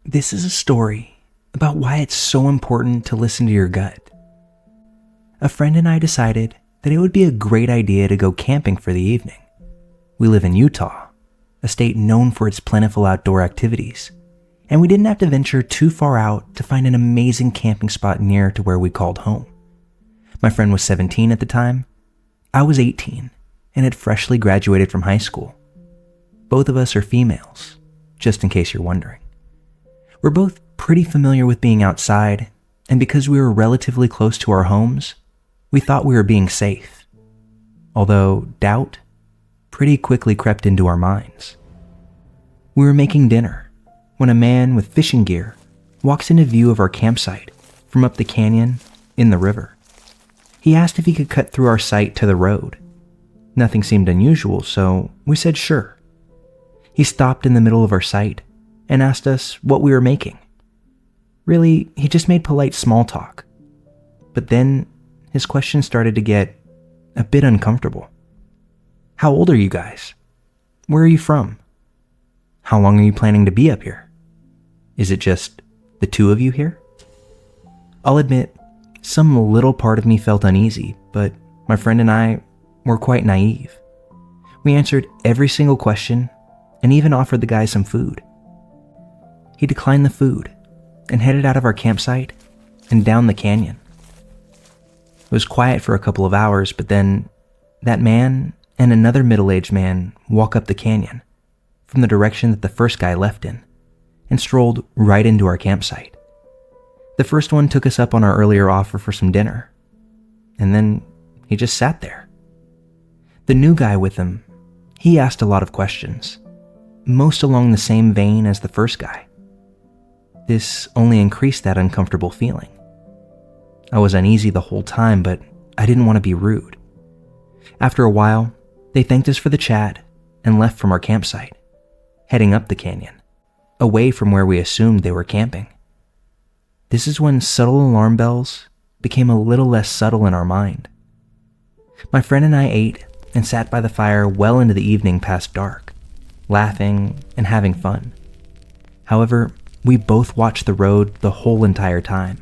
This is a story about why it's so important to listen to your gut. A friend and I decided that it would be a great idea to go camping for the evening. We live in Utah, a state known for its plentiful outdoor activities, and we didn't have to venture too far out to find an amazing camping spot near to where we called home. My friend was 17 at the time. I was 18 and had freshly graduated from high school. Both of us are females, just in case you're wondering. We're both pretty familiar with being outside, and because we were relatively close to our homes, we thought we were being safe. Although doubt pretty quickly crept into our minds. We were making dinner when a man with fishing gear walks into view of our campsite from up the canyon in the river. He asked if he could cut through our site to the road. Nothing seemed unusual, so we said sure. He stopped in the middle of our site and asked us what we were making. Really, he just made polite small talk. But then his question started to get a bit uncomfortable. How old are you guys? Where are you from? How long are you planning to be up here? Is it just the two of you here? I'll admit, some little part of me felt uneasy, but my friend and I were quite naive. We answered every single question and even offered the guy some food. He declined the food and headed out of our campsite and down the canyon. It was quiet for a couple of hours, but then that man and another middle-aged man walk up the canyon from the direction that the first guy left in and strolled right into our campsite. The first one took us up on our earlier offer for some dinner, and then he just sat there. The new guy with him, he asked a lot of questions, most along the same vein as the first guy. This only increased that uncomfortable feeling. I was uneasy the whole time, but I didn't want to be rude. After a while, they thanked us for the chat and left from our campsite, heading up the canyon, away from where we assumed they were camping. This is when subtle alarm bells became a little less subtle in our mind. My friend and I ate and sat by the fire well into the evening past dark, laughing and having fun. However, we both watched the road the whole entire time,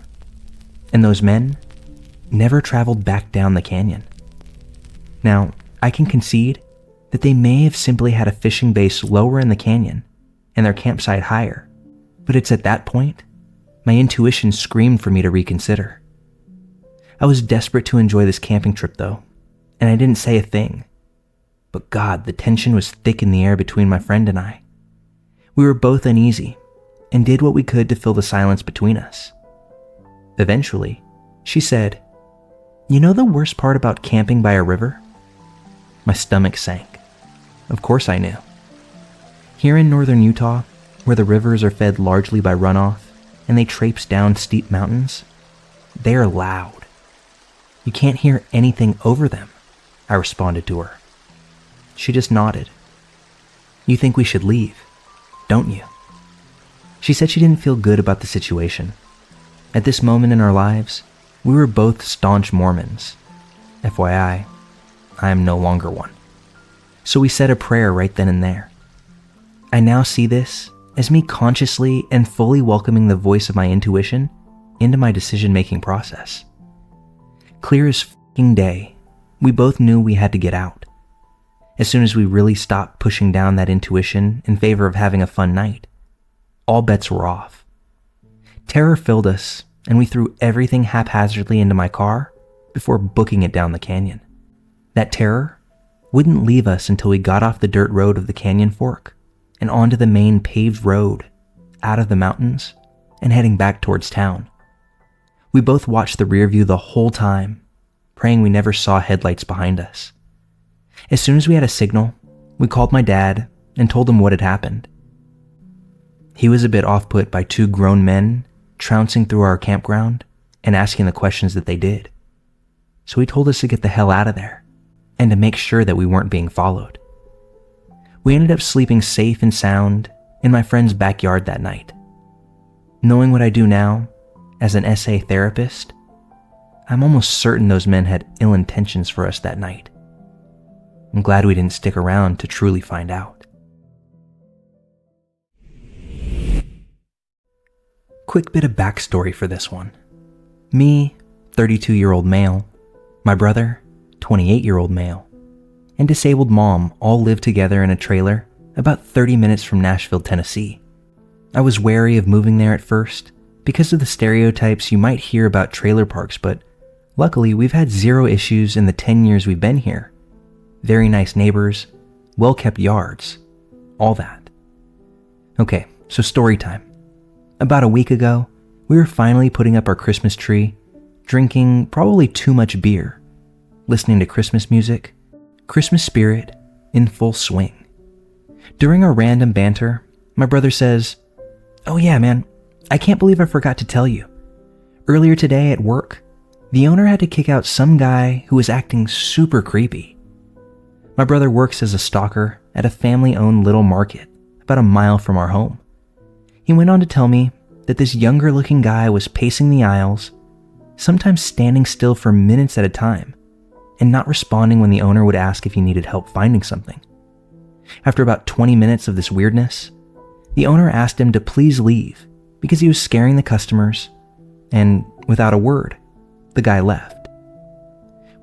and those men never traveled back down the canyon. Now, I can concede that they may have simply had a fishing base lower in the canyon and their campsite higher, but it's at that point my intuition screamed for me to reconsider. I was desperate to enjoy this camping trip though, and I didn't say a thing. But God, the tension was thick in the air between my friend and I. We were both uneasy and did what we could to fill the silence between us. Eventually, she said, "You know the worst part about camping by a river?" My stomach sank. Of course I knew. Here in northern Utah, where the rivers are fed largely by runoff and they traipse down steep mountains, they are loud. You can't hear anything over them, I responded to her. She just nodded. "You think we should leave, don't you?" She said she didn't feel good about the situation. At this moment in our lives, we were both staunch Mormons. FYI, I am no longer one. So we said a prayer right then and there. I now see this as me consciously and fully welcoming the voice of my intuition into my decision-making process. Clear as f***ing day, we both knew we had to get out. As soon as we really stopped pushing down that intuition in favor of having a fun night, all bets were off. Terror filled us, and we threw everything haphazardly into my car before booking it down the canyon. That terror wouldn't leave us until we got off the dirt road of the canyon fork and onto the main paved road, out of the mountains, and heading back towards town. We both watched the rear view the whole time, praying we never saw headlights behind us. As soon as we had a signal, we called my dad and told him what had happened. He was a bit off-put by two grown men trouncing through our campground and asking the questions that they did. So he told us to get the hell out of there and to make sure that we weren't being followed. We ended up sleeping safe and sound in my friend's backyard that night. Knowing what I do now, as an SA therapist, I'm almost certain those men had ill intentions for us that night. I'm glad we didn't stick around to truly find out. Quick bit of backstory for this one. Me, 32-year-old male, my brother, 28-year-old male, and disabled mom all lived together in a trailer about 30 minutes from Nashville, Tennessee. I was wary of moving there at first because of the stereotypes you might hear about trailer parks, but luckily we've had zero issues in the 10 years we've been here. Very nice neighbors, well-kept yards, all that. Okay, so story time. About a week ago, we were finally putting up our Christmas tree, drinking probably too much beer, listening to Christmas music, Christmas spirit in full swing. During our random banter, my brother says, "Oh yeah, man, I can't believe I forgot to tell you. Earlier today at work, the owner had to kick out some guy who was acting super creepy." My brother works as a stalker at a family-owned little market about a mile from our home. He went on to tell me that this younger-looking guy was pacing the aisles, sometimes standing still for minutes at a time, and not responding when the owner would ask if he needed help finding something. After about 20 minutes of this weirdness, the owner asked him to please leave because he was scaring the customers, and without a word, the guy left.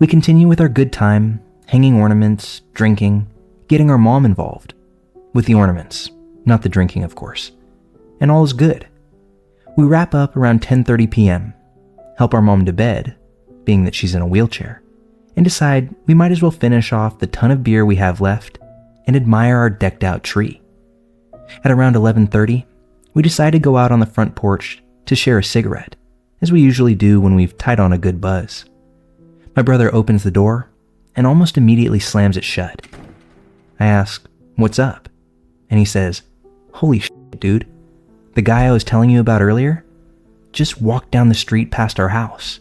We continue with our good time, hanging ornaments, drinking, getting our mom involved. With the ornaments, not the drinking, of course. And all is good. We wrap up around 10:30 p.m., help our mom to bed, being that she's in a wheelchair, and decide we might as well finish off the ton of beer we have left and admire our decked out tree. At around 11:30, we decide to go out on the front porch to share a cigarette, as we usually do when we've tied on a good buzz. My brother opens the door and almost immediately slams it shut. I ask, "What's up?" And he says, "Holy shit, dude. The guy I was telling you about earlier just walked down the street past our house.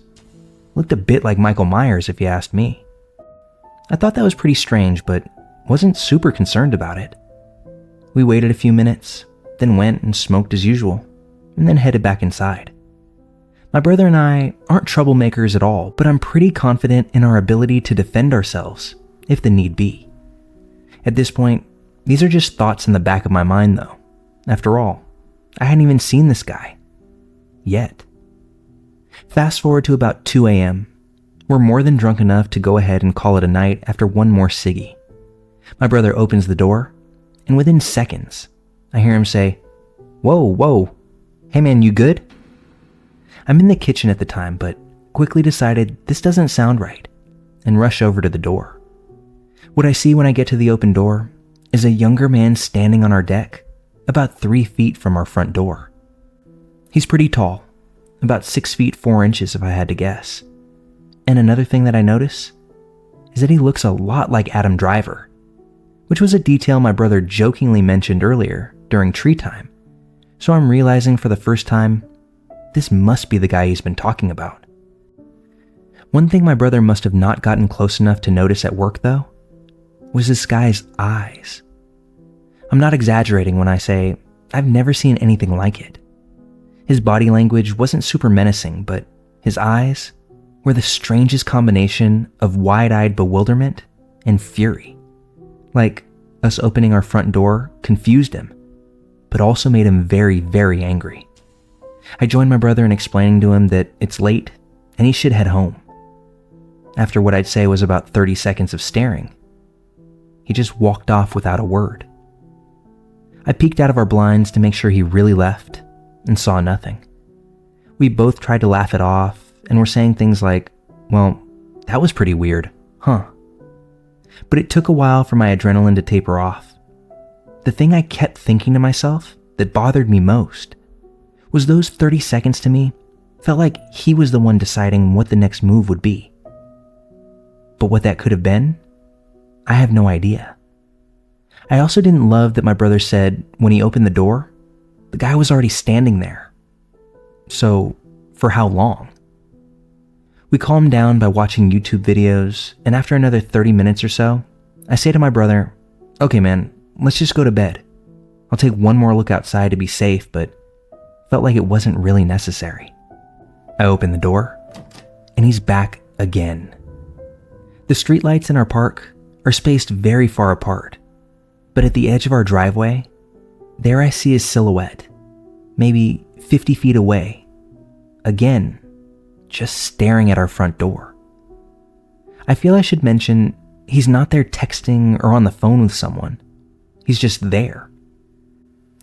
Looked a bit like Michael Myers if you asked me." I thought that was pretty strange, but wasn't super concerned about it. We waited a few minutes, then went and smoked as usual, and then headed back inside. My brother and I aren't troublemakers at all, but I'm pretty confident in our ability to defend ourselves, if the need be. At this point, these are just thoughts in the back of my mind though. After all, I hadn't even seen this guy. Yet. Fast forward to about 2 a.m. We're more than drunk enough to go ahead and call it a night after one more ciggy. My brother opens the door, and within seconds, I hear him say, Whoa, hey man, you good?" I'm in the kitchen at the time, but quickly decided this doesn't sound right, and rush over to the door. What I see when I get to the open door is a younger man standing on our deck, about 3 feet from our front door. He's pretty tall, about 6 feet 4 inches if I had to guess. And another thing that I notice is that he looks a lot like Adam Driver, which was a detail my brother jokingly mentioned earlier during tree time. So I'm realizing for the first time, this must be the guy he's been talking about. One thing my brother must have not gotten close enough to notice at work though, was this guy's eyes. I'm not exaggerating when I say I've never seen anything like it. His body language wasn't super menacing, but his eyes were the strangest combination of wide-eyed bewilderment and fury. Like us opening our front door confused him, but also made him very, very angry. I joined my brother in explaining to him that it's late and he should head home. After what I'd say was about 30 seconds of staring, he just walked off without a word. I peeked out of our blinds to make sure he really left and saw nothing. We both tried to laugh it off and were saying things like, "Well, that was pretty weird, huh?" But it took a while for my adrenaline to taper off. The thing I kept thinking to myself that bothered me most was those 30 seconds to me felt like he was the one deciding what the next move would be. But what that could have been, I have no idea. I also didn't love that my brother said when he opened the door, the guy was already standing there. So, for how long? We calmed down by watching YouTube videos, and after another 30 minutes or so, I say to my brother, "Okay man, let's just go to bed. I'll take one more look outside to be safe," but felt like it wasn't really necessary. I open the door, and he's back again. The streetlights in our park are spaced very far apart, but at the edge of our driveway, there I see his silhouette, maybe 50 feet away, again, just staring at our front door. I feel I should mention he's not there texting or on the phone with someone. He's just there.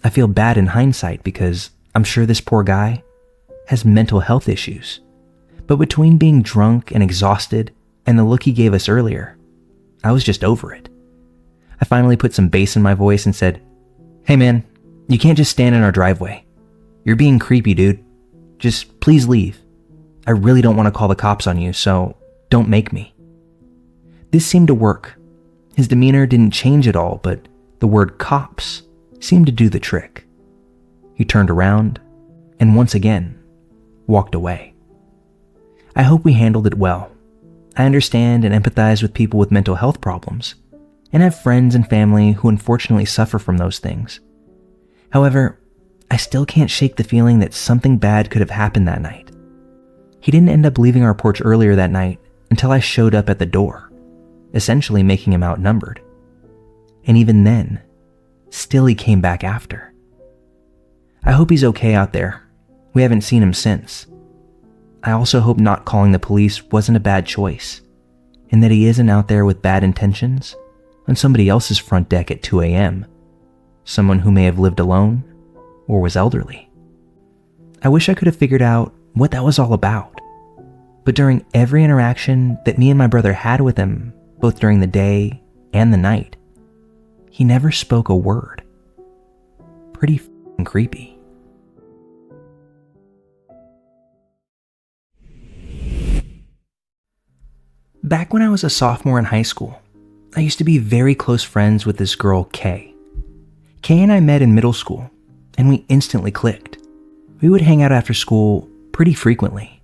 I feel bad in hindsight because I'm sure this poor guy has mental health issues. But between being drunk and exhausted and the look he gave us earlier, I was just over it. I finally put some bass in my voice and said, "Hey man, you can't just stand in our driveway. You're being creepy, dude. Just please leave. I really don't want to call the cops on you, so don't make me." This seemed to work. His demeanor didn't change at all, but the word cops seemed to do the trick. He turned around and once again walked away. I hope we handled it well. I understand and empathize with people with mental health problems and have friends and family who unfortunately suffer from those things. However, I still can't shake the feeling that something bad could have happened that night. He didn't end up leaving our porch earlier that night until I showed up at the door, essentially making him outnumbered. And even then, still he came back after. I hope he's okay out there. We haven't seen him since. I also hope not calling the police wasn't a bad choice, and that he isn't out there with bad intentions on somebody else's front deck at 2 a.m., someone who may have lived alone or was elderly. I wish I could have figured out what that was all about, but during every interaction that me and my brother had with him, both during the day and the night, he never spoke a word. Pretty f***ing creepy. Back when I was a sophomore in high school, I used to be very close friends with this girl, Kay. Kay and I met in middle school, and we instantly clicked. We would hang out after school pretty frequently.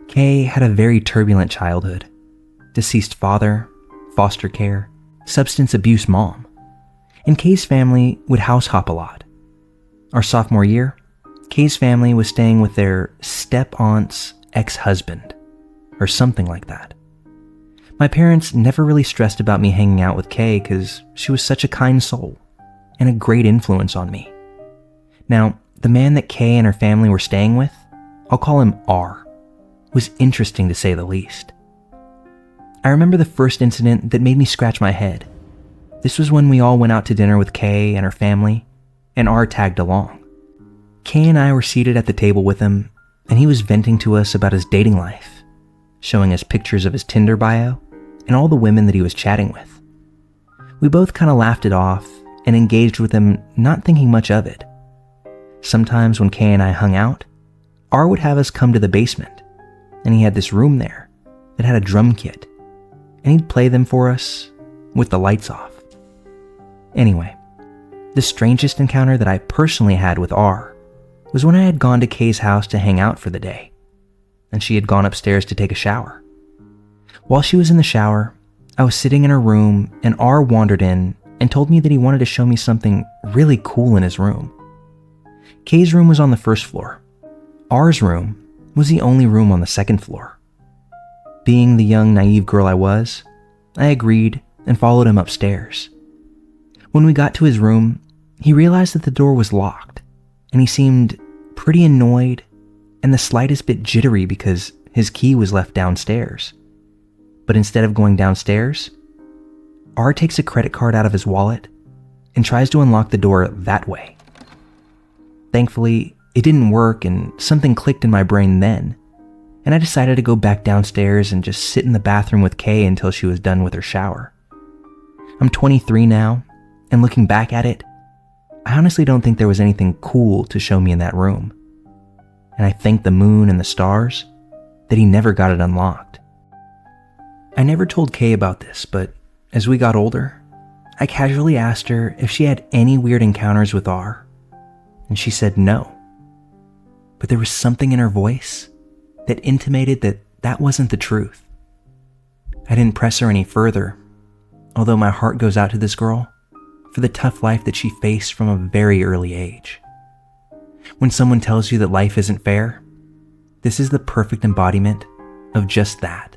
Kay had a very turbulent childhood. Deceased father, foster care, substance abuse mom. And Kay's family would house hop a lot. Our sophomore year, Kay's family was staying with their step-aunt's ex-husband, or something like that. My parents never really stressed about me hanging out with Kay because she was such a kind soul and a great influence on me. Now, the man that Kay and her family were staying with, I'll call him R, was interesting to say the least. I remember the first incident that made me scratch my head. This was when we all went out to dinner with Kay and her family, and R tagged along. Kay and I were seated at the table with him, and he was venting to us about his dating life, showing us pictures of his Tinder bio and all the women that he was chatting with. We both kind of laughed it off and engaged with him, not thinking much of it. Sometimes when Kay and I hung out, R would have us come to the basement, and he had this room there that had a drum kit, and he'd play them for us with the lights off. Anyway, the strangest encounter that I personally had with R was when I had gone to Kay's house to hang out for the day, and she had gone upstairs to take a shower. While she was in the shower, I was sitting in her room, and R wandered in and told me that he wanted to show me something really cool in his room. Kay's room was on the first floor. R's room was the only room on the second floor. Being the young, naive girl I was, I agreed and followed him upstairs. When we got to his room, he realized that the door was locked, and he seemed pretty annoyed and the slightest bit jittery because his key was left downstairs. But instead of going downstairs, R takes a credit card out of his wallet and tries to unlock the door that way. Thankfully, it didn't work and something clicked in my brain then, and I decided to go back downstairs and just sit in the bathroom with Kay until she was done with her shower. I'm 23 now, and looking back at it, I honestly don't think there was anything cool to show me in that room. And I thank the moon and the stars that he never got it unlocked. I never told Kay about this, but as we got older, I casually asked her if she had any weird encounters with R, and she said no. But there was something in her voice that intimated that that wasn't the truth. I didn't press her any further, although my heart goes out to this girl for the tough life that she faced from a very early age. When someone tells you that life isn't fair, this is the perfect embodiment of just that.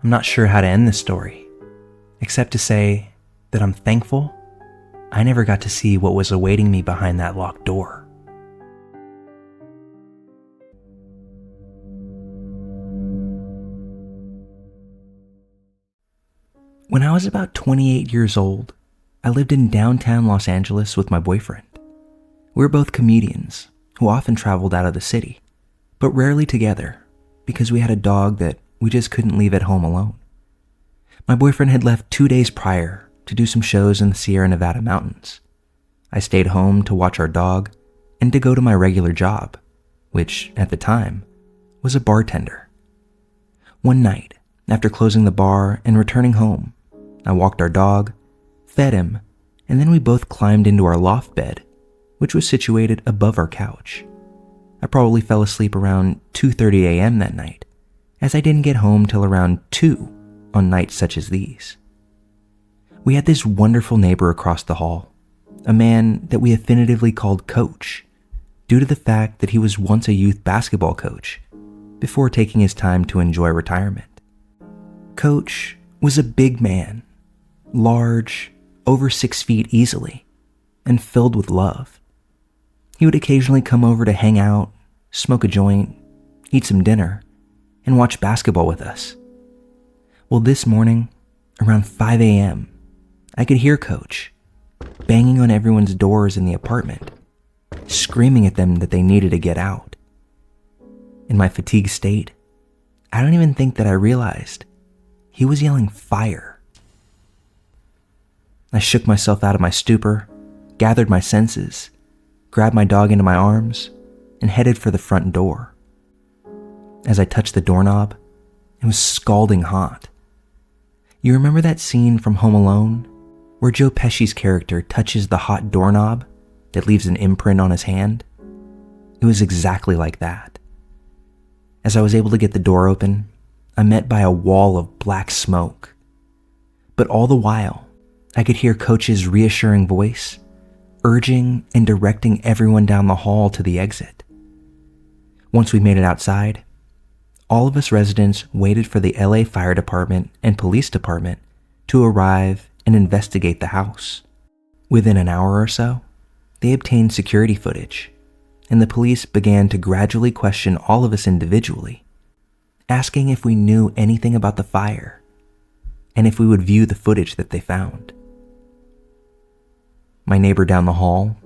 I'm not sure how to end this story, except to say that I'm thankful I never got to see what was awaiting me behind that locked door. When I was about 28 years old, I lived in downtown Los Angeles with my boyfriend. We were both comedians who often traveled out of the city, but rarely together because we had a dog that we just couldn't leave at home alone. My boyfriend had left 2 days prior to do some shows in the Sierra Nevada mountains. I stayed home to watch our dog and to go to my regular job, which at the time was a bartender. One night, after closing the bar and returning home, I walked our dog, fed him, and then we both climbed into our loft bed, which was situated above our couch. I probably fell asleep around 2:30 a.m. that night, as I didn't get home till around 2 on nights such as these. We had this wonderful neighbor across the hall, a man that we affinitively called Coach, due to the fact that he was once a youth basketball coach before taking his time to enjoy retirement. Coach was a big man, large, over 6 feet easily, and filled with love. He would occasionally come over to hang out, smoke a joint, eat some dinner, and watch basketball with us. Well, this morning, around 5 a.m., I could hear Coach banging on everyone's doors in the apartment, screaming at them that they needed to get out. In my fatigued state, I don't even think that I realized he was yelling fire. I shook myself out of my stupor, gathered my senses, grabbed my dog into my arms, and headed for the front door. As I touched the doorknob, it was scalding hot. You remember that scene from Home Alone where Joe Pesci's character touches the hot doorknob that leaves an imprint on his hand? It was exactly like that. As I was able to get the door open, I'm met by a wall of black smoke. But all the while, I could hear Coach's reassuring voice, urging and directing everyone down the hall to the exit. Once we made it outside, all of us residents waited for the LA Fire Department and Police Department to arrive and investigate the house. Within an hour or so, they obtained security footage, and the police began to gradually question all of us individually, asking if we knew anything about the fire and if we would view the footage that they found. My neighbor down the hall,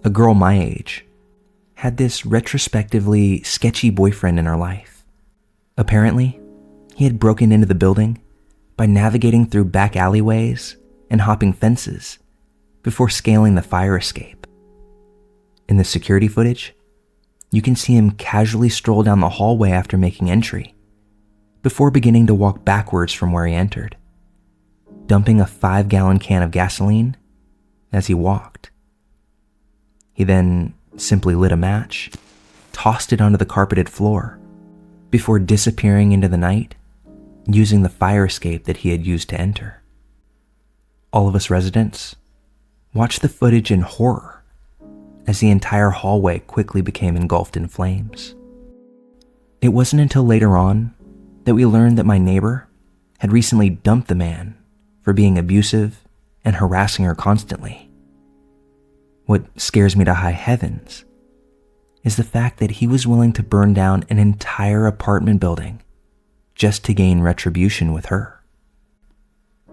a girl my age, had this retrospectively sketchy boyfriend in her life. Apparently, he had broken into the building by navigating through back alleyways and hopping fences before scaling the fire escape. In the security footage, you can see him casually stroll down the hallway after making entry, before beginning to walk backwards from where he entered, dumping a 5-gallon can of gasoline as he walked. He then simply lit a match, tossed it onto the carpeted floor, before disappearing into the night, using the fire escape that he had used to enter. All of us residents watched the footage in horror as the entire hallway quickly became engulfed in flames. It wasn't until later on that we learned that my neighbor had recently dumped the man for being abusive and harassing her constantly. What scares me to high heavens is the fact that he was willing to burn down an entire apartment building just to gain retribution with her.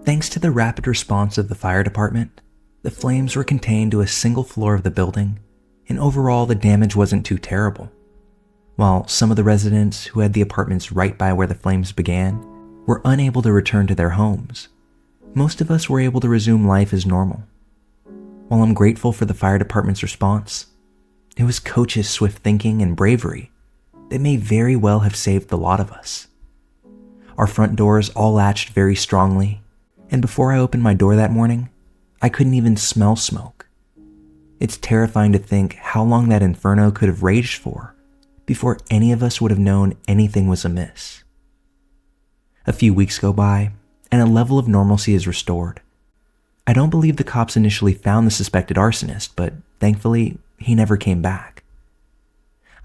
Thanks to the rapid response of the fire department, the flames were contained to a single floor of the building, and overall the damage wasn't too terrible. While some of the residents who had the apartments right by where the flames began were unable to return to their homes, most of us were able to resume life as normal. While I'm grateful for the fire department's response, it was Coach's swift thinking and bravery that may very well have saved the lot of us. Our front doors all latched very strongly, and before I opened my door that morning, I couldn't even smell smoke. It's terrifying to think how long that inferno could have raged for before any of us would have known anything was amiss. A few weeks go by, and a level of normalcy is restored. I don't believe the cops initially found the suspected arsonist, but thankfully, he never came back.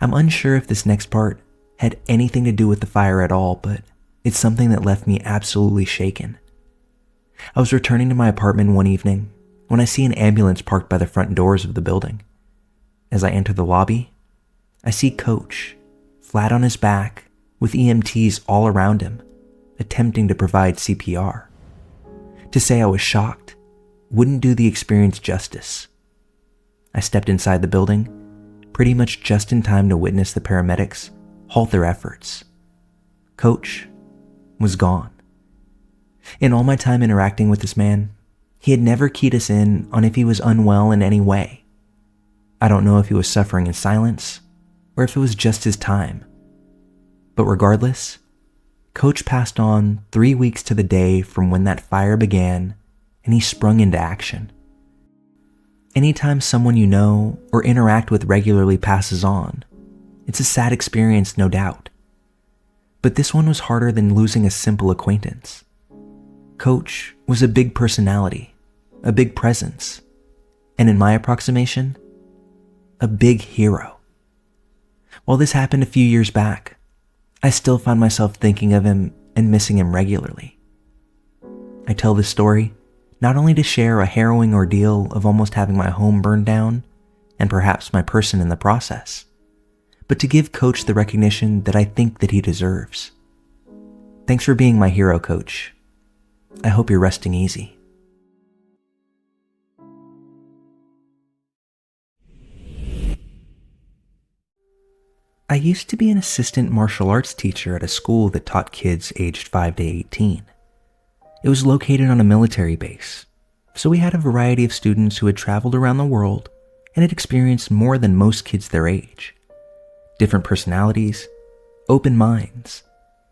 I'm unsure if this next part had anything to do with the fire at all, but it's something that left me absolutely shaken. I was returning to my apartment one evening when I see an ambulance parked by the front doors of the building. As I enter the lobby, I see Coach, flat on his back, with EMTs all around him, attempting to provide CPR. To say I was shocked wouldn't do the experience justice. I stepped inside the building, pretty much just in time to witness the paramedics halt their efforts. Coach was gone. In all my time interacting with this man, he had never keyed us in on if he was unwell in any way. I don't know if he was suffering in silence or if it was just his time. But regardless, Coach passed on 3 weeks to the day from when that fire began, and he sprung into action. Anytime someone you know or interact with regularly passes on, it's a sad experience, no doubt. But this one was harder than losing a simple acquaintance. Coach was a big personality, a big presence, and in my approximation, a big hero. While this happened a few years back, I still find myself thinking of him and missing him regularly. I tell this story not only to share a harrowing ordeal of almost having my home burned down, and perhaps my person in the process, but to give Coach the recognition that I think that he deserves. Thanks for being my hero, Coach. I hope you're resting easy. I used to be an assistant martial arts teacher at a school that taught kids aged 5 to 18. It was located on a military base, so we had a variety of students who had traveled around the world and had experienced more than most kids their age. Different personalities, open minds,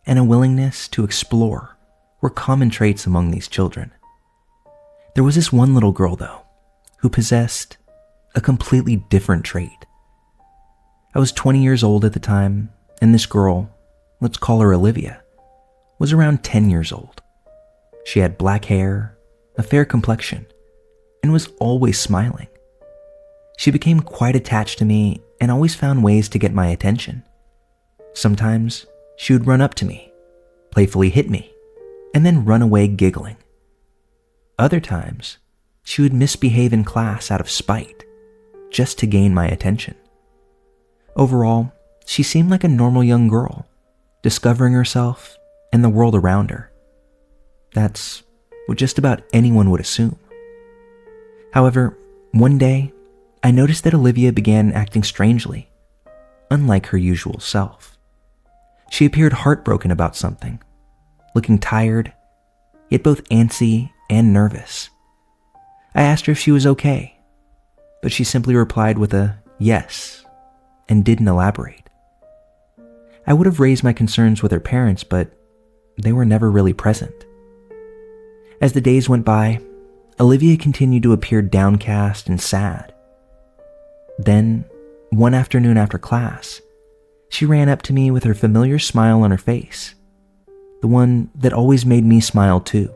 and a willingness to explore were common traits among these children. There was this one little girl, though, who possessed a completely different trait. I was 20 years old at the time, and this girl, let's call her Olivia, was around 10 years old. She had black hair, a fair complexion, and was always smiling. She became quite attached to me and always found ways to get my attention. Sometimes she would run up to me, playfully hit me, and then run away giggling. Other times, she would misbehave in class out of spite, just to gain my attention. Overall, she seemed like a normal young girl, discovering herself and the world around her. That's what just about anyone would assume. However, one day, I noticed that Olivia began acting strangely, unlike her usual self. She appeared heartbroken about something, looking tired, yet both antsy and nervous. I asked her if she was okay, but she simply replied with a yes and didn't elaborate. I would have raised my concerns with her parents, but they were never really present. As the days went by, Olivia continued to appear downcast and sad. Then, one afternoon after class, she ran up to me with her familiar smile on her face, the one that always made me smile too.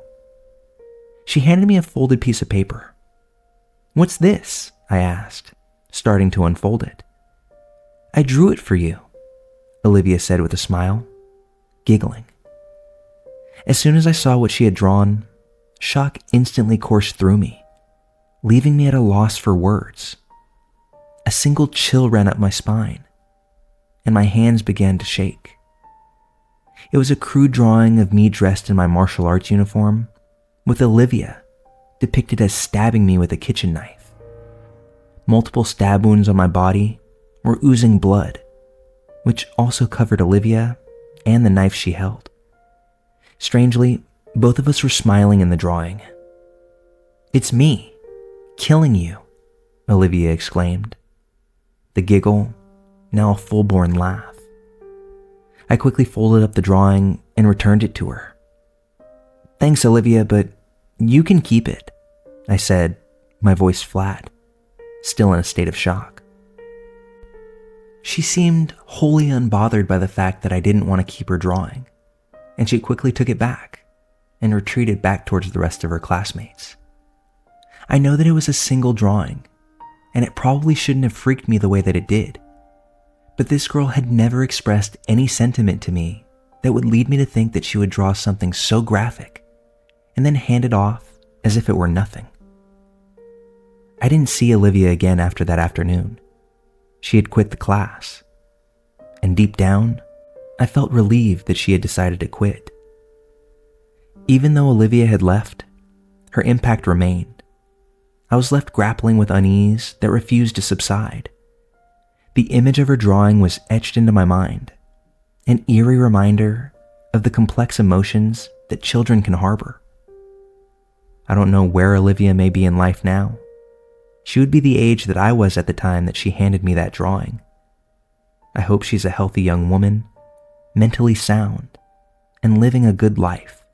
She handed me a folded piece of paper. "What's this?" I asked, starting to unfold it. "I drew it for you," Olivia said with a smile, giggling. As soon as I saw what she had drawn, shock instantly coursed through me, leaving me at a loss for words. A single chill ran up my spine, and my hands began to shake. It was a crude drawing of me dressed in my martial arts uniform, with Olivia depicted as stabbing me with a kitchen knife. Multiple stab wounds on my body were oozing blood, which also covered Olivia and the knife she held. Strangely, both of us were smiling in the drawing. "It's me, killing you," Olivia exclaimed. The giggle, now a full-born laugh. I quickly folded up the drawing and returned it to her. "Thanks, Olivia, but you can keep it," I said, my voice flat, still in a state of shock. She seemed wholly unbothered by the fact that I didn't want to keep her drawing, and she quickly took it back and retreated back towards the rest of her classmates. I know that it was a single drawing, and it probably shouldn't have freaked me the way that it did, but this girl had never expressed any sentiment to me that would lead me to think that she would draw something so graphic and then hand it off as if it were nothing. I didn't see Olivia again after that afternoon. She had quit the class. And deep down, I felt relieved that she had decided to quit. Even though Olivia had left, her impact remained. I was left grappling with unease that refused to subside. The image of her drawing was etched into my mind, an eerie reminder of the complex emotions that children can harbor. I don't know where Olivia may be in life now. She would be the age that I was at the time that she handed me that drawing. I hope she's a healthy young woman, mentally sound, and living a good life.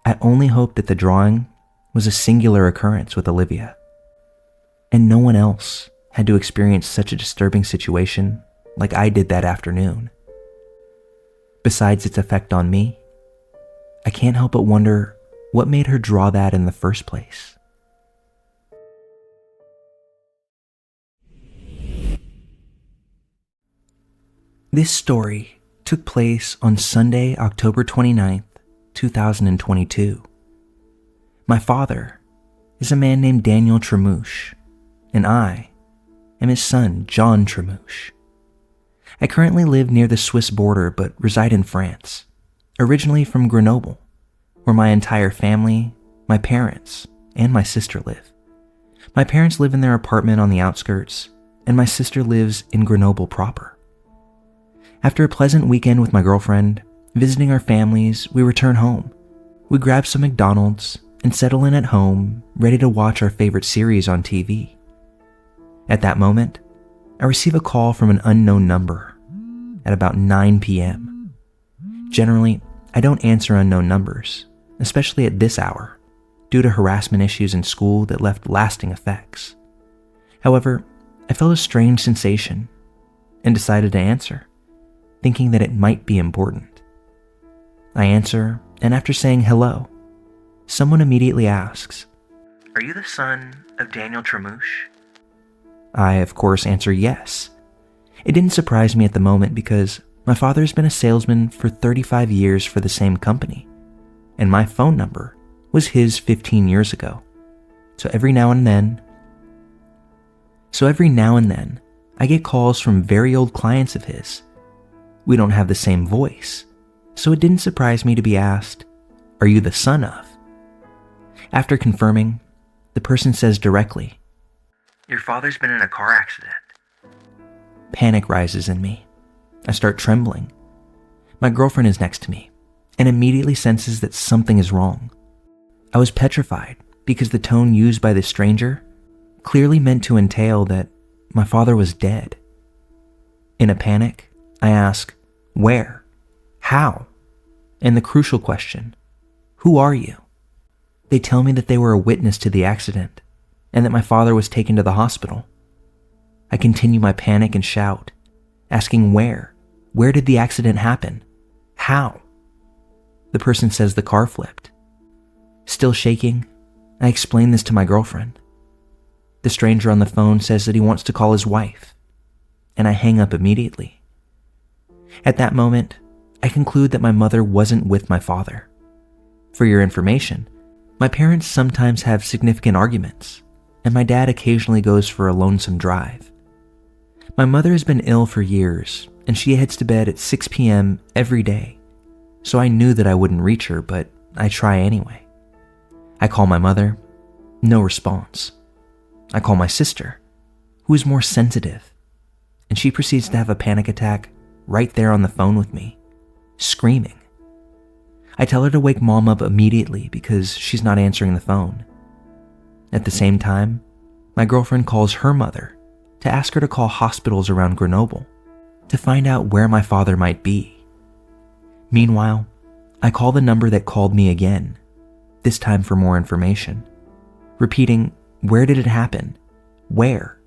I only hope that the drawing was a singular occurrence with Olivia, and no one else had to experience such a disturbing situation like I did that afternoon. Besides its effect on me, I can't help but wonder what made her draw that in the first place. This story took place on Sunday, October 29th, 2022. My father is a man named Daniel Tramouche, and I am his son, John Tramouche. I currently live near the Swiss border but reside in France, originally from Grenoble, where my entire family, my parents, and my sister live. My parents live in their apartment on the outskirts, and my sister lives in Grenoble proper. After a pleasant weekend with my girlfriend, visiting our families, we return home. We grab some McDonald's and settle in at home, ready to watch our favorite series on TV. At that moment, I receive a call from an unknown number at about 9 p.m. Generally, I don't answer unknown numbers, especially at this hour, due to harassment issues in school that left lasting effects. However, I felt a strange sensation and decided to answer, thinking that it might be important. I answer, and after saying hello, someone immediately asks, "Are you the son of Daniel Tramouche?" I, of course, answer yes. It didn't surprise me at the moment because my father has been a salesman for 35 years for the same company, and my phone number was his 15 years ago. So every now and then, I get calls from very old clients of his. We don't have the same voice, so it didn't surprise me to be asked, "Are you the son of?" After confirming, the person says directly, "Your father's been in a car accident." Panic rises in me. I start trembling. My girlfriend is next to me and immediately senses that something is wrong. I was petrified because the tone used by this stranger clearly meant to entail that my father was dead. In a panic, I ask, "Where? How?" And the crucial question, "Who are you?" They tell me that they were a witness to the accident and that my father was taken to the hospital. I continue my panic and shout, asking where? Where did the accident happen? How? The person says the car flipped. Still shaking, I explain this to my girlfriend. The stranger on the phone says that he wants to call his wife, and I hang up immediately. At that moment, I conclude that my mother wasn't with my father. For your information, my parents sometimes have significant arguments, and my dad occasionally goes for a lonesome drive. My mother has been ill for years, and she heads to bed at 6 p.m. every day, so I knew that I wouldn't reach her, but I try anyway. I call my mother, no response. I call my sister, who is more sensitive, and she proceeds to have a panic attack right there on the phone with me, screaming. I tell her to wake Mom up immediately because she's not answering the phone. At the same time, my girlfriend calls her mother to ask her to call hospitals around Grenoble to find out where my father might be. Meanwhile, I call the number that called me again, this time for more information, repeating, "Where did it happen? Where?"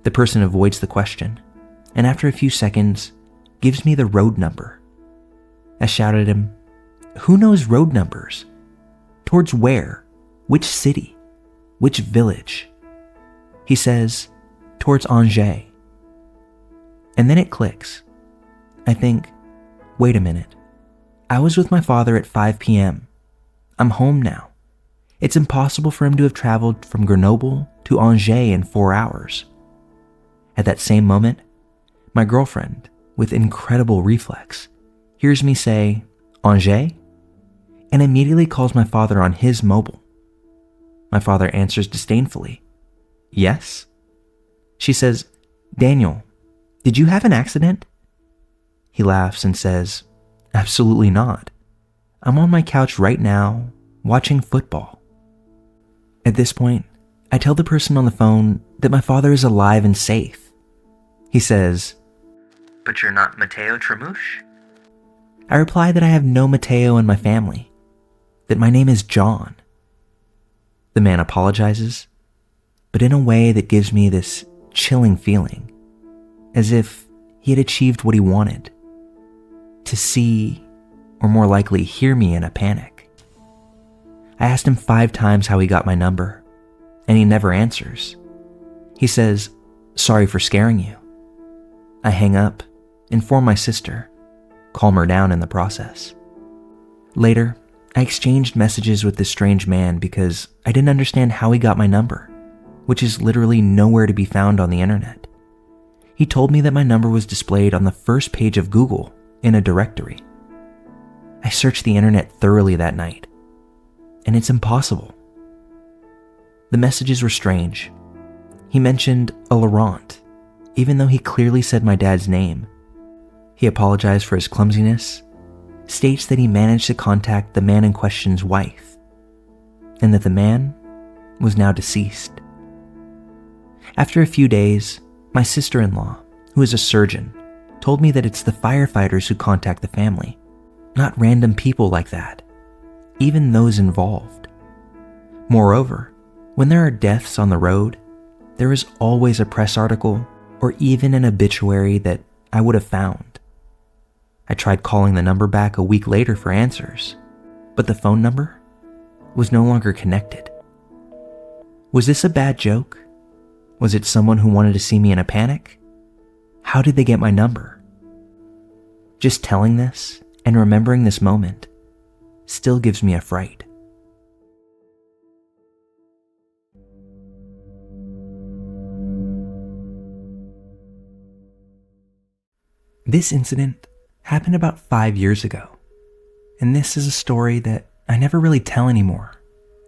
The person avoids the question, and after a few seconds, gives me the road number. I shout at him, "Who knows road numbers? Towards where? Which city? Which village?" He says, "Towards Angers." And then it clicks. I think, Wait a minute. I was with my father at 5 p.m. I'm home now. It's impossible for him to have traveled from Grenoble to Angers in 4 hours. At that same moment, my girlfriend, with incredible reflex, hears me say, Angers? And immediately calls my father on his mobile. My father answers disdainfully, yes? She says, Daniel, did you have an accident? He laughs and says, absolutely not. I'm on my couch right now, watching football. At this point, I tell the person on the phone that my father is alive and safe. He says, but you're not Mateo Tramouche? I reply that I have no Mateo in my family, that my name is John. The man apologizes, but in a way that gives me this chilling feeling, as if he had achieved what he wanted, to see, or more likely hear me in a panic. I asked him 5 times how he got my number, and he never answers. He says, sorry for scaring you. I hang up, inform my sister, calm her down in the process. Later, I exchanged messages with this strange man because I didn't understand how he got my number, which is literally nowhere to be found on the internet. He told me that my number was displayed on the first page of Google in a directory. I searched the internet thoroughly that night, and it's impossible. The messages were strange. He mentioned a Laurent, even though he clearly said my dad's name. He apologized for his clumsiness, states that he managed to contact the man in question's wife, and that the man was now deceased. After a few days, my sister-in-law, who is a surgeon, told me that it's the firefighters who contact the family, not random people like that, even those involved. Moreover, when there are deaths on the road, there is always a press article or even an obituary that I would have found. I tried calling the number back a week later for answers, but the phone number was no longer connected. Was this a bad joke? Was it someone who wanted to see me in a panic? How did they get my number? Just telling this and remembering this moment still gives me a fright. This incident happened about 5 years ago, and this is a story that I never really tell anymore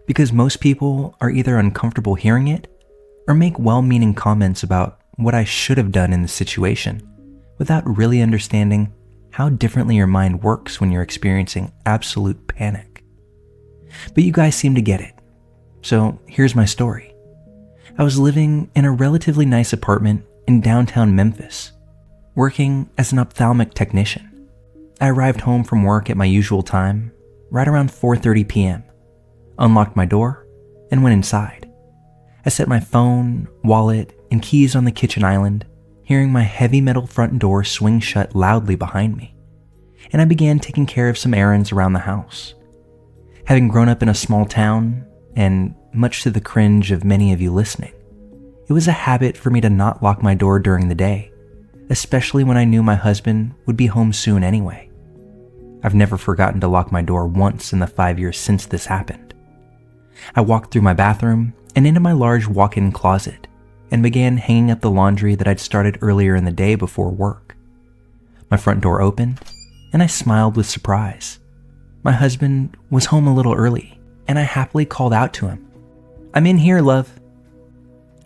because most people are either uncomfortable hearing it or make well-meaning comments about what I should have done in the situation without really understanding how differently your mind works when you're experiencing absolute panic. But you guys seem to get it, so here's my story. I was living in a relatively nice apartment in downtown Memphis, working as an ophthalmic technician. I arrived home from work at my usual time, right around 4:30 p.m., unlocked my door, and went inside. I set my phone, wallet, and keys on the kitchen island, hearing my heavy metal front door swing shut loudly behind me, and I began taking care of some errands around the house. Having grown up in a small town, and much to the cringe of many of you listening, it was a habit for me to not lock my door during the day, especially when I knew my husband would be home soon anyway. I've never forgotten to lock my door once in the 5 years since this happened. I walked through my bathroom and into my large walk-in closet and began hanging up the laundry that I'd started earlier in the day before work. My front door opened and I smiled with surprise. My husband was home a little early and I happily called out to him, "I'm in here, love."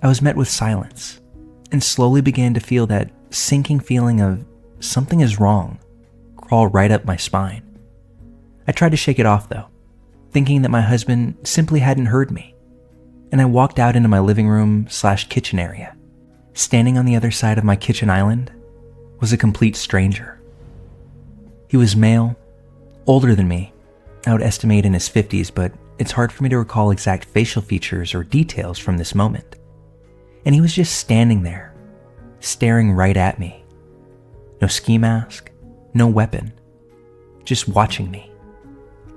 I was met with silence and slowly began to feel that sinking feeling of something is wrong crawl right up my spine. I tried to shake it off though, thinking that my husband simply hadn't heard me, and I walked out into my living room/kitchen area. Standing on the other side of my kitchen island was a complete stranger. He was male, older than me. I would estimate in his 50s, but it's hard for me to recall exact facial features or details from this moment. And he was just standing there, staring right at me. No ski mask, no weapon, just watching me.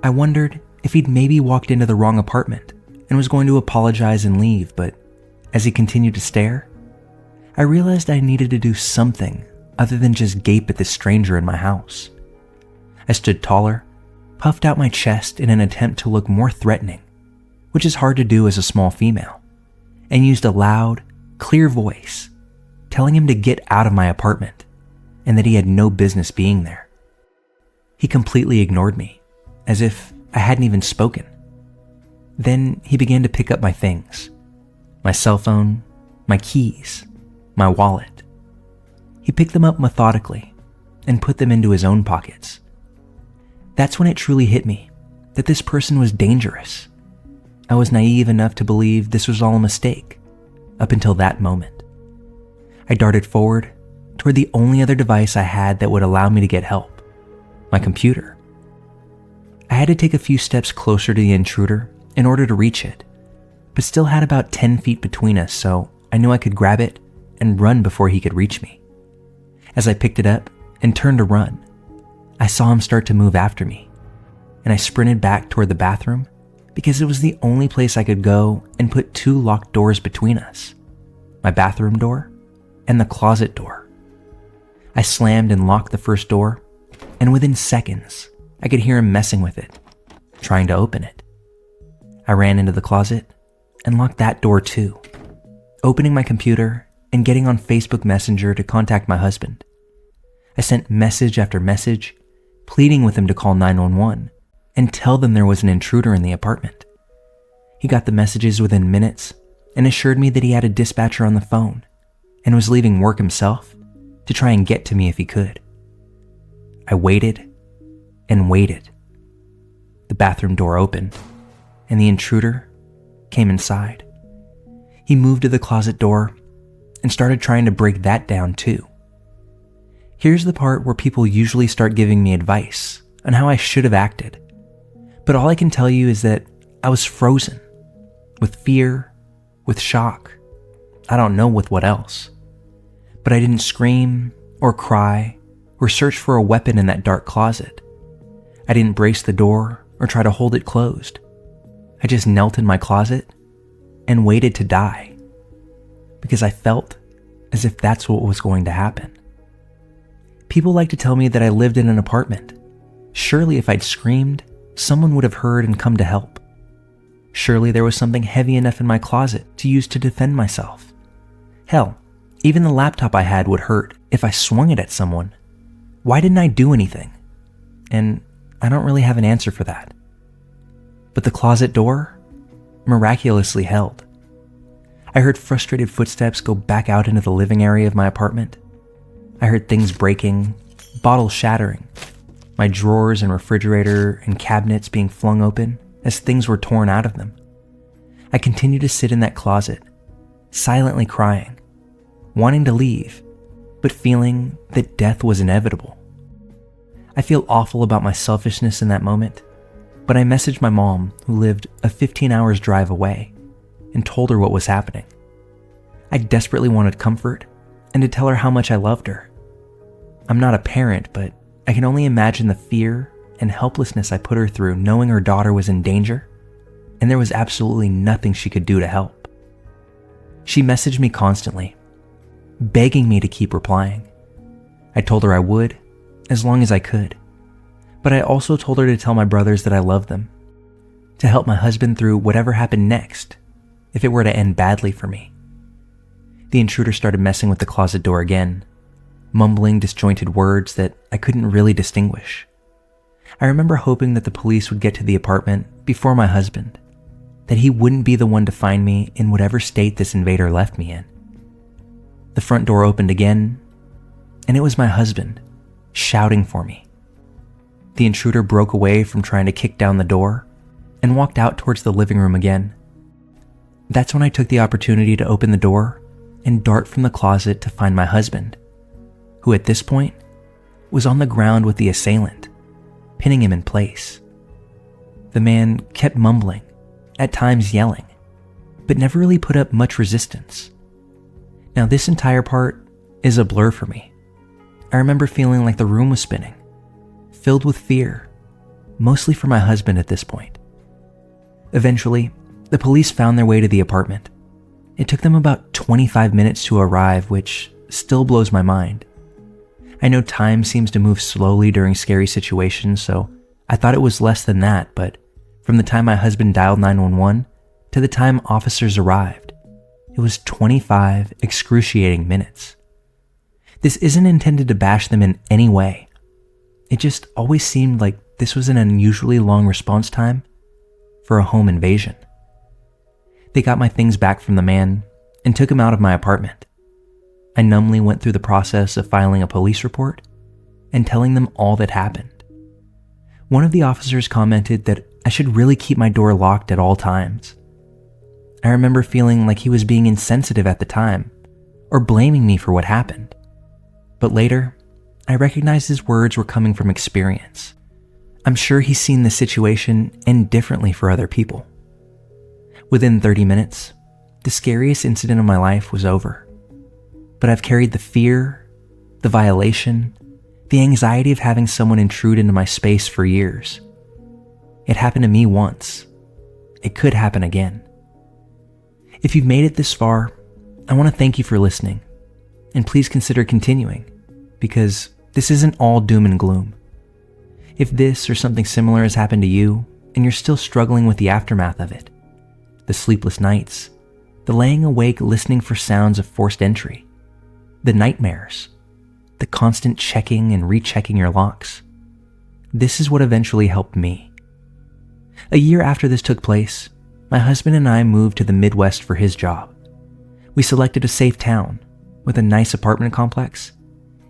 I wondered if he'd maybe walked into the wrong apartment and was going to apologize and leave, but as he continued to stare, I realized I needed to do something other than just gape at this stranger in my house. I stood taller, puffed out my chest in an attempt to look more threatening, which is hard to do as a small female, and used a loud, clear voice, telling him to get out of my apartment and that he had no business being there. He completely ignored me, as if I hadn't even spoken. Then he began to pick up my things, my cell phone, my keys, my wallet. He picked them up methodically and put them into his own pockets. That's when it truly hit me that this person was dangerous. I was naive enough to believe this was all a mistake up until that moment. I darted forward toward the only other device I had that would allow me to get help, my computer. I had to take a few steps closer to the intruder in order to reach it, but still had about 10 feet between us, so I knew I could grab it and run before he could reach me. As I picked it up and turned to run, I saw him start to move after me, and I sprinted back toward the bathroom because it was the only place I could go and put two locked doors between us, my bathroom door and the closet door. I slammed and locked the first door, and within seconds, I could hear him messing with it, trying to open it. I ran into the closet and locked that door too, opening my computer and getting on Facebook Messenger to contact my husband. I sent message after message, pleading with him to call 911 and tell them there was an intruder in the apartment. He got the messages within minutes and assured me that he had a dispatcher on the phone and was leaving work himself to try and get to me if he could. I waited and waited. The bathroom door opened and the intruder came inside. He moved to the closet door and started trying to break that down too. Here's the part where people usually start giving me advice on how I should have acted. But all I can tell you is that I was frozen, with fear, with shock. I don't know with what else. But I didn't scream or cry or search for a weapon in that dark closet. I didn't brace the door or try to hold it closed. I just knelt in my closet and waited to die, because I felt as if that's what was going to happen. People like to tell me that I lived in an apartment. Surely if I'd screamed, someone would have heard and come to help. Surely there was something heavy enough in my closet to use to defend myself. Hell, even the laptop I had would hurt if I swung it at someone. Why didn't I do anything? And I don't really have an answer for that. But the closet door miraculously held. I heard frustrated footsteps go back out into the living area of my apartment. I heard things breaking, bottles shattering, my drawers and refrigerator and cabinets being flung open as things were torn out of them. I continued to sit in that closet, silently crying, wanting to leave, but feeling that death was inevitable. I feel awful about my selfishness in that moment, but I messaged my mom, who lived a 15 hours drive away, and told her what was happening. I desperately wanted comfort and to tell her how much I loved her. I'm not a parent, but I can only imagine the fear and helplessness I put her through knowing her daughter was in danger, and there was absolutely nothing she could do to help. She messaged me constantly, begging me to keep replying. I told her I would, as long as I could, but I also told her to tell my brothers that I loved them, to help my husband through whatever happened next, if it were to end badly for me. The intruder started messing with the closet door again, mumbling disjointed words that I couldn't really distinguish. I remember hoping that the police would get to the apartment before my husband, that he wouldn't be the one to find me in whatever state this invader left me in. The front door opened again, and it was my husband, shouting for me. The intruder broke away from trying to kick down the door and walked out towards the living room again. That's when I took the opportunity to open the door and dart from the closet to find my husband, who at this point was on the ground with the assailant, pinning him in place. The man kept mumbling, at times yelling, but never really put up much resistance. Now this entire part is a blur for me. I remember feeling like the room was spinning, filled with fear, mostly for my husband at this point. Eventually, the police found their way to the apartment. It took them about 25 minutes to arrive, which still blows my mind. I know time seems to move slowly during scary situations, so I thought it was less than that, but from the time my husband dialed 911 to the time officers arrived, it was 25 excruciating minutes. This isn't intended to bash them in any way. It just always seemed like this was an unusually long response time for a home invasion. They got my things back from the man and took him out of my apartment. I numbly went through the process of filing a police report and telling them all that happened. One of the officers commented that I should really keep my door locked at all times. I remember feeling like he was being insensitive at the time or blaming me for what happened. But later, I recognized his words were coming from experience. I'm sure he's seen the situation end differently for other people. Within 30 minutes, the scariest incident of my life was over. But I've carried the fear, the violation, the anxiety of having someone intrude into my space for years. It happened to me once. It could happen again. If you've made it this far, I want to thank you for listening. And please consider continuing, because this isn't all doom and gloom. If this or something similar has happened to you, and you're still struggling with the aftermath of it, the sleepless nights, the laying awake listening for sounds of forced entry, the nightmares, the constant checking and rechecking your locks, this is what eventually helped me. A year after this took place, my husband and I moved to the Midwest for his job. We selected a safe town with a nice apartment complex,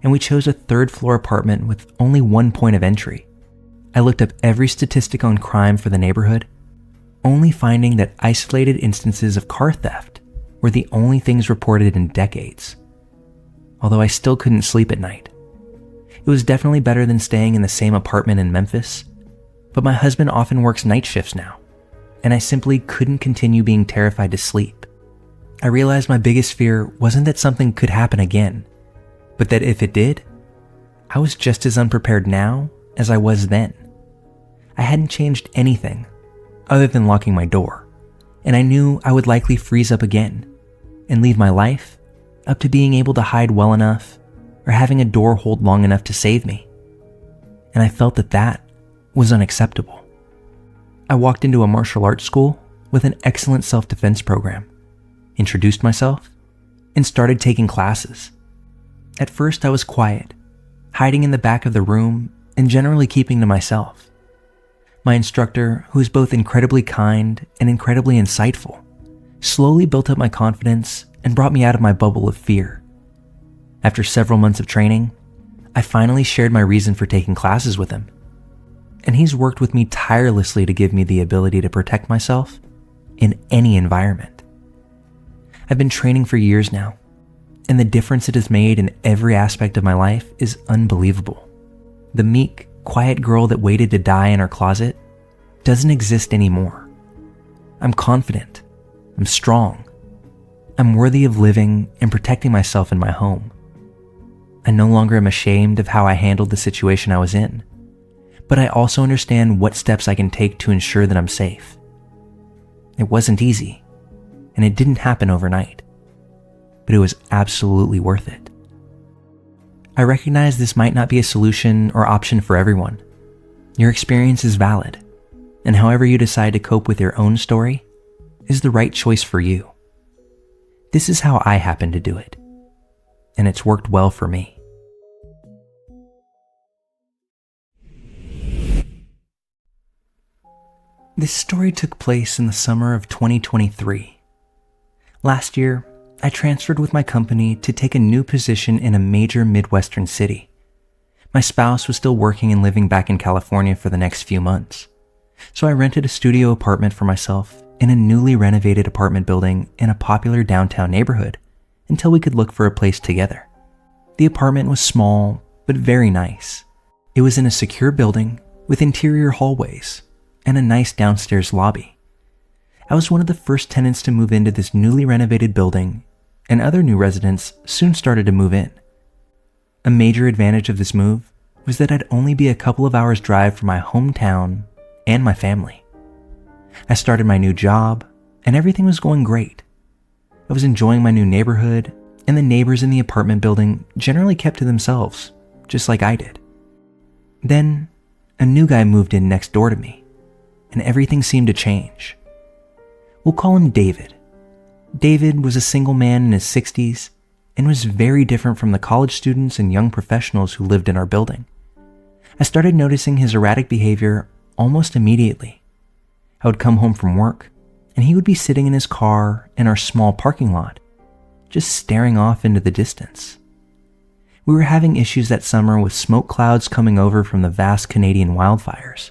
and we chose a third-floor apartment with only one point of entry. I looked up every statistic on crime for the neighborhood, only finding that isolated instances of car theft were the only things reported in decades. Although I still couldn't sleep at night. It was definitely better than staying in the same apartment in Memphis, but my husband often works night shifts now, and I simply couldn't continue being terrified to sleep. I realized my biggest fear wasn't that something could happen again, but that if it did, I was just as unprepared now as I was then. I hadn't changed anything other than locking my door, and I knew I would likely freeze up again and leave my life up to being able to hide well enough or having a door hold long enough to save me. And I felt that that was unacceptable. I walked into a martial arts school with an excellent self-defense program, introduced myself, and started taking classes. At first I was quiet, hiding in the back of the room and generally keeping to myself. My instructor, who is both incredibly kind and incredibly insightful, slowly built up my confidence and brought me out of my bubble of fear. After several months of training, I finally shared my reason for taking classes with him. And he's worked with me tirelessly to give me the ability to protect myself in any environment. I've been training for years now, and the difference it has made in every aspect of my life is unbelievable. The meek, quiet girl that waited to die in her closet doesn't exist anymore. I'm confident. I'm strong. I'm worthy of living and protecting myself in my home. I no longer am ashamed of how I handled the situation I was in, but I also understand what steps I can take to ensure that I'm safe. It wasn't easy, and it didn't happen overnight, but it was absolutely worth it. I recognize this might not be a solution or option for everyone. Your experience is valid, and however you decide to cope with your own story is the right choice for you. This is how I happen to do it, and it's worked well for me. This story took place in the summer of 2023. Last year, I transferred with my company to take a new position in a major Midwestern city. My spouse was still working and living back in California for the next few months, so I rented a studio apartment for myself in a newly renovated apartment building in a popular downtown neighborhood until we could look for a place together. The apartment was small, but very nice. It was in a secure building with interior hallways and a nice downstairs lobby. I was one of the first tenants to move into this newly renovated building, and other new residents soon started to move in. A major advantage of this move was that I'd only be a couple of hours' drive from my hometown and my family. I started my new job, and everything was going great. I was enjoying my new neighborhood, and the neighbors in the apartment building generally kept to themselves, just like I did. Then, a new guy moved in next door to me, and everything seemed to change. We'll call him David. David was a single man in his 60s and was very different from the college students and young professionals who lived in our building. I started noticing his erratic behavior almost immediately. I would come home from work, and he would be sitting in his car in our small parking lot, just staring off into the distance. We were having issues that summer with smoke clouds coming over from the vast Canadian wildfires.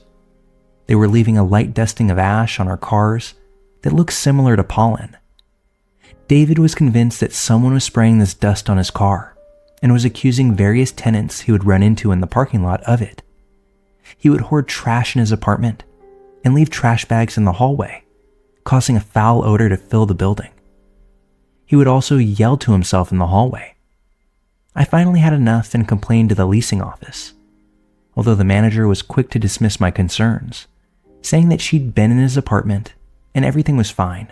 They were leaving a light dusting of ash on our cars that looked similar to pollen. David was convinced that someone was spraying this dust on his car and was accusing various tenants he would run into in the parking lot of it. He would hoard trash in his apartment and leave trash bags in the hallway, causing a foul odor to fill the building. He would also yell to himself in the hallway. I finally had enough and complained to the leasing office, although the manager was quick to dismiss my concerns, saying that she'd been in his apartment and everything was fine.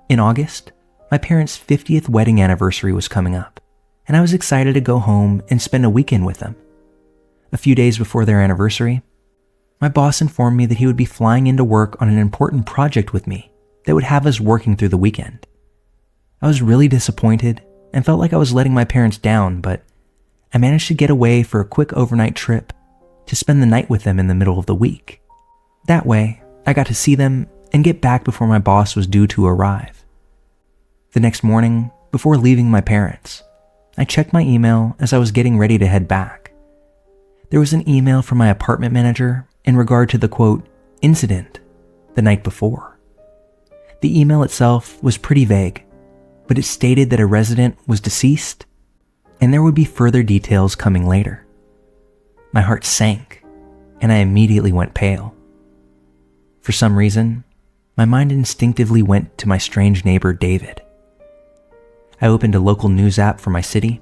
In August, my parents' 50th wedding anniversary was coming up, and I was excited to go home and spend a weekend with them. A few days before their anniversary, my boss informed me that he would be flying into work on an important project with me that would have us working through the weekend. I was really disappointed and felt like I was letting my parents down, but I managed to get away for a quick overnight trip to spend the night with them in the middle of the week. That way, I got to see them and get back before my boss was due to arrive. The next morning, before leaving my parents, I checked my email as I was getting ready to head back. There was an email from my apartment manager in regard to the quote, incident the night before. The email itself was pretty vague, but it stated that a resident was deceased and there would be further details coming later. My heart sank and I immediately went pale. For some reason, my mind instinctively went to my strange neighbor David. I opened a local news app for my city,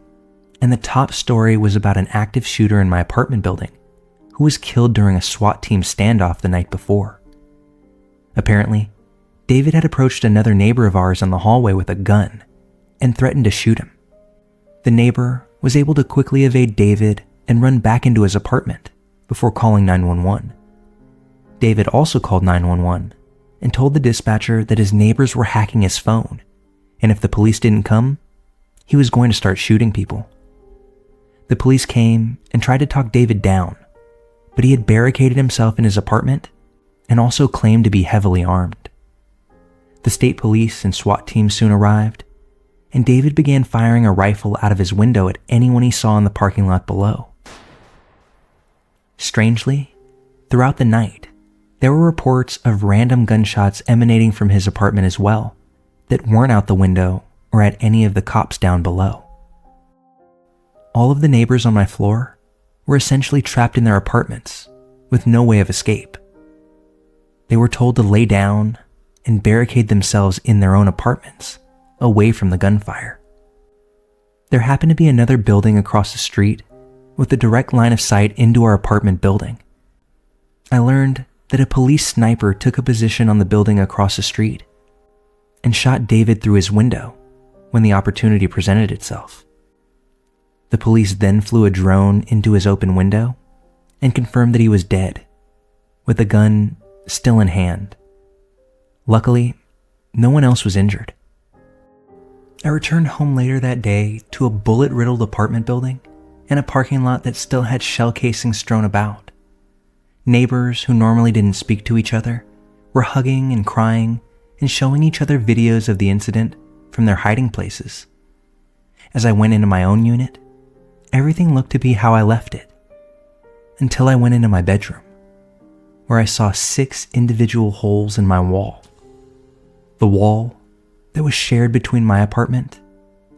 and the top story was about an active shooter in my apartment building who was killed during a SWAT team standoff the night before. Apparently, David had approached another neighbor of ours on the hallway with a gun and threatened to shoot him. The neighbor was able to quickly evade David and run back into his apartment before calling 911. David also called 911 and told the dispatcher that his neighbors were hacking his phone, and if the police didn't come, he was going to start shooting people. The police came and tried to talk David down, but he had barricaded himself in his apartment and also claimed to be heavily armed. The state police and SWAT team soon arrived, and David began firing a rifle out of his window at anyone he saw in the parking lot below. Strangely, throughout the night, there were reports of random gunshots emanating from his apartment as well, that weren't out the window or at any of the cops down below. All of the neighbors on my floor were essentially trapped in their apartments with no way of escape. They were told to lay down and barricade themselves in their own apartments, away from the gunfire. There happened to be another building across the street with a direct line of sight into our apartment building. I learned that a police sniper took a position on the building across the street and shot David through his window when the opportunity presented itself. The police then flew a drone into his open window and confirmed that he was dead, with the gun still in hand. Luckily, no one else was injured. I returned home later that day to a bullet-riddled apartment building and a parking lot that still had shell casings strewn about. Neighbors who normally didn't speak to each other were hugging and crying and showing each other videos of the incident from their hiding places. As I went into my own unit, everything looked to be how I left it, until I went into my bedroom, where I saw 6 individual holes in my wall. The wall that was shared between my apartment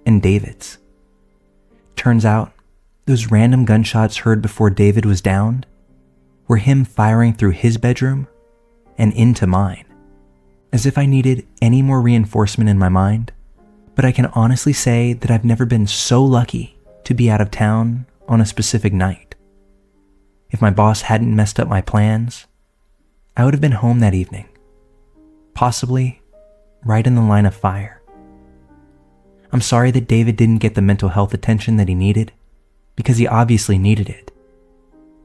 and David's. Turns out, those random gunshots heard before David was downed were him firing through his bedroom and into mine. As if I needed any more reinforcement in my mind, but I can honestly say that I've never been so lucky to be out of town on a specific night. If my boss hadn't messed up my plans, I would have been home that evening, possibly right in the line of fire. I'm sorry that David didn't get the mental health attention that he needed, because he obviously needed it.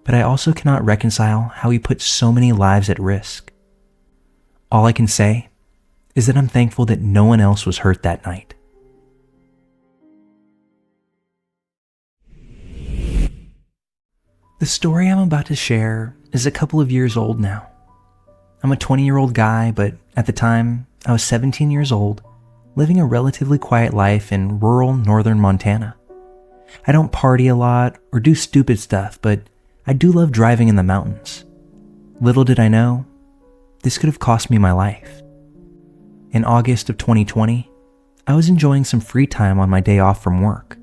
But I also cannot reconcile how he put so many lives at risk. All I can say is that I'm thankful that no one else was hurt that night. The story I'm about to share is a couple of years old now. I'm a 20-year-old guy, but at the time, I was 17 years old, living a relatively quiet life in rural northern Montana. I don't party a lot or do stupid stuff, but I do love driving in the mountains. Little did I know, this could have cost me my life. In August of 2020, I was enjoying some free time on my day off from work.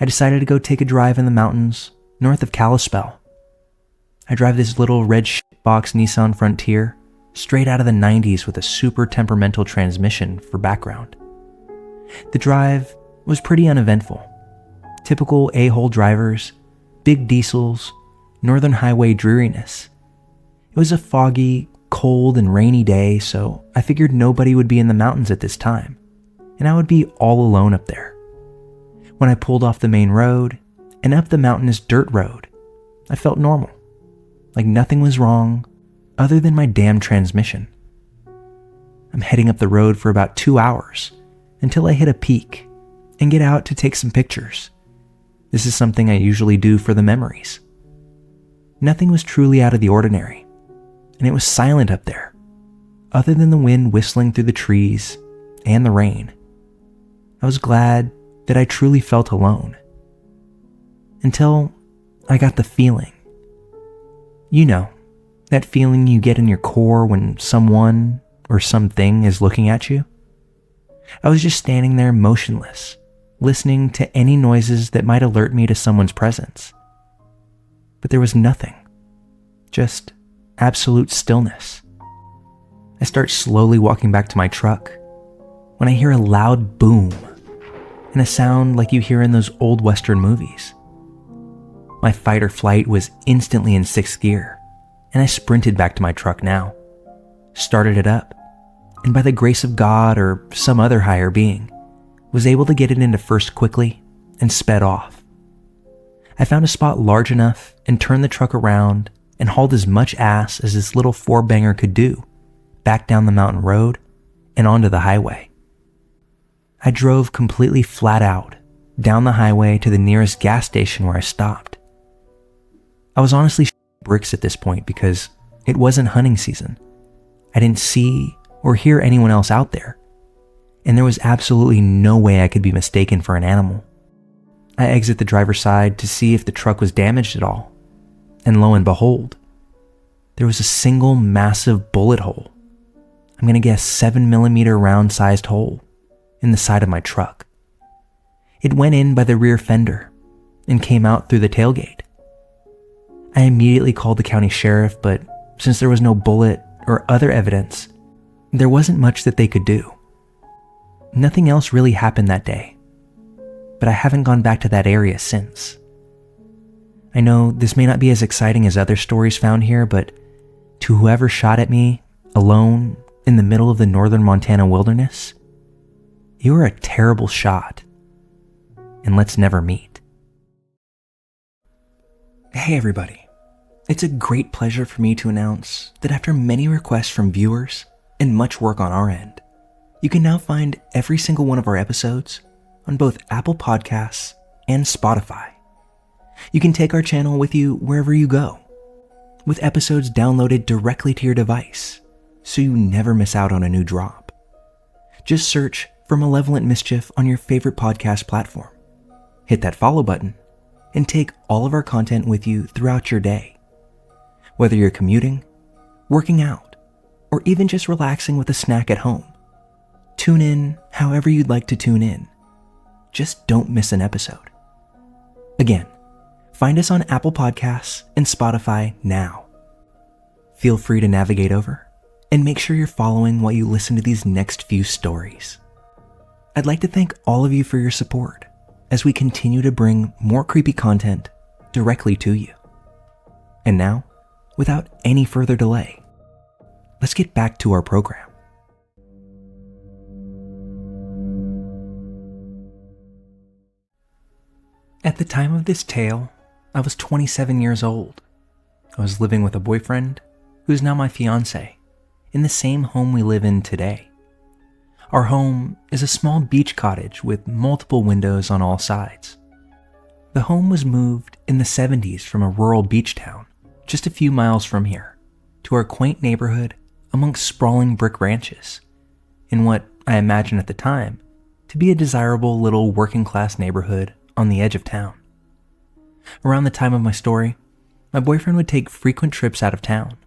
I decided to go take a drive in the mountains north of Kalispell. I drive this little red shitbox Nissan Frontier straight out of the 90s with a super temperamental transmission for background. The drive was pretty uneventful. Typical a-hole drivers, big diesels, northern highway dreariness. It was a foggy, cold, and rainy day, so I figured nobody would be in the mountains at this time, and I would be all alone up there. When I pulled off the main road and up the mountainous dirt road, I felt normal, like nothing was wrong other than my damn transmission. I'm heading up the road for about 2 hours until I hit a peak and get out to take some pictures. This is something I usually do for the memories. Nothing was truly out of the ordinary, and it was silent up there, other than the wind whistling through the trees and the rain. I was glad that I truly felt alone. Until I got the feeling. You know, that feeling you get in your core when someone or something is looking at you. I was just standing there motionless, listening to any noises that might alert me to someone's presence. But there was nothing, just absolute stillness. I start slowly walking back to my truck when I hear a loud boom and a sound like you hear in those old Western movies. My fight or flight was instantly in 6th gear, and I sprinted back to my truck now, started it up, and by the grace of God or some other higher being, was able to get it into first quickly and sped off. I found a spot large enough and turned the truck around and hauled as much ass as this little 4-banger could do back down the mountain road and onto the highway. I drove completely flat out down the highway to the nearest gas station where I stopped. I was honestly bricks at this point because it wasn't hunting season. I didn't see or hear anyone else out there, and there was absolutely no way I could be mistaken for an animal. I exit the driver's side to see if the truck was damaged at all, and lo and behold, there was a single massive bullet hole. I'm gonna guess 7mm round-sized hole in the side of my truck. It went in by the rear fender and came out through the tailgate. I immediately called the county sheriff, but since there was no bullet or other evidence, there wasn't much that they could do. Nothing else really happened that day, but I haven't gone back to that area since. I know this may not be as exciting as other stories found here, but to whoever shot at me, alone, in the middle of the northern Montana wilderness, you are a terrible shot, and let's never meet. Hey everybody. It's a great pleasure for me to announce that after many requests from viewers and much work on our end, you can now find every single one of our episodes on both Apple Podcasts and Spotify. You can take our channel with you wherever you go, with episodes downloaded directly to your device, so you never miss out on a new drop. Just search for Malevolent Mischief on your favorite podcast platform. Hit that follow button and take all of our content with you throughout your day. Whether you're commuting, working out, or even just relaxing with a snack at home, tune in however you'd like to tune in. Just don't miss an episode. Again, find us on Apple Podcasts and Spotify now. Feel free to navigate over and make sure you're following while you listen to these next few stories. I'd like to thank all of you for your support as we continue to bring more creepy content directly to you. And now, without any further delay, let's get back to our program. At the time of this tale, I was 27 years old. I was living with a boyfriend, who's now my fiancé, in the same home we live in today. Our home is a small beach cottage with multiple windows on all sides. The home was moved in the 70s from a rural beach town, just a few miles from here, to our quaint neighborhood amongst sprawling brick ranches, in what I imagine at the time to be a desirable little working-class neighborhood on the edge of town. Around the time of my story, my boyfriend would take frequent trips out of town,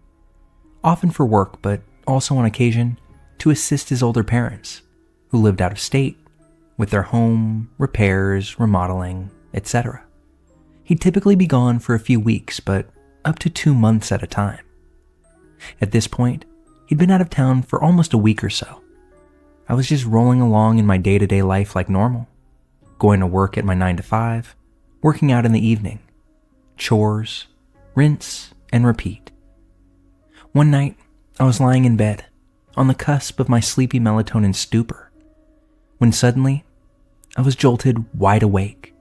often for work, but also on occasion to assist his older parents, who lived out of state, with their home, repairs, remodeling, etc. He'd typically be gone for a few weeks, but up to 2 months at a time. At this point, he'd been out of town for almost a week or so. I was just rolling along in my day-to-day life like normal, going to work at my 9 to 5, working out in the evening, chores, rinse, and repeat. One night, I was lying in bed, on the cusp of my sleepy melatonin stupor, when suddenly, I was jolted wide awake,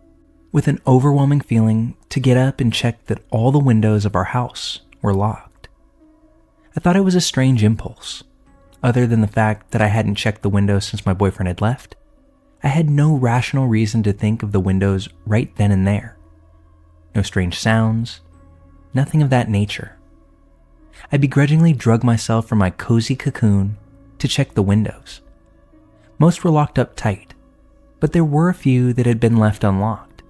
with an overwhelming feeling to get up and check that all the windows of our house were locked. I thought it was a strange impulse. Other than the fact that I hadn't checked the windows since my boyfriend had left, I had no rational reason to think of the windows right then and there. No strange sounds, nothing of that nature. I begrudgingly drug myself from my cozy cocoon to check the windows. Most were locked up tight, but there were a few that had been left unlocked.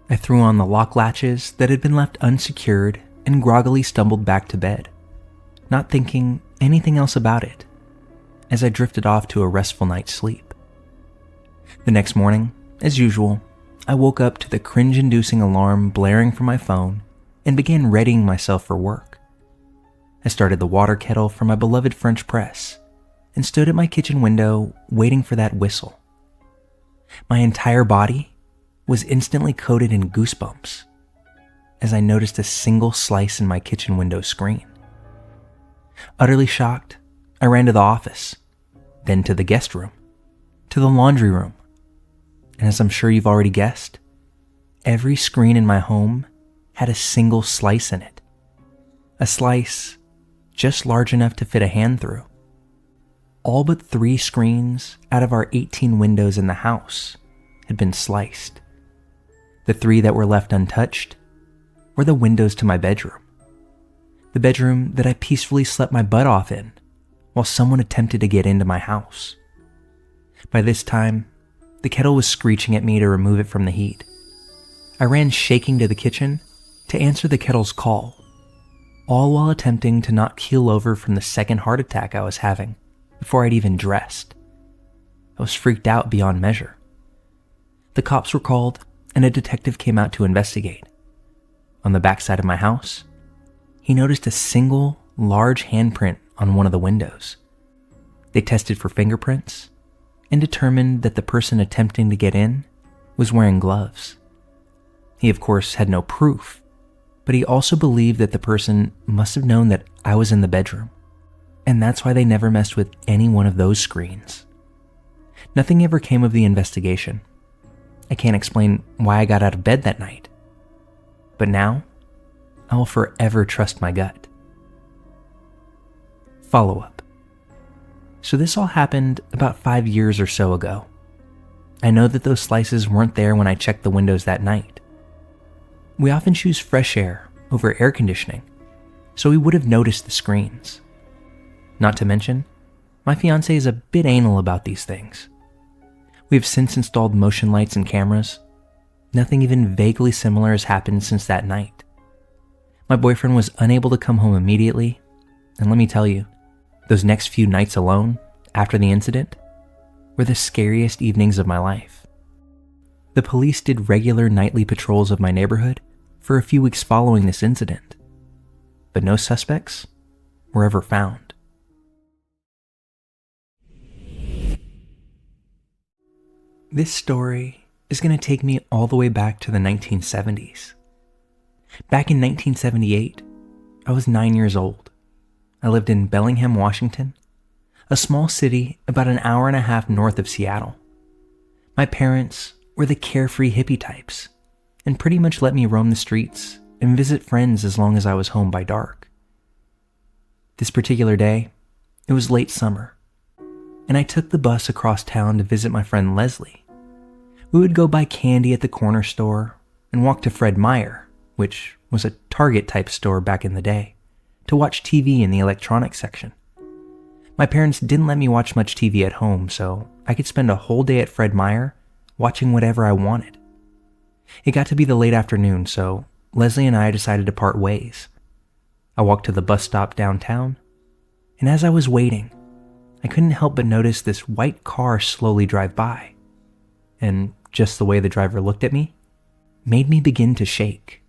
I threw on the lock latches that had been left unsecured and groggily stumbled back to bed, not thinking anything else about it, as I drifted off to a restful night's sleep. The next morning, as usual, I woke up to the cringe-inducing alarm blaring from my phone and began readying myself for work. I started the water kettle for my beloved French press and stood at my kitchen window waiting for that whistle. My entire body was instantly coated in goosebumps as I noticed a single slice in my kitchen window screen. Utterly shocked, I ran to the office, then to the guest room, to the laundry room, and as I'm sure you've already guessed, every screen in my home had a single slice in it. A slice just large enough to fit a hand through. All but 3 screens out of our 18 windows in the house had been sliced. The 3 that were left untouched were the windows to my bedroom. The bedroom that I peacefully slept my butt off in while someone attempted to get into my house. By this time, the kettle was screeching at me to remove it from the heat. I ran shaking to the kitchen to answer the kettle's call, all while attempting to not keel over from the second heart attack I was having before I'd even dressed. I was freaked out beyond measure. The cops were called and a detective came out to investigate. On the backside of my house, he noticed a single large handprint on one of the windows. They tested for fingerprints and determined that the person attempting to get in was wearing gloves. He of course had no proof, but he also believed that the person must have known that I was in the bedroom, and that's why they never messed with any one of those screens. Nothing ever came of the investigation. I can't explain why I got out of bed that night, but now I will forever trust my gut. Follow-up. So this all happened about 5 years or so ago. I know that those slices weren't there when I checked the windows that night. We often choose fresh air over air conditioning, so we would have noticed the screens. Not to mention, my fiancé is a bit anal about these things. We have since installed motion lights and cameras. Nothing even vaguely similar has happened since that night. My boyfriend was unable to come home immediately, and let me tell you, those next few nights alone, after the incident, were the scariest evenings of my life. The police did regular nightly patrols of my neighborhood for a few weeks following this incident, but no suspects were ever found. This story is going to take me all the way back to the 1970s. Back in 1978, I was 9 years old. I lived in Bellingham, Washington, a small city about an hour and a half north of Seattle. My parents were the carefree hippie types, and pretty much let me roam the streets and visit friends as long as I was home by dark. This particular day, it was late summer, and I took the bus across town to visit my friend Leslie. We would go buy candy at the corner store and walk to Fred Meyer, which was a Target-type store back in the day, to watch TV in the electronics section. My parents didn't let me watch much TV at home, so I could spend a whole day at Fred Meyer watching whatever I wanted. It got to be the late afternoon, so Leslie and I decided to part ways. I walked to the bus stop downtown, and as I was waiting, I couldn't help but notice this white car slowly drive by, and just the way the driver looked at me made me begin to shake.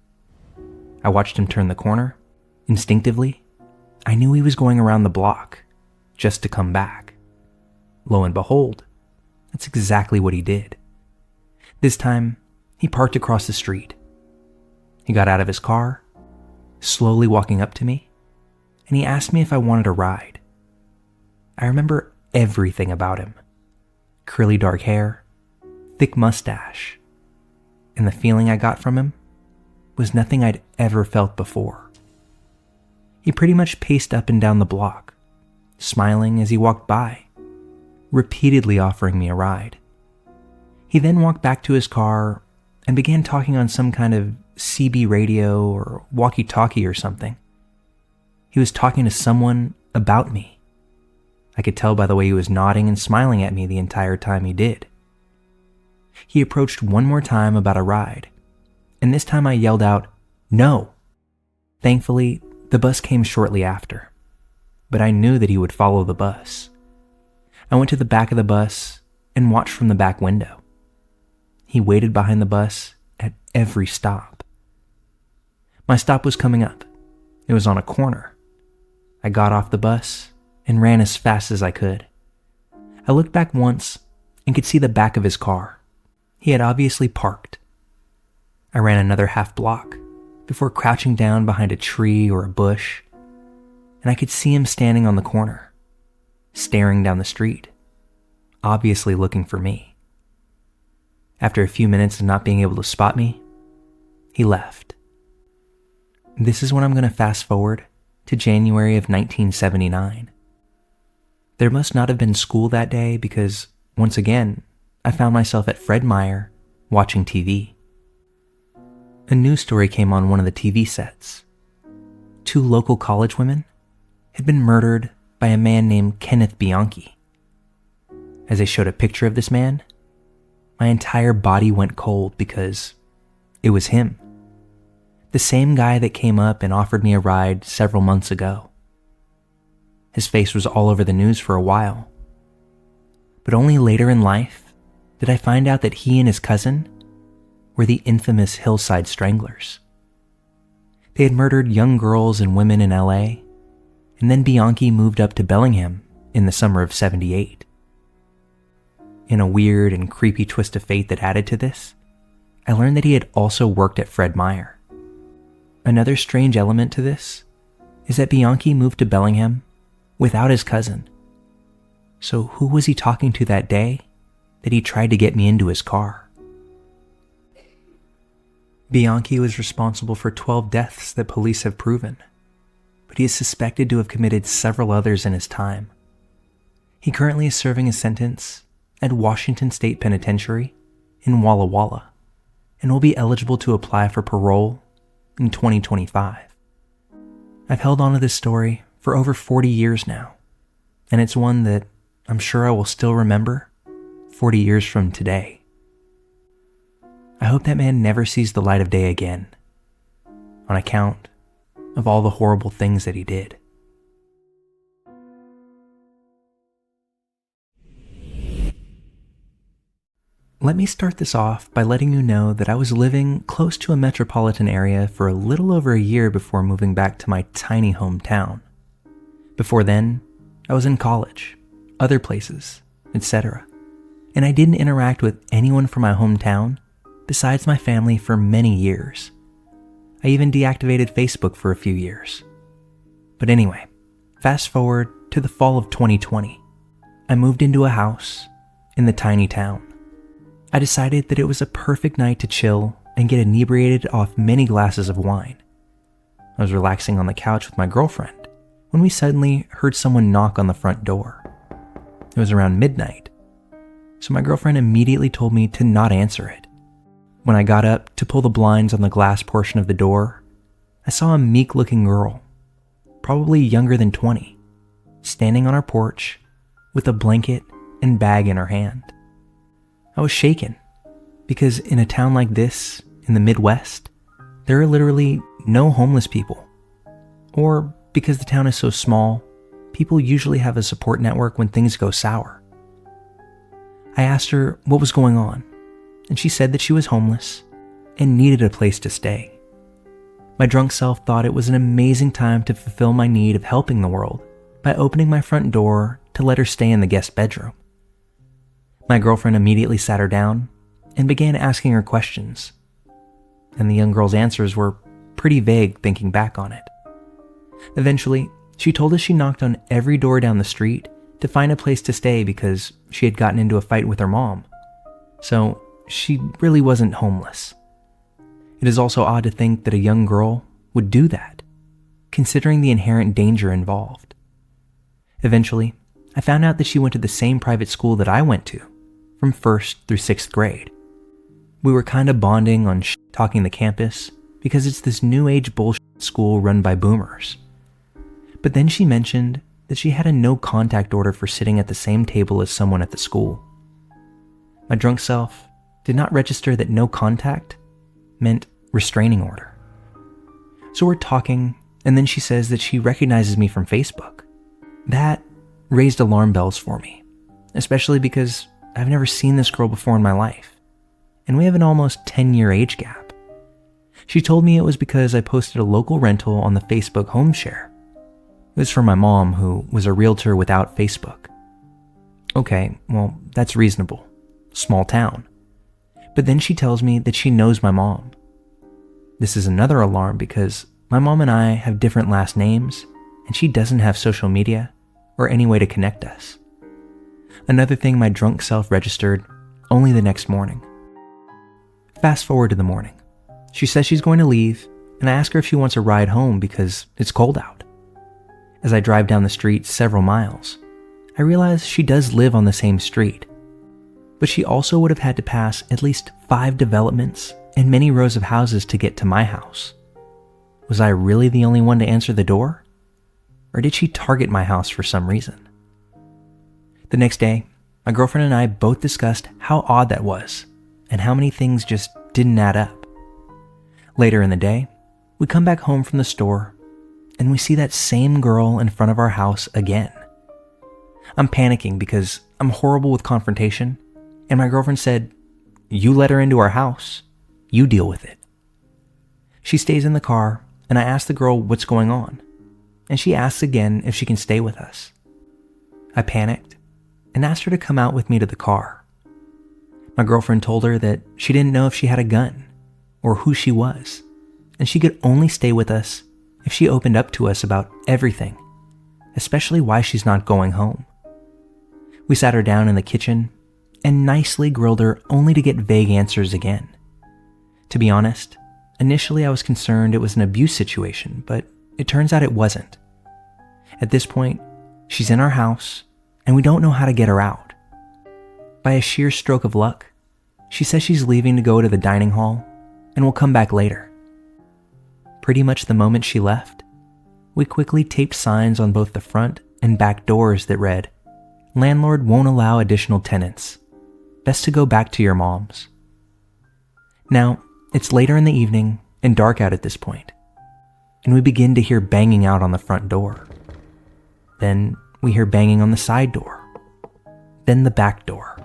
I watched him turn the corner. Instinctively, I knew he was going around the block, just to come back. Lo and behold, that's exactly what he did. This time, he parked across the street. He got out of his car, slowly walking up to me, and he asked me if I wanted a ride. I remember everything about him. Curly dark hair, thick mustache, and the feeling I got from him was nothing I'd ever felt before. He pretty much paced up and down the block, smiling as he walked by, repeatedly offering me a ride. He then walked back to his car and began talking on some kind of CB radio or walkie-talkie or something. He was talking to someone about me. I could tell by the way he was nodding and smiling at me the entire time he did. He approached one more time about a ride, and this time I yelled out, "No!" Thankfully, the bus came shortly after, but I knew that he would follow the bus. I went to the back of the bus and watched from the back window. He waited behind the bus at every stop. My stop was coming up. It was on a corner. I got off the bus and ran as fast as I could. I looked back once and could see the back of his car. He had obviously parked. I ran another half block before crouching down behind a tree or a bush, and I could see him standing on the corner, staring down the street, obviously looking for me. After a few minutes of not being able to spot me, he left. This is when I'm going to fast forward to January of 1979. There must not have been school that day because, once again, I found myself at Fred Meyer watching TV. A news story came on one of the TV sets. 2 local college women had been murdered by a man named Kenneth Bianchi. As they showed a picture of this man, my entire body went cold because it was him. The same guy that came up and offered me a ride several months ago. His face was all over the news for a while. But only later in life did I find out that he and his cousin were the infamous Hillside Stranglers. They had murdered young girls and women in LA, and then Bianchi moved up to Bellingham in the summer of '78. In a weird and creepy twist of fate that added to this, I learned that he had also worked at Fred Meyer. Another strange element to this is that Bianchi moved to Bellingham without his cousin. So who was he talking to that day that he tried to get me into his car? Bianchi was responsible for 12 deaths that police have proven, but he is suspected to have committed several others in his time. He currently is serving a sentence at Washington State Penitentiary in Walla Walla and will be eligible to apply for parole in 2025. I've held on to this story for over 40 years now, and it's one that I'm sure I will still remember 40 years from today. I hope that man never sees the light of day again, on account of all the horrible things that he did. Let me start this off by letting you know that I was living close to a metropolitan area for a little over a year before moving back to my tiny hometown. Before then, I was in college, other places, etc. And I didn't interact with anyone from my hometown besides my family for many years. I even deactivated Facebook for a few years. But anyway, fast forward to the fall of 2020. I moved into a house in the tiny town. I decided that it was a perfect night to chill and get inebriated off many glasses of wine. I was relaxing on the couch with my girlfriend when we suddenly heard someone knock on the front door. It was around midnight, so my girlfriend immediately told me to not answer it. When I got up to pull the blinds on the glass portion of the door, I saw a meek-looking girl, probably younger than 20, standing on our porch with a blanket and bag in her hand. I was shaken, because in a town like this, in the Midwest, there are literally no homeless people. Or because the town is so small, people usually have a support network when things go sour. I asked her what was going on, and she said that she was homeless and needed a place to stay. My drunk self thought it was an amazing time to fulfill my need of helping the world by opening my front door to let her stay in the guest bedroom. My girlfriend immediately sat her down and began asking her questions, and the young girl's answers were pretty vague thinking back on it. Eventually, she told us she knocked on every door down the street to find a place to stay because she had gotten into a fight with her mom. So she really wasn't homeless. It is also odd to think that a young girl would do that, considering the inherent danger involved. Eventually, I found out that she went to the same private school that I went to, from 1st through 6th grade. We were kind of bonding on talking the campus because it's this new age bullshit school run by boomers. But then she mentioned that she had a no contact order for sitting at the same table as someone at the school. My drunk self did not register that no contact meant restraining order. So we're talking, and then she says that she recognizes me from Facebook. That raised alarm bells for me, especially because I've never seen this girl before in my life, and we have an almost 10-year age gap. She told me it was because I posted a local rental on the Facebook home share. It was for my mom, who was a realtor without Facebook. Okay, well, that's reasonable. Small town. But then she tells me that she knows my mom. This is another alarm because my mom and I have different last names, and she doesn't have social media or any way to connect us. Another thing my drunk self registered only the next morning. Fast forward to the morning. She says she's going to leave, and I ask her if she wants a ride home because it's cold out. As I drive down the street several miles, I realize she does live on the same street, but she also would have had to pass at least 5 developments and many rows of houses to get to my house. Was I really the only one to answer the door? Or did she target my house for some reason? The next day, my girlfriend and I both discussed how odd that was and how many things just didn't add up. Later in the day, we come back home from the store and we see that same girl in front of our house again. I'm panicking because I'm horrible with confrontation, and my girlfriend said, "You let her into our house. You deal with it." She stays in the car, and I ask the girl what's going on, and she asks again if she can stay with us. I panicked and asked her to come out with me to the car. My girlfriend told her that she didn't know if she had a gun or who she was, and she could only stay with us if she opened up to us about everything, especially why she's not going home. We sat her down in the kitchen and nicely grilled her only to get vague answers again. To be honest, initially I was concerned it was an abuse situation, but it turns out it wasn't. At this point, she's in our house and we don't know how to get her out. By a sheer stroke of luck, she says she's leaving to go to the dining hall and will come back later. Pretty much the moment she left, we quickly taped signs on both the front and back doors that read, "Landlord won't allow additional tenants. Best to go back to your mom's." Now, it's later in the evening and dark out at this point, and we begin to hear banging out on the front door. Then we hear banging on the side door. Then the back door.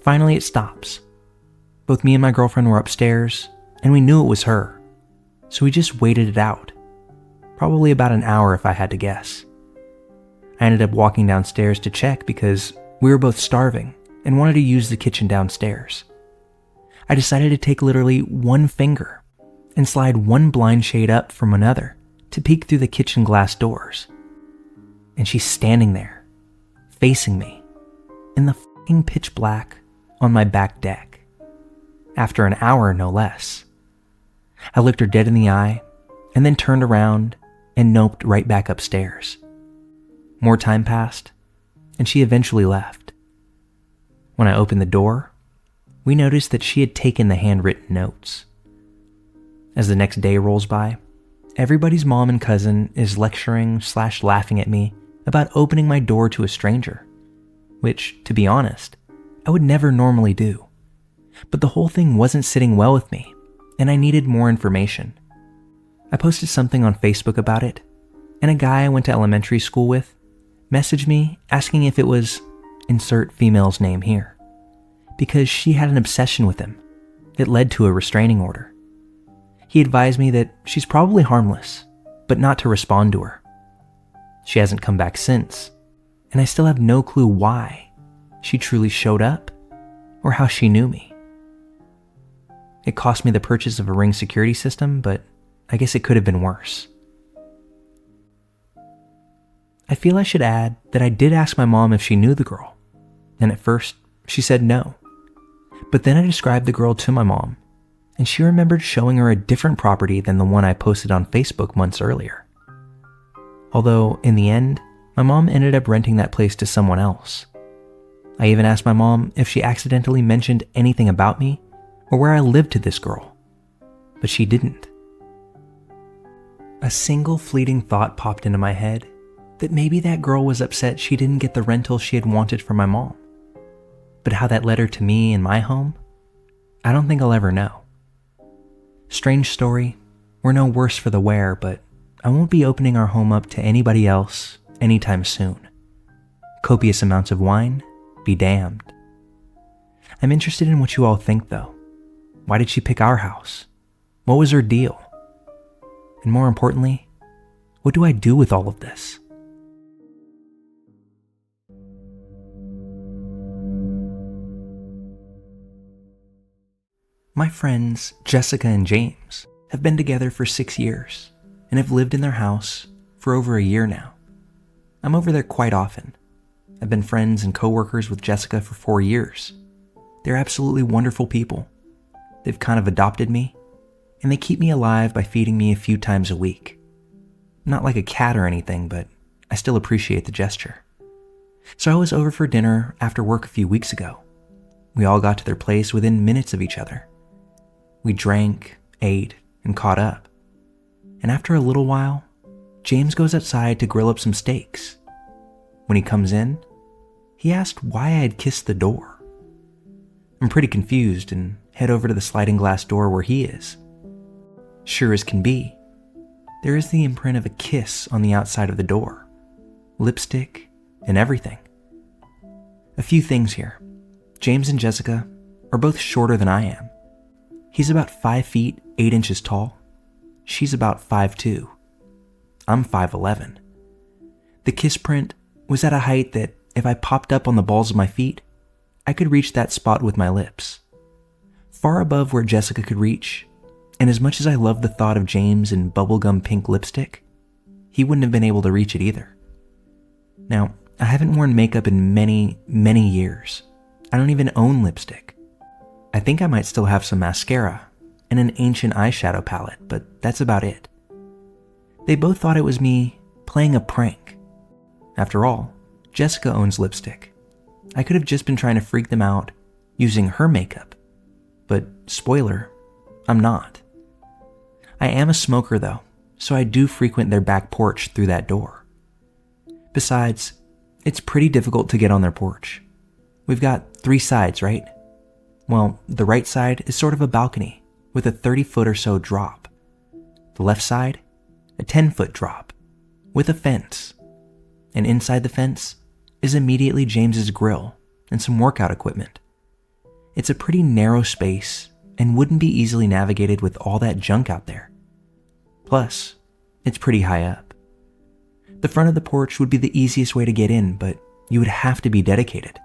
Finally, it stops. Both me and my girlfriend were upstairs, and we knew it was her, so we just waited it out. Probably about an hour if I had to guess. I ended up walking downstairs to check because we were both starving and wanted to use the kitchen downstairs. I decided to take literally one finger and slide one blind shade up from another to peek through the kitchen glass doors. And she's standing there, facing me, in the fucking pitch black on my back deck. after an hour no less. I looked her dead in the eye and then turned around and noped right back upstairs. More time passed, and she eventually left. When I opened the door, we noticed that she had taken the handwritten notes. As the next day rolls by, everybody's mom and cousin is lecturing/laughing at me about opening my door to a stranger, which, to be honest, I would never normally do. But the whole thing wasn't sitting well with me, and I needed more information. I posted something on Facebook about it, and a guy I went to elementary school with messaged me asking if it was insert female's name here, because she had an obsession with him that led to a restraining order. He advised me that she's probably harmless, but not to respond to her. She hasn't come back since, and I still have no clue why she truly showed up or how she knew me. It cost me the purchase of a Ring security system, but I guess it could have been worse. I feel I should add that I did ask my mom if she knew the girl, and at first she said no. But then I described the girl to my mom, and she remembered showing her a different property than the one I posted on Facebook months earlier. Although, in the end, my mom ended up renting that place to someone else. I even asked my mom if she accidentally mentioned anything about me or where I lived to this girl, but she didn't. A single fleeting thought popped into my head that maybe that girl was upset she didn't get the rental she had wanted from my mom. But how that led her to me and my home, I don't think I'll ever know. Strange story, we're no worse for the wear, but I won't be opening our home up to anybody else anytime soon. Copious amounts of wine, be damned. I'm interested in what you all think though. Why did she pick our house? What was her deal? And more importantly, what do I do with all of this? My friends, Jessica and James, have been together for 6 years and have lived in their house for over a year now. I'm over there quite often. I've been friends and co-workers with Jessica for 4 years. They're absolutely wonderful people. They've kind of adopted me, and they keep me alive by feeding me a few times a week. Not like a cat or anything, but I still appreciate the gesture. So I was over for dinner after work a few weeks ago. We all got to their place within minutes of each other. We drank, ate, and caught up. And after a little while, James goes outside to grill up some steaks. When he comes in, he asked why I had kissed the door. I'm pretty confused and head over to the sliding glass door where he is. Sure as can be, there is the imprint of a kiss on the outside of the door, lipstick, and everything. A few things here. James and Jessica are both shorter than I am. He's about 5 feet 8 inches tall. She's about 5'2". I'm 5'11". The kiss print was at a height that if I popped up on the balls of my feet, I could reach that spot with my lips. Far above where Jessica could reach, and as much as I loved the thought of James in bubblegum pink lipstick, he wouldn't have been able to reach it either. Now, I haven't worn makeup in many, many years. I don't even own lipstick. I think I might still have some mascara and an ancient eyeshadow palette, but that's about it. They both thought it was me playing a prank. After all, Jessica owns lipstick. I could have just been trying to freak them out using her makeup. But spoiler, I'm not. I am a smoker though, so I do frequent their back porch through that door. Besides, it's pretty difficult to get on their porch. We've got 3 sides, right? Well, the right side is sort of a balcony with a 30-foot or so drop. The left side, a 10-foot drop with a fence. And inside the fence is immediately James's grill and some workout equipment. It's a pretty narrow space and wouldn't be easily navigated with all that junk out there. Plus, it's pretty high up. The front of the porch would be the easiest way to get in, but you would have to be dedicated.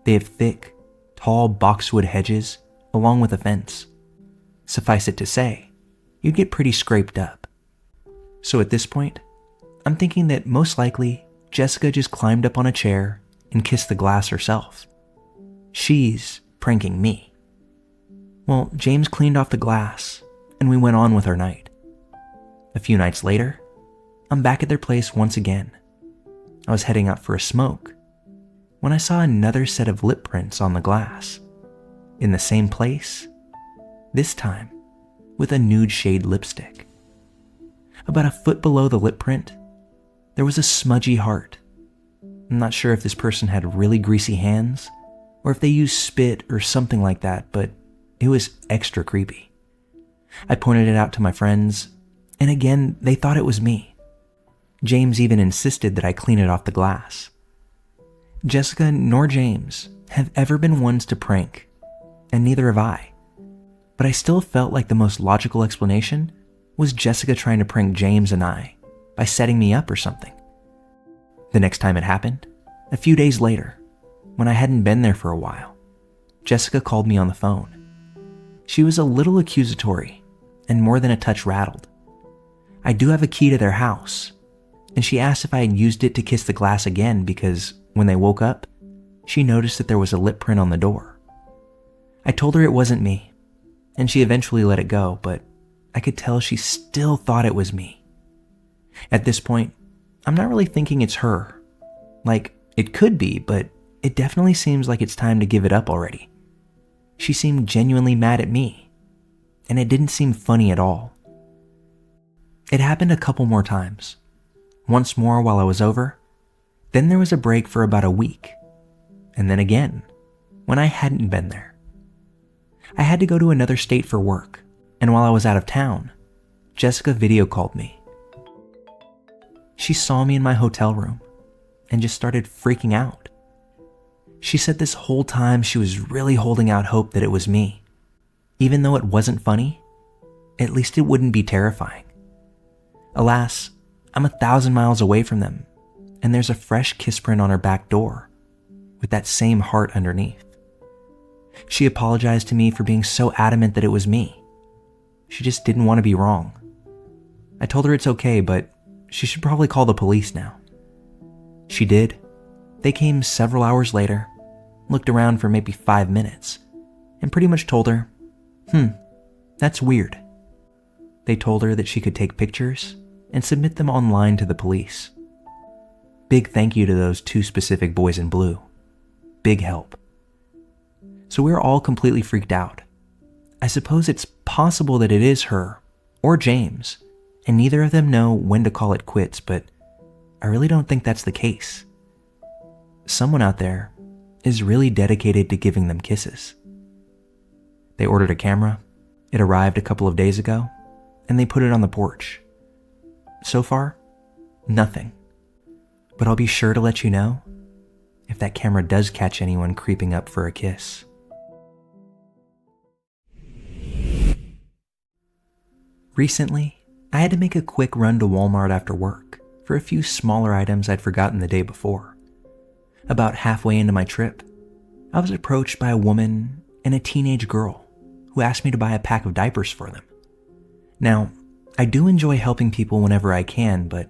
They have thick, tall boxwood hedges along with a fence. Suffice it to say, you'd get pretty scraped up. So at this point, I'm thinking that most likely Jessica just climbed up on a chair and kissed the glass herself. She's pranking me. Well, James cleaned off the glass, and we went on with our night. A few nights later, I'm back at their place once again. I was heading out for a smoke when I saw another set of lip prints on the glass, in the same place, this time with a nude shade lipstick. About a foot below the lip print, there was a smudgy heart. I'm not sure if this person had really greasy hands or if they used spit or something like that, but it was extra creepy. I pointed it out to my friends, and again, they thought it was me. James even insisted that I clean it off the glass. Jessica nor James have ever been ones to prank, and neither have I. But I still felt like the most logical explanation was Jessica trying to prank James and I by setting me up or something. The next time it happened, a few days later, when I hadn't been there for a while, Jessica called me on the phone. She was a little accusatory and more than a touch rattled. I do have a key to their house, and she asked if I had used it to kiss the glass again because when they woke up, she noticed that there was a lip print on the door. I told her it wasn't me, and she eventually let it go, but I could tell she still thought it was me. At this point, I'm not really thinking it's her. Like, it could be, but it definitely seems like it's time to give it up already. She seemed genuinely mad at me, and it didn't seem funny at all. It happened a couple more times. Once more while I was over, then there was a break for about a week, and then again, when I hadn't been there. I had to go to another state for work, and while I was out of town, Jessica video called me. She saw me in my hotel room and just started freaking out. She said this whole time she was really holding out hope that it was me. Even though it wasn't funny, at least it wouldn't be terrifying. Alas, I'm 1,000 miles away from them, and there's a fresh kiss print on her back door with that same heart underneath. She apologized to me for being so adamant that it was me. She just didn't want to be wrong. I told her it's okay, but she should probably call the police now. She did. They came several hours later, looked around for maybe 5 minutes, and pretty much told her, that's weird. They told her that she could take pictures and submit them online to the police. Big thank you to those 2 specific boys in blue. Big help. So we're all completely freaked out. I suppose it's possible that it is her or James, and neither of them know when to call it quits, but I really don't think that's the case. Someone out there is really dedicated to giving them kisses. They ordered a camera. It arrived a couple of days ago, and they put it on the porch. So far, nothing. But I'll be sure to let you know if that camera does catch anyone creeping up for a kiss. Recently, I had to make a quick run to Walmart after work for a few smaller items I'd forgotten the day before. About halfway into my trip, I was approached by a woman and a teenage girl who asked me to buy a pack of diapers for them. Now, I do enjoy helping people whenever I can, but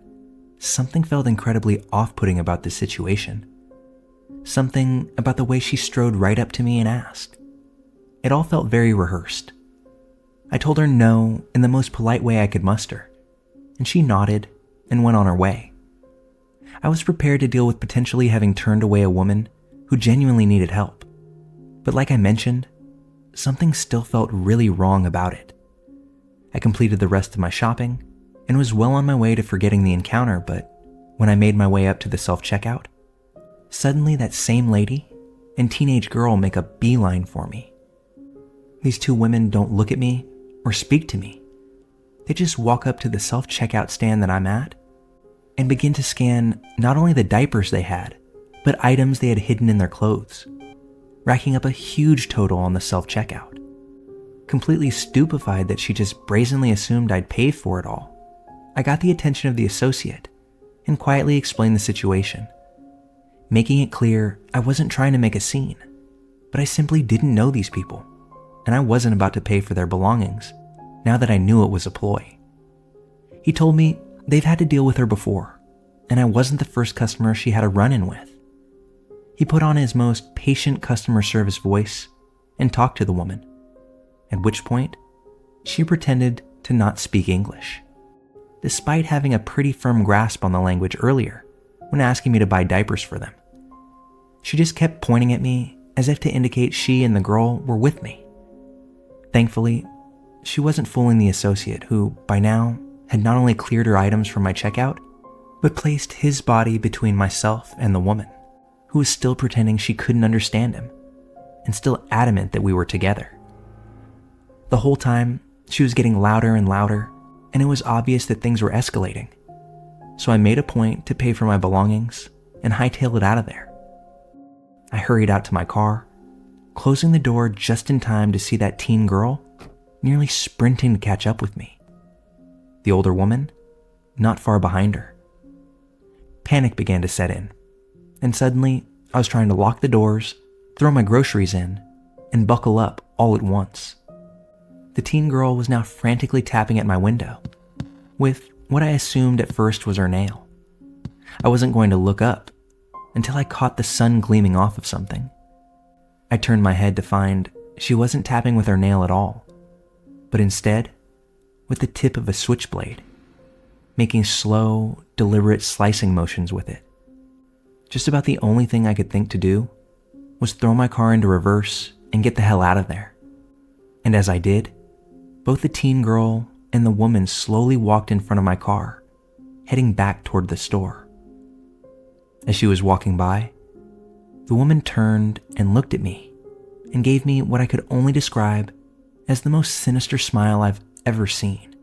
something felt incredibly off-putting about this situation. Something about the way she strode right up to me and asked. It all felt very rehearsed. I told her no in the most polite way I could muster, and she nodded and went on her way. I was prepared to deal with potentially having turned away a woman who genuinely needed help, but like I mentioned, something still felt really wrong about it. I completed the rest of my shopping and was well on my way to forgetting the encounter, but when I made my way up to the self-checkout, suddenly that same lady and teenage girl make a beeline for me. These 2 women don't look at me or speak to me. They just walk up to the self-checkout stand that I'm at and begin to scan not only the diapers they had, but items they had hidden in their clothes, racking up a huge total on the self-checkout. Completely stupefied that she just brazenly assumed I'd pay for it all, I got the attention of the associate and quietly explained the situation, making it clear I wasn't trying to make a scene, but I simply didn't know these people, and I wasn't about to pay for their belongings now that I knew it was a ploy. He told me they've had to deal with her before, and I wasn't the first customer she had a run-in with. He put on his most patient customer service voice and talked to the woman, at which point she pretended to not speak English, despite having a pretty firm grasp on the language earlier when asking me to buy diapers for them. She just kept pointing at me as if to indicate she and the girl were with me. Thankfully, she wasn't fooling the associate who, by now, had not only cleared her items from my checkout, but placed his body between myself and the woman, who was still pretending she couldn't understand him and still adamant that we were together. The whole time, she was getting louder and louder, and it was obvious that things were escalating. So I made a point to pay for my belongings and hightail it out of there. I hurried out to my car, closing the door just in time to see that teen girl nearly sprinting to catch up with me. The older woman, not far behind her. Panic began to set in, and suddenly I was trying to lock the doors, throw my groceries in, and buckle up all at once. The teen girl was now frantically tapping at my window with what I assumed at first was her nail. I wasn't going to look up until I caught the sun gleaming off of something. I turned my head to find she wasn't tapping with her nail at all, but instead with the tip of a switchblade, making slow, deliberate slicing motions with it. Just about the only thing I could think to do was throw my car into reverse and get the hell out of there. And as I did, both the teen girl and the woman slowly walked in front of my car, heading back toward the store. As she was walking by, the woman turned and looked at me and gave me what I could only describe as the most sinister smile I've ever seen.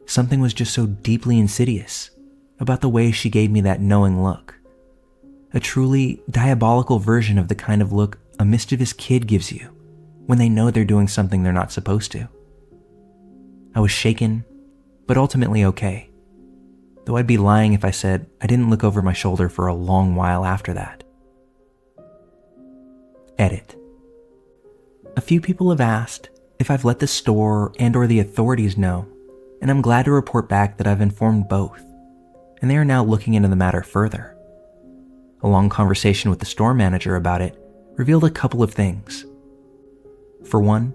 Something was just so deeply insidious about the way she gave me that knowing look. A truly diabolical version of the kind of look a mischievous kid gives you when they know they're doing something they're not supposed to. I was shaken, but ultimately okay, though I'd be lying if I said I didn't look over my shoulder for a long while after that. Edit. A few people have asked if I've let the store and/or the authorities know, and I'm glad to report back that I've informed both, and they are now looking into the matter further. A long conversation with the store manager about it revealed a couple of things. For one,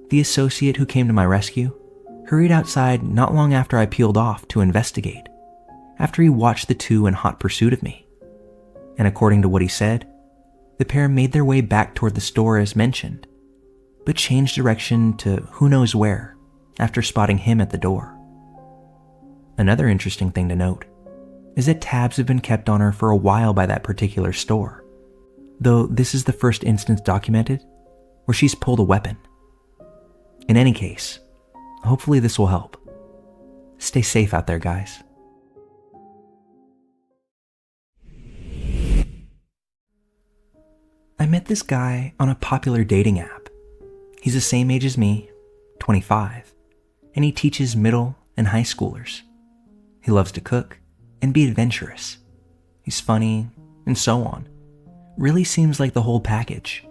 the associate who came to my rescue hurried outside not long after I peeled off to investigate, after he watched the two in hot pursuit of me. And according to what he said, the pair made their way back toward the store as mentioned, but changed direction to who knows where after spotting him at the door. Another interesting thing to note is that tabs have been kept on her for a while by that particular store, though this is the first instance documented where she's pulled a weapon. In any case, hopefully this will help. Stay safe out there, guys. I met this guy on a popular dating app. He's the same age as me, 25, and he teaches middle and high schoolers. He loves to cook and be adventurous. He's funny, and so on. Really seems like the whole package.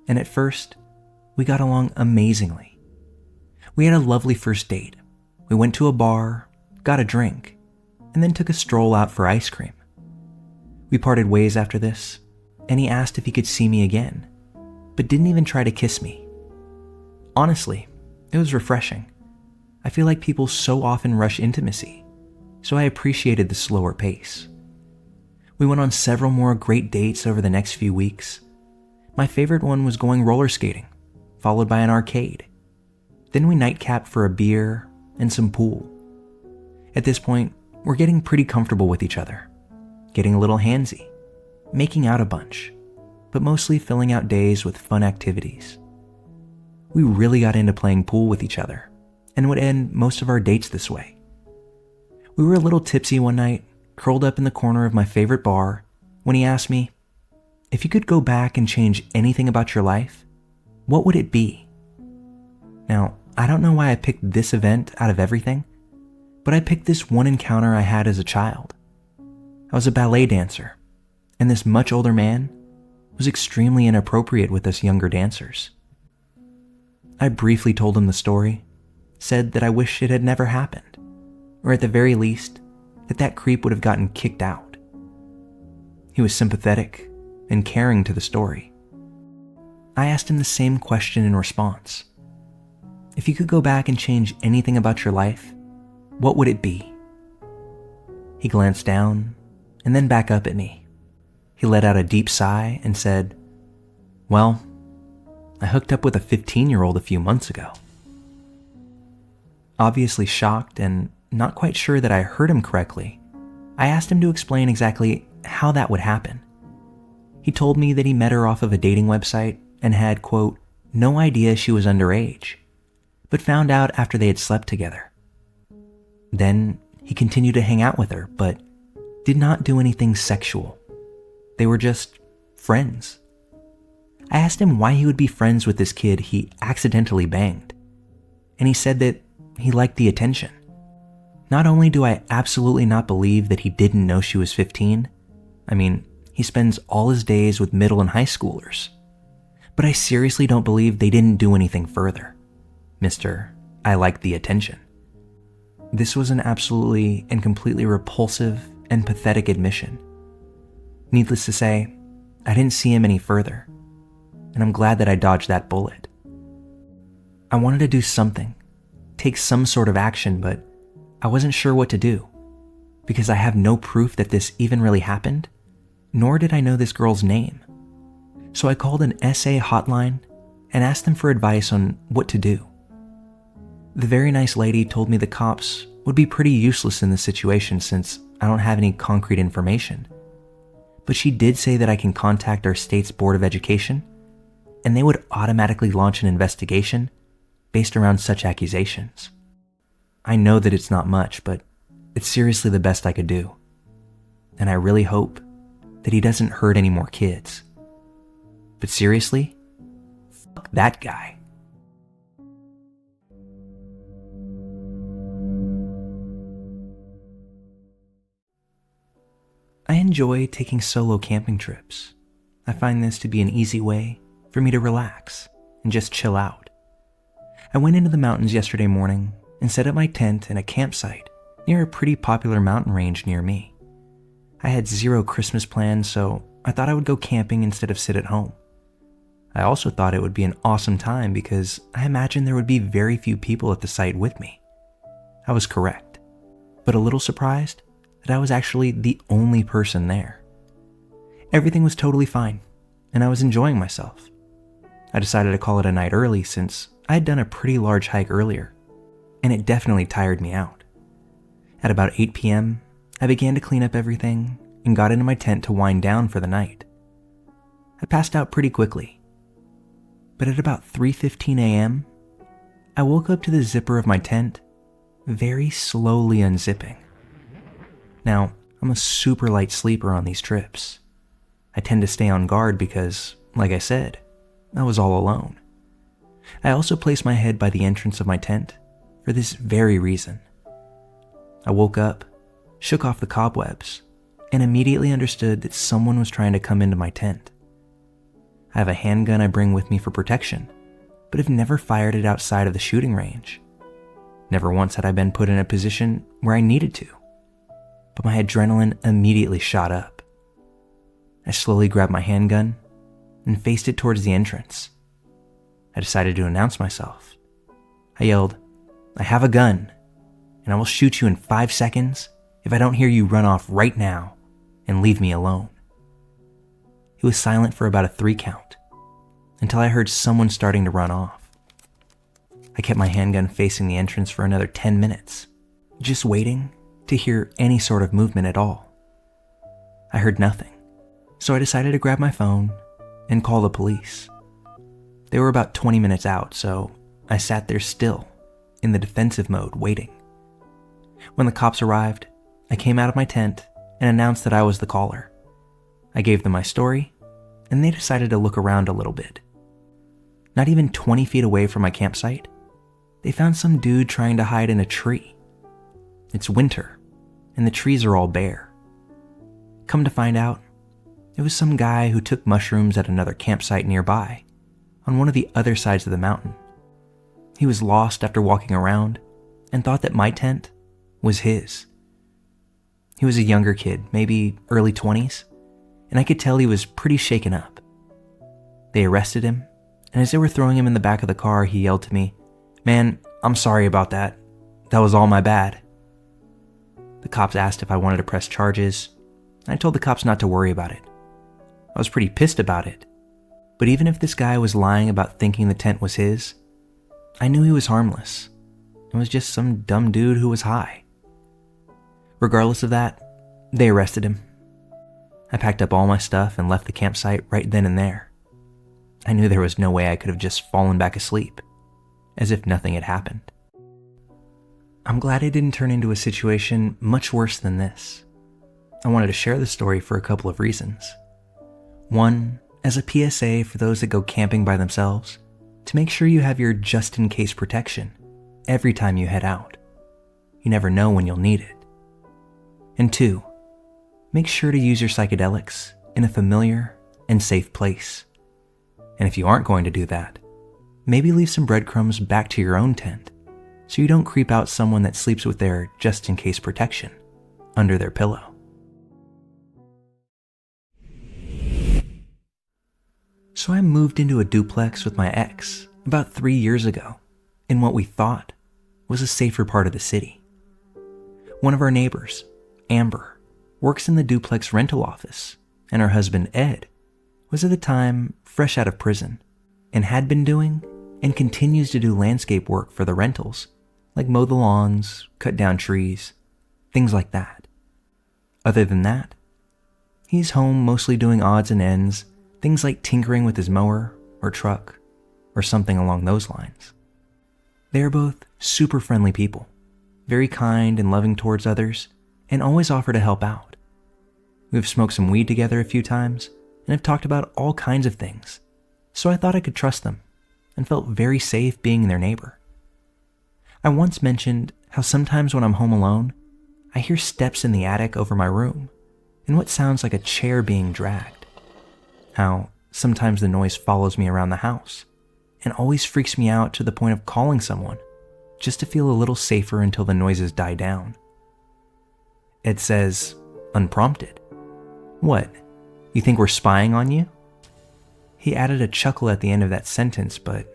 And at first, we got along amazingly. We had a lovely first date. We went to a bar, got a drink, and then took a stroll out for ice cream. We parted ways after this, and he asked if he could see me again, but didn't even try to kiss me. Honestly, it was refreshing. I feel like people so often rush intimacy, so I appreciated the slower pace. We went on several more great dates over the next few weeks. My favorite one was going roller skating, followed by an arcade. Then we nightcapped for a beer and some pool. At this point, we're getting pretty comfortable with each other, getting a little handsy, making out a bunch, but mostly filling out days with fun activities. We really got into playing pool with each other and would end most of our dates this way. We were a little tipsy one night, curled up in the corner of my favorite bar, when he asked me, if you could go back and change anything about your life, what would it be? Now, I don't know why I picked this event out of everything, but I picked this one encounter I had as a child. I was a ballet dancer, and this much older man was extremely inappropriate with us younger dancers. I briefly told him the story, said that I wish it had never happened, or at the very least, that creep would have gotten kicked out. He was sympathetic and caring to the story. I asked him the same question in response. if you could go back and change anything about your life, what would it be?" He glanced down and then back up at me. He let out a deep sigh and said, "Well, I hooked up with a 15-year-old a few months ago." Obviously shocked and not quite sure that I heard him correctly, I asked him to explain exactly how that would happen. He told me that he met her off of a dating website and had, quote, "no idea she was underage," but found out after they had slept together. Then he continued to hang out with her, but did not do anything sexual. They were just friends. I asked him why he would be friends with this kid he accidentally banged, and he said that he liked the attention. Not only do I absolutely not believe that he didn't know she was 15, I mean, he spends all his days with middle and high schoolers, but I seriously don't believe they didn't do anything further. Mr. I like the attention. This was an absolutely and completely repulsive and pathetic admission. Needless to say, I didn't see him any further, and I'm glad that I dodged that bullet. I wanted to do something, take some sort of action, but I wasn't sure what to do, because I have no proof that this even really happened, nor did I know this girl's name. So I called an SA hotline and asked them for advice on what to do. The very nice lady told me the cops would be pretty useless in this situation since I don't have any concrete information. But she did say that I can contact our state's Board of Education, and they would automatically launch an investigation based around such accusations. I know that it's not much, but it's seriously the best I could do. And I really hope that he doesn't hurt any more kids. But seriously, fuck that guy. I enjoy taking solo camping trips. I find this to be an easy way for me to relax and just chill out. I went into the mountains yesterday morning and set up my tent in a campsite near a pretty popular mountain range near me. I had zero Christmas plans, so I thought I would go camping instead of sit at home. I also thought it would be an awesome time because I imagined there would be very few people at the site with me. I was correct, but a little surprised that I was actually the only person there. Everything was totally fine, and I was enjoying myself. I decided to call it a night early since I had done a pretty large hike earlier, and it definitely tired me out. At about 8 p.m., I began to clean up everything and got into my tent to wind down for the night. I passed out pretty quickly, but at about 3:15 a.m., I woke up to the zipper of my tent very slowly unzipping. Now, I'm a super light sleeper on these trips. I tend to stay on guard because, like I said, I was all alone. I also placed my head by the entrance of my tent for this very reason. I woke up, shook off the cobwebs, and immediately understood that someone was trying to come into my tent. I have a handgun I bring with me for protection, but have never fired it outside of the shooting range. Never once had I been put in a position where I needed to, but my adrenaline immediately shot up. I slowly grabbed my handgun and faced it towards the entrance. I decided to announce myself. I yelled, "I have a gun, and I will shoot you in 5 seconds if I don't hear you run off right now and leave me alone." He was silent for about a 3 count, until I heard someone starting to run off. I kept my handgun facing the entrance for another 10 minutes, just waiting to hear any sort of movement at all. I heard nothing, so I decided to grab my phone and call the police. They were about 20 minutes out, so I sat there still, in the defensive mode, waiting. When the cops arrived, I came out of my tent and announced that I was the caller. I gave them my story, and they decided to look around a little bit. Not even 20 feet away from my campsite, they found some dude trying to hide in a tree. It's winter, and the trees are all bare. Come to find out, it was some guy who took mushrooms at another campsite nearby, on one of the other sides of the mountain. He was lost after walking around, and thought that my tent was his. He was a younger kid, maybe early 20s, and I could tell he was pretty shaken up. They arrested him, and as they were throwing him in the back of the car, he yelled to me, "Man, I'm sorry about that. That was all my bad." The cops asked if I wanted to press charges. I told the cops not to worry about it. I was pretty pissed about it. But even if this guy was lying about thinking the tent was his, I knew he was harmless. It was just some dumb dude who was high. Regardless of that, they arrested him. I packed up all my stuff and left the campsite right then and there. I knew there was no way I could have just fallen back asleep, as if nothing had happened. I'm glad it didn't turn into a situation much worse than this. I wanted to share the story for a couple of reasons. One, as a PSA for those that go camping by themselves, to make sure you have your just-in-case protection every time you head out. You never know when you'll need it. And two, make sure to use your psychedelics in a familiar and safe place. And if you aren't going to do that, maybe leave some breadcrumbs back to your own tent so you don't creep out someone that sleeps with their just-in-case protection under their pillow. So I moved into a duplex with my ex about 3 years ago in what we thought was a safer part of the city. One of our neighbors, Amber, works in the duplex rental office, and her husband, Ed, was at the time fresh out of prison and had been doing and continues to do landscape work for the rentals, like mow the lawns, cut down trees, things like that. Other than that, he's home mostly doing odds and ends, things like tinkering with his mower or truck or something along those lines. They are both super friendly people, very kind and loving towards others, and always offer to help out. We've smoked some weed together a few times and have talked about all kinds of things, so I thought I could trust them and felt very safe being their neighbor. I once mentioned how sometimes when I'm home alone, I hear steps in the attic over my room and what sounds like a chair being dragged. How sometimes the noise follows me around the house and always freaks me out to the point of calling someone just to feel a little safer until the noises die down. Ed says, unprompted, "What, you think we're spying on you?" He added a chuckle at the end of that sentence, but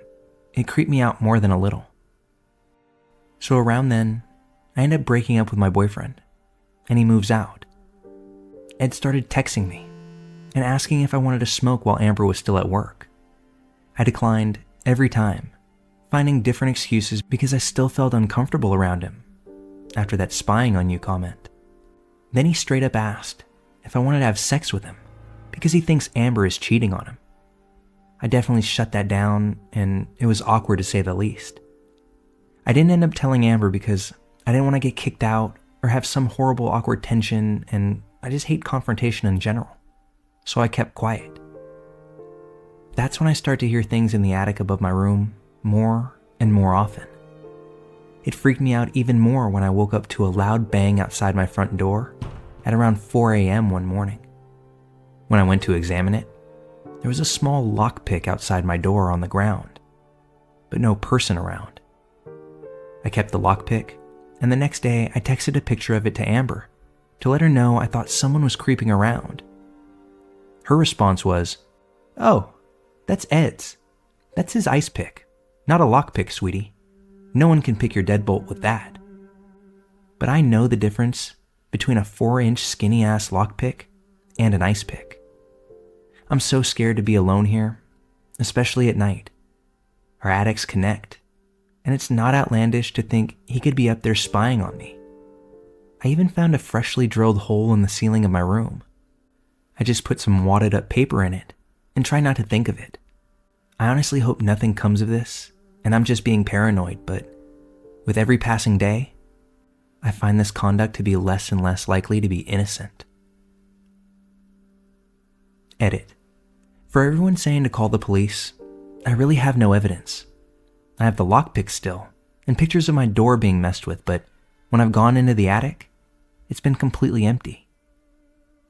it creeped me out more than a little. So around then, I end up breaking up with my boyfriend, and he moves out. Ed started texting me and asking if I wanted to smoke while Amber was still at work. I declined every time, finding different excuses because I still felt uncomfortable around him after that spying on you comment. Then he straight up asked if I wanted to have sex with him because he thinks Amber is cheating on him. I definitely shut that down, and it was awkward to say the least. I didn't end up telling Amber because I didn't want to get kicked out or have some horrible awkward tension, and I just hate confrontation in general, so I kept quiet. That's when I start to hear things in the attic above my room more and more often. It freaked me out even more when I woke up to a loud bang outside my front door at around 4 a.m. one morning. When I went to examine it, there was a small lockpick outside my door on the ground, but no person around. I kept the lockpick, and the next day I texted a picture of it to Amber to let her know I thought someone was creeping around. Her response was, "Oh, that's Ed's. That's his ice pick, not a lockpick, sweetie. No one can pick your deadbolt with that." But I know the difference between a 4-inch skinny-ass lockpick and an ice pick. I'm so scared to be alone here, especially at night. Our attics connect, and it's not outlandish to think he could be up there spying on me. I even found a freshly drilled hole in the ceiling of my room. I just put some wadded up paper in it and try not to think of it. I honestly hope nothing comes of this, and I'm just being paranoid, but with every passing day, I find this conduct to be less and less likely to be innocent. Edit. For everyone saying to call the police, I really have no evidence. I have the lockpick still, and pictures of my door being messed with, but when I've gone into the attic, it's been completely empty.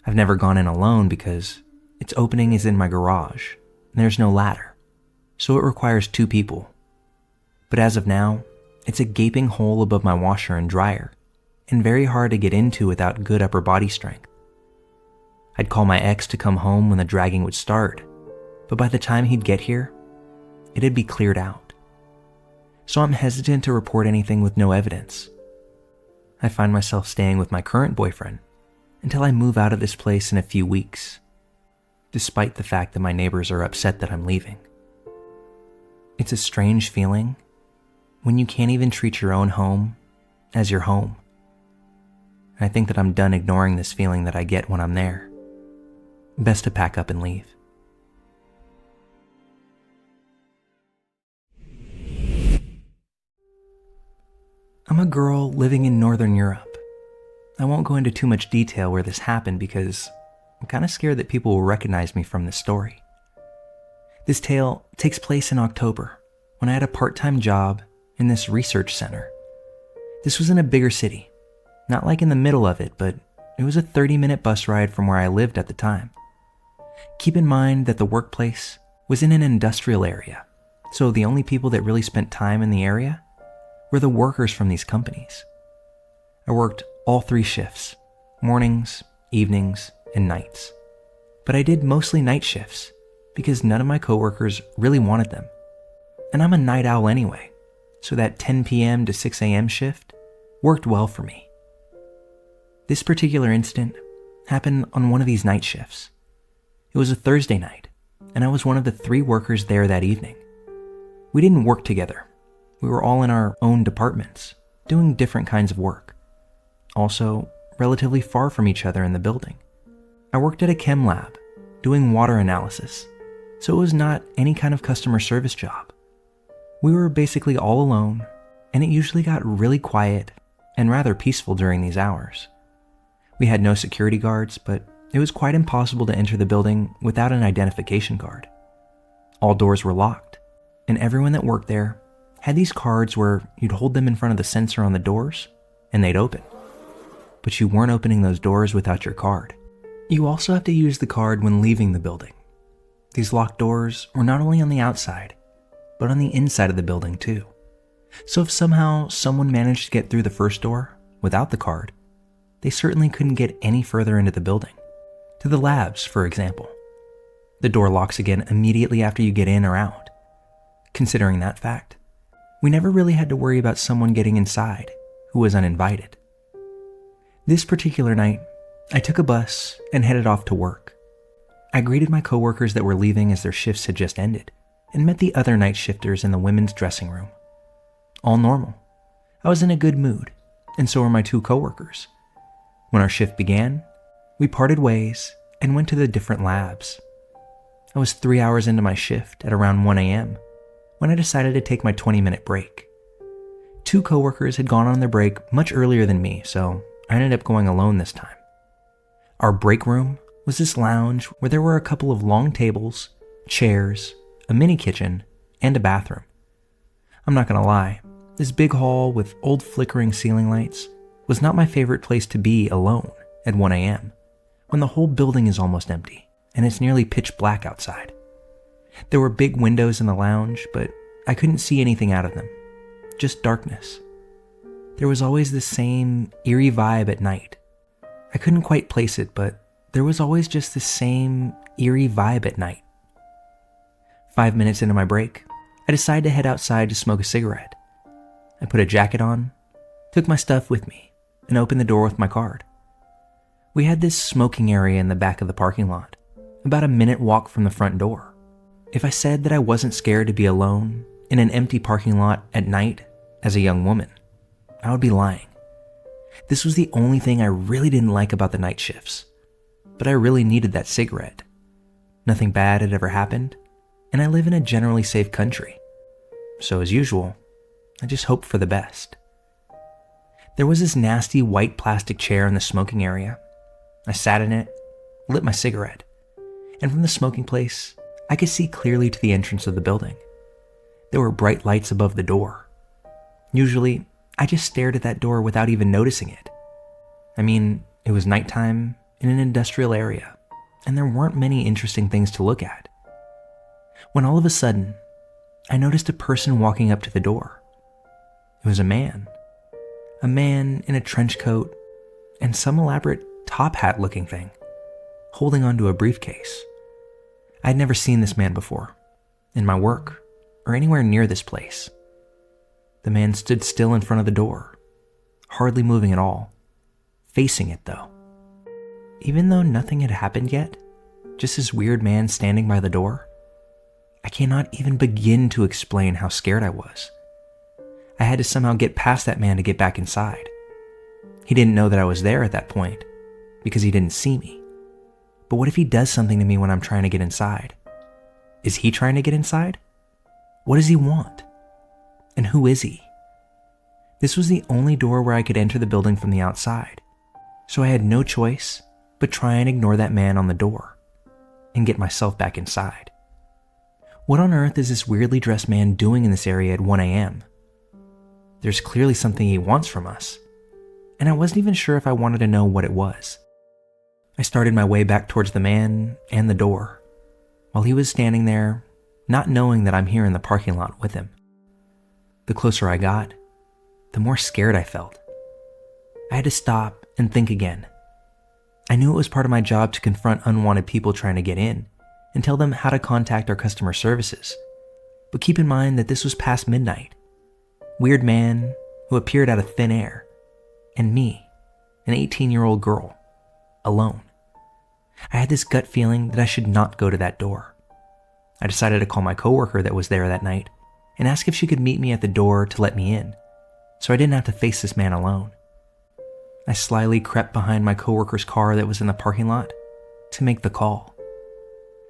I've never gone in alone because its opening is in my garage, and there's no ladder, so it requires 2 people. But as of now, it's a gaping hole above my washer and dryer, and very hard to get into without good upper body strength. I'd call my ex to come home when the dragging would start, but by the time he'd get here, it'd be cleared out. so I'm hesitant to report anything with no evidence. I find myself staying with my current boyfriend until I move out of this place in a few weeks, despite the fact that my neighbors are upset that I'm leaving. It's a strange feeling when you can't even treat your own home as your home. And I think that I'm done ignoring this feeling that I get when I'm there. Best to pack up and leave. I'm a girl living in Northern Europe. I won't go into too much detail where this happened because I'm kind of scared that people will recognize me from this story. This tale takes place in October when I had a part-time job in this research center. This was in a bigger city, not like in the middle of it, but it was a 30-minute bus ride from where I lived at the time. Keep in mind that the workplace was in an industrial area, so the only people that really spent time in the area were the workers from these companies. I worked all 3 shifts, mornings, evenings, and nights. But I did mostly night shifts because none of my coworkers really wanted them. And I'm a night owl anyway, so that 10 p.m. to 6 a.m. shift worked well for me. This particular incident happened on one of these night shifts. It was a Thursday night, and I was one of the 3 workers there that evening. We didn't work together. We were all in our own departments, doing different kinds of work. Also, relatively far from each other in the building. I worked at a chem lab, doing water analysis, so it was not any kind of customer service job. We were basically all alone, and it usually got really quiet and rather peaceful during these hours. We had no security guards, but it was quite impossible to enter the building without an identification card. All doors were locked, and everyone that worked there had these cards where you'd hold them in front of the sensor on the doors, and they'd open. But you weren't opening those doors without your card. You also have to use the card when leaving the building. These locked doors were not only on the outside, but on the inside of the building too. So if somehow someone managed to get through the first door without the card, they certainly couldn't get any further into the building. To the labs, for example. The door locks again immediately after you get in or out. Considering that fact, we never really had to worry about someone getting inside who was uninvited. This particular night, I took a bus and headed off to work. I greeted my coworkers that were leaving as their shifts had just ended and met the other night shifters in the women's dressing room. All normal. I was in a good mood, and so were my 2 coworkers. When our shift began, we parted ways and went to the different labs. I was 3 hours into my shift at around 1 a.m. when I decided to take my 20-minute break. 2 coworkers had gone on their break much earlier than me, so I ended up going alone this time. Our break room was this lounge where there were a couple of long tables, chairs, a mini kitchen, and a bathroom. I'm not gonna lie, this big hall with old flickering ceiling lights was not my favorite place to be alone at 1 a.m. when the whole building is almost empty and it's nearly pitch black outside. There were big windows in the lounge, but I couldn't see anything out of them, just darkness. There was always the same eerie vibe at night. I couldn't quite place it, but there was always just the same eerie vibe at night. 5 minutes into my break, I decided to head outside to smoke a cigarette. I put a jacket on, took my stuff with me, and opened the door with my card. We had this smoking area in the back of the parking lot, about a minute walk from the front door. If I said that I wasn't scared to be alone in an empty parking lot at night as a young woman, I would be lying. This was the only thing I really didn't like about the night shifts, but I really needed that cigarette. Nothing bad had ever happened, and I live in a generally safe country. So as usual, I just hoped for the best. There was this nasty white plastic chair in the smoking area. I sat in it, lit my cigarette, and from the smoking place, I could see clearly to the entrance of the building. There were bright lights above the door. Usually, I just stared at that door without even noticing it. I mean, it was nighttime in an industrial area, and there weren't many interesting things to look at. When all of a sudden, I noticed a person walking up to the door. It was a man in a trench coat and some elaborate top hat looking thing, holding onto a briefcase. I'd never seen this man before, in my work, or anywhere near this place. The man stood still in front of the door, hardly moving at all, facing it though. Even though nothing had happened yet, just this weird man standing by the door, I cannot even begin to explain how scared I was. I had to somehow get past that man to get back inside. He didn't know that I was there at that point, because he didn't see me. But what if he does something to me when I'm trying to get inside? Is he trying to get inside? What does he want? And who is he? This was the only door where I could enter the building from the outside, so I had no choice but try and ignore that man on the door and get myself back inside. What on earth is this weirdly dressed man doing in this area at 1 a.m.? There's clearly something he wants from us, and I wasn't even sure if I wanted to know what it was. I started my way back towards the man and the door, while he was standing there, not knowing that I'm here in the parking lot with him. The closer I got, the more scared I felt. I had to stop and think again. I knew it was part of my job to confront unwanted people trying to get in and tell them how to contact our customer services. But keep in mind that this was past midnight. Weird man who appeared out of thin air, and me, an 18-year-old girl, alone. I had this gut feeling that I should not go to that door. I decided to call my coworker that was there that night and ask if she could meet me at the door to let me in, so I didn't have to face this man alone. I slyly crept behind my coworker's car that was in the parking lot to make the call.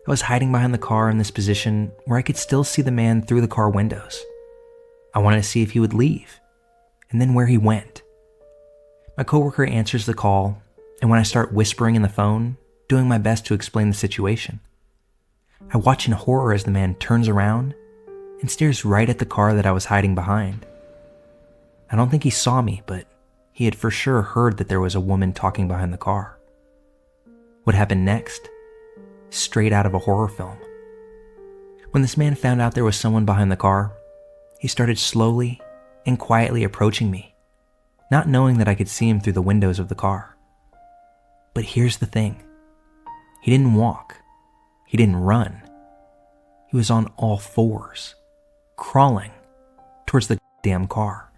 I was hiding behind the car in this position where I could still see the man through the car windows. I wanted to see if he would leave, and then where he went. My coworker answers the call, and when I start whispering in the phone, doing my best to explain the situation, I watch in horror as the man turns around and stares right at the car that I was hiding behind. I don't think he saw me, but he had for sure heard that there was a woman talking behind the car. What happened next? Straight out of a horror film. When this man found out there was someone behind the car, he started slowly and quietly approaching me, not knowing that I could see him through the windows of the car. But here's the thing. He didn't walk. He didn't run. He was on all fours, crawling towards the damn car.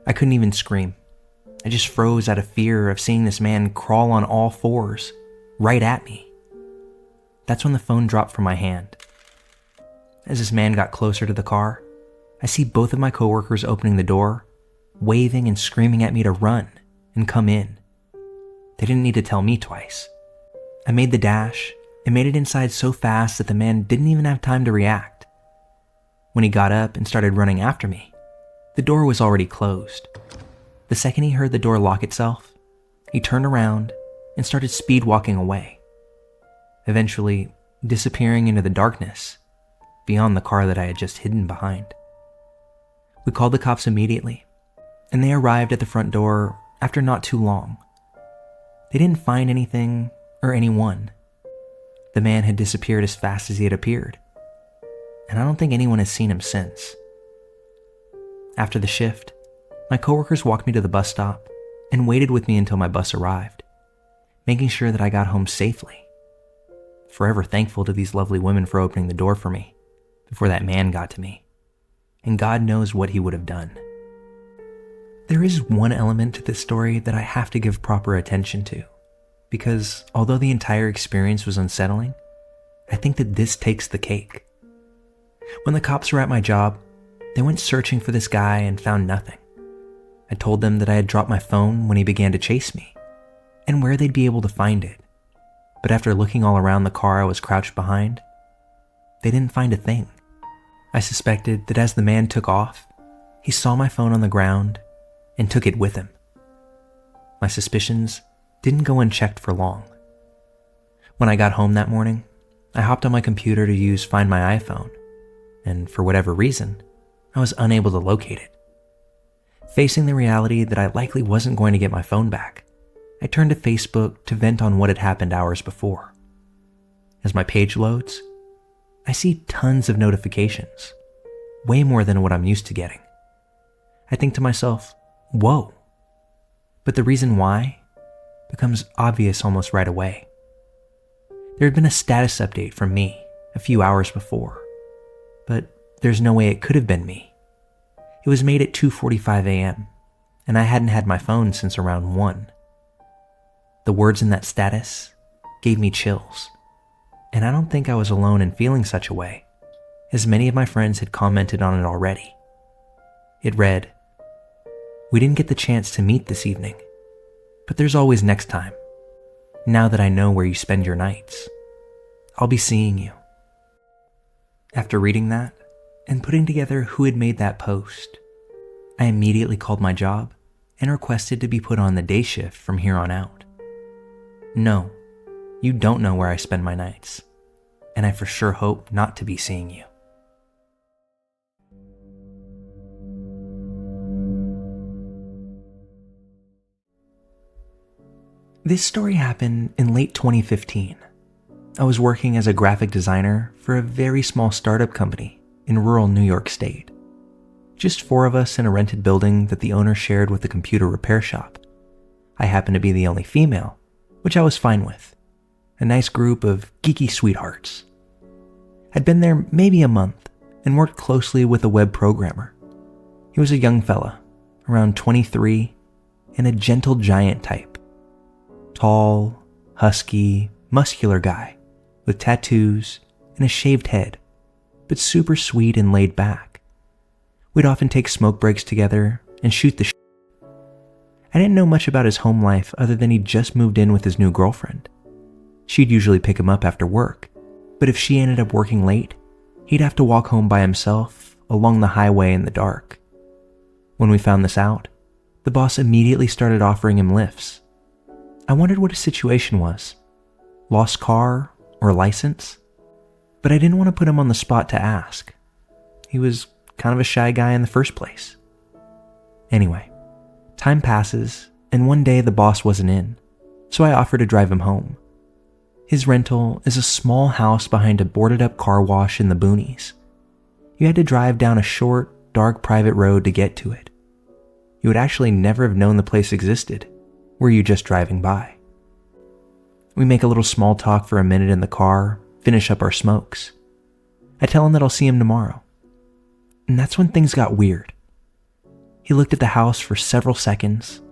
I couldn't even scream. I just froze out of fear of seeing this man crawl on all fours right at me. That's when the phone dropped from my hand. As this man got closer to the car, I see both of my coworkers opening the door, waving and screaming at me to run and come in. They didn't need to tell me twice. I made the dash and made it inside so fast that the man didn't even have time to react. When he got up and started running after me, the door was already closed. The second he heard the door lock itself, he turned around and started speed walking away, eventually disappearing into the darkness beyond the car that I had just hidden behind. We called the cops immediately, and they arrived at the front door after not too long. They didn't find anything or anyone. The man had disappeared as fast as he had appeared, and I don't think anyone has seen him since. After the shift, my coworkers walked me to the bus stop and waited with me until my bus arrived, making sure that I got home safely. Forever thankful to these lovely women for opening the door for me before that man got to me, and God knows what he would have done. There is one element to this story that I have to give proper attention to, because although the entire experience was unsettling, I think that this takes the cake. When the cops were at my job, they went searching for this guy and found nothing. I told them that I had dropped my phone when he began to chase me, and where they'd be able to find it. But after looking all around the car I was crouched behind, they didn't find a thing. I suspected that as the man took off, he saw my phone on the ground and took it with him. My suspicions didn't go unchecked for long. When I got home that morning, I hopped on my computer to use Find My iPhone, and for whatever reason, I was unable to locate it. Facing the reality that I likely wasn't going to get my phone back, I turned to Facebook to vent on what had happened hours before. As my page loads, I see tons of notifications, way more than what I'm used to getting. I think to myself, whoa. But the reason why becomes obvious almost right away. There had been a status update from me a few hours before, but there's no way it could have been me. It was made at 2:45 a.m., and I hadn't had my phone since around 1. The words in that status gave me chills, and I don't think I was alone in feeling such a way, as many of my friends had commented on it already. It read, "We didn't get the chance to meet this evening, but there's always next time. Now that I know where you spend your nights, I'll be seeing you." After reading that and putting together who had made that post, I immediately called my job and requested to be put on the day shift from here on out. No, you don't know where I spend my nights, and I for sure hope not to be seeing you. This story happened in late 2015. I was working as a graphic designer for a very small startup company in rural New York State. Just 4 of us in a rented building that the owner shared with a computer repair shop. I happened to be the only female, which I was fine with. A nice group of geeky sweethearts. I'd been there maybe a month and worked closely with a web programmer. He was a young fella, around 23, and a gentle giant type. Tall, husky, muscular guy with tattoos and a shaved head, but super sweet and laid back. We'd often take smoke breaks together and shoot the shit. I didn't know much about his home life other than he'd just moved in with his new girlfriend. She'd usually pick him up after work, but if she ended up working late, he'd have to walk home by himself along the highway in the dark. When we found this out, the boss immediately started offering him lifts. I wondered what his situation was. Lost car or license? But I didn't want to put him on the spot to ask. He was kind of a shy guy in the first place. Anyway, time passes, and one day the boss wasn't in, so I offered to drive him home. His rental is a small house behind a boarded-up car wash in the boonies. You had to drive down a short, dark private road to get to it. You would actually never have known the place existed, were you just driving by. We make a little small talk for a minute in the car, finish up our smokes. I tell him that I'll see him tomorrow. And that's when things got weird. He looked at the house for several seconds,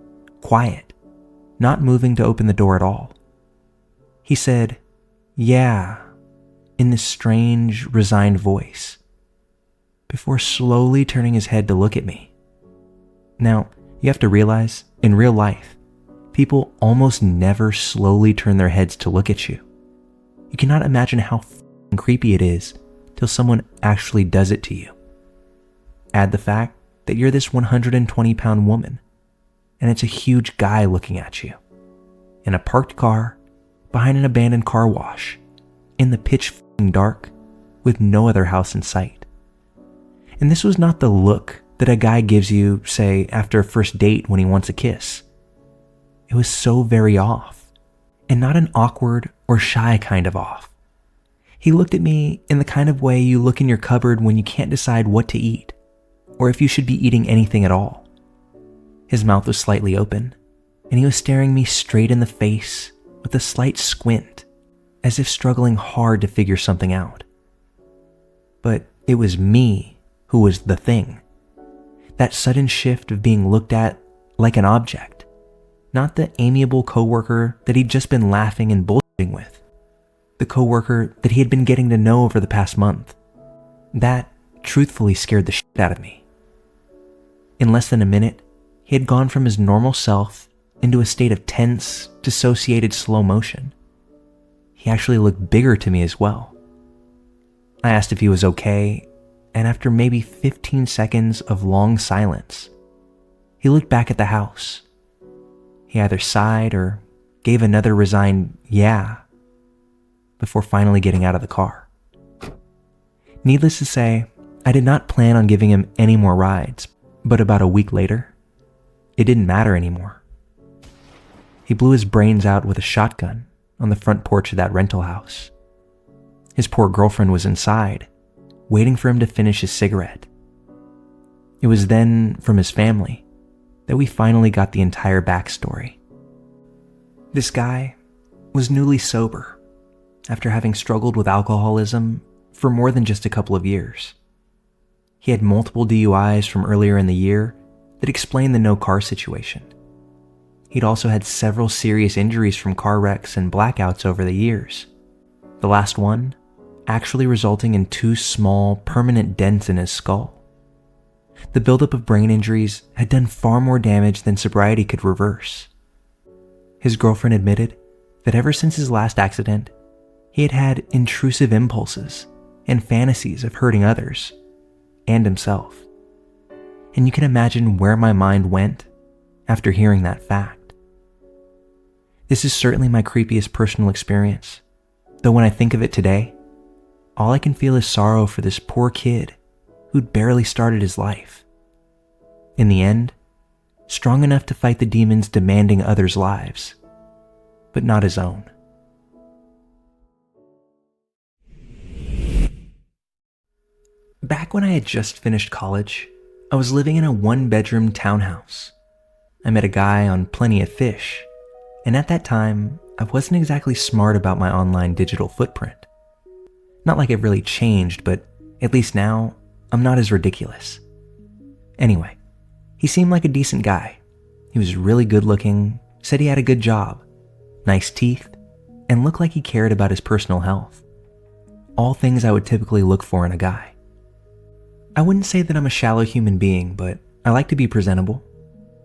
quiet, not moving to open the door at all. He said, "Yeah," in this strange, resigned voice, before slowly turning his head to look at me. Now, you have to realize, in real life, people almost never slowly turn their heads to look at you. You cannot imagine how f***ing creepy it is till someone actually does it to you. Add the fact that you're this 120-pound woman, and it's a huge guy looking at you, in a parked car, behind an abandoned car wash, in the pitch f***ing dark, with no other house in sight. And this was not the look that a guy gives you, say, after a first date when he wants a kiss. It was so very off, and not an awkward or shy kind of off. He looked at me in the kind of way you look in your cupboard when you can't decide what to eat, or if you should be eating anything at all. His mouth was slightly open, and he was staring me straight in the face with a slight squint, as if struggling hard to figure something out. But it was me who was the thing. That sudden shift of being looked at like an object, not the amiable coworker that he'd just been laughing and bullshitting with. The coworker that he had been getting to know over the past month. That truthfully scared the shit out of me. In less than a minute, he had gone from his normal self into a state of tense, dissociated slow motion. He actually looked bigger to me as well. I asked if he was okay, and after maybe 15 seconds of long silence, he looked back at the house. He either sighed or gave another resigned "yeah" before finally getting out of the car. Needless to say, I did not plan on giving him any more rides, but about a week later, it didn't matter anymore. He blew his brains out with a shotgun on the front porch of that rental house. His poor girlfriend was inside, waiting for him to finish his cigarette. It was then, from his family, that we finally got the entire backstory. This guy was newly sober after having struggled with alcoholism for more than just a couple of years. He had multiple DUIs from earlier in the year that explained the no car situation. He'd also had several serious injuries from car wrecks and blackouts over the years. The last one actually resulting in 2 small, permanent dents in his skull. The buildup of brain injuries had done far more damage than sobriety could reverse. His girlfriend admitted that ever since his last accident, he had had intrusive impulses and fantasies of hurting others and himself. And you can imagine where my mind went after hearing that fact. This is certainly my creepiest personal experience, though when I think of it today, all I can feel is sorrow for this poor kid who'd barely started his life. In the end, strong enough to fight the demons demanding others' lives, but not his own. Back when I had just finished college, I was living in a 1-bedroom townhouse. I met a guy on Plenty of Fish, and at that time, I wasn't exactly smart about my online digital footprint. Not like it really changed, but at least now, I'm not as ridiculous. Anyway, he seemed like a decent guy. He was really good looking, said he had a good job, nice teeth, and looked like he cared about his personal health. All things I would typically look for in a guy. I wouldn't say that I'm a shallow human being, but I like to be presentable.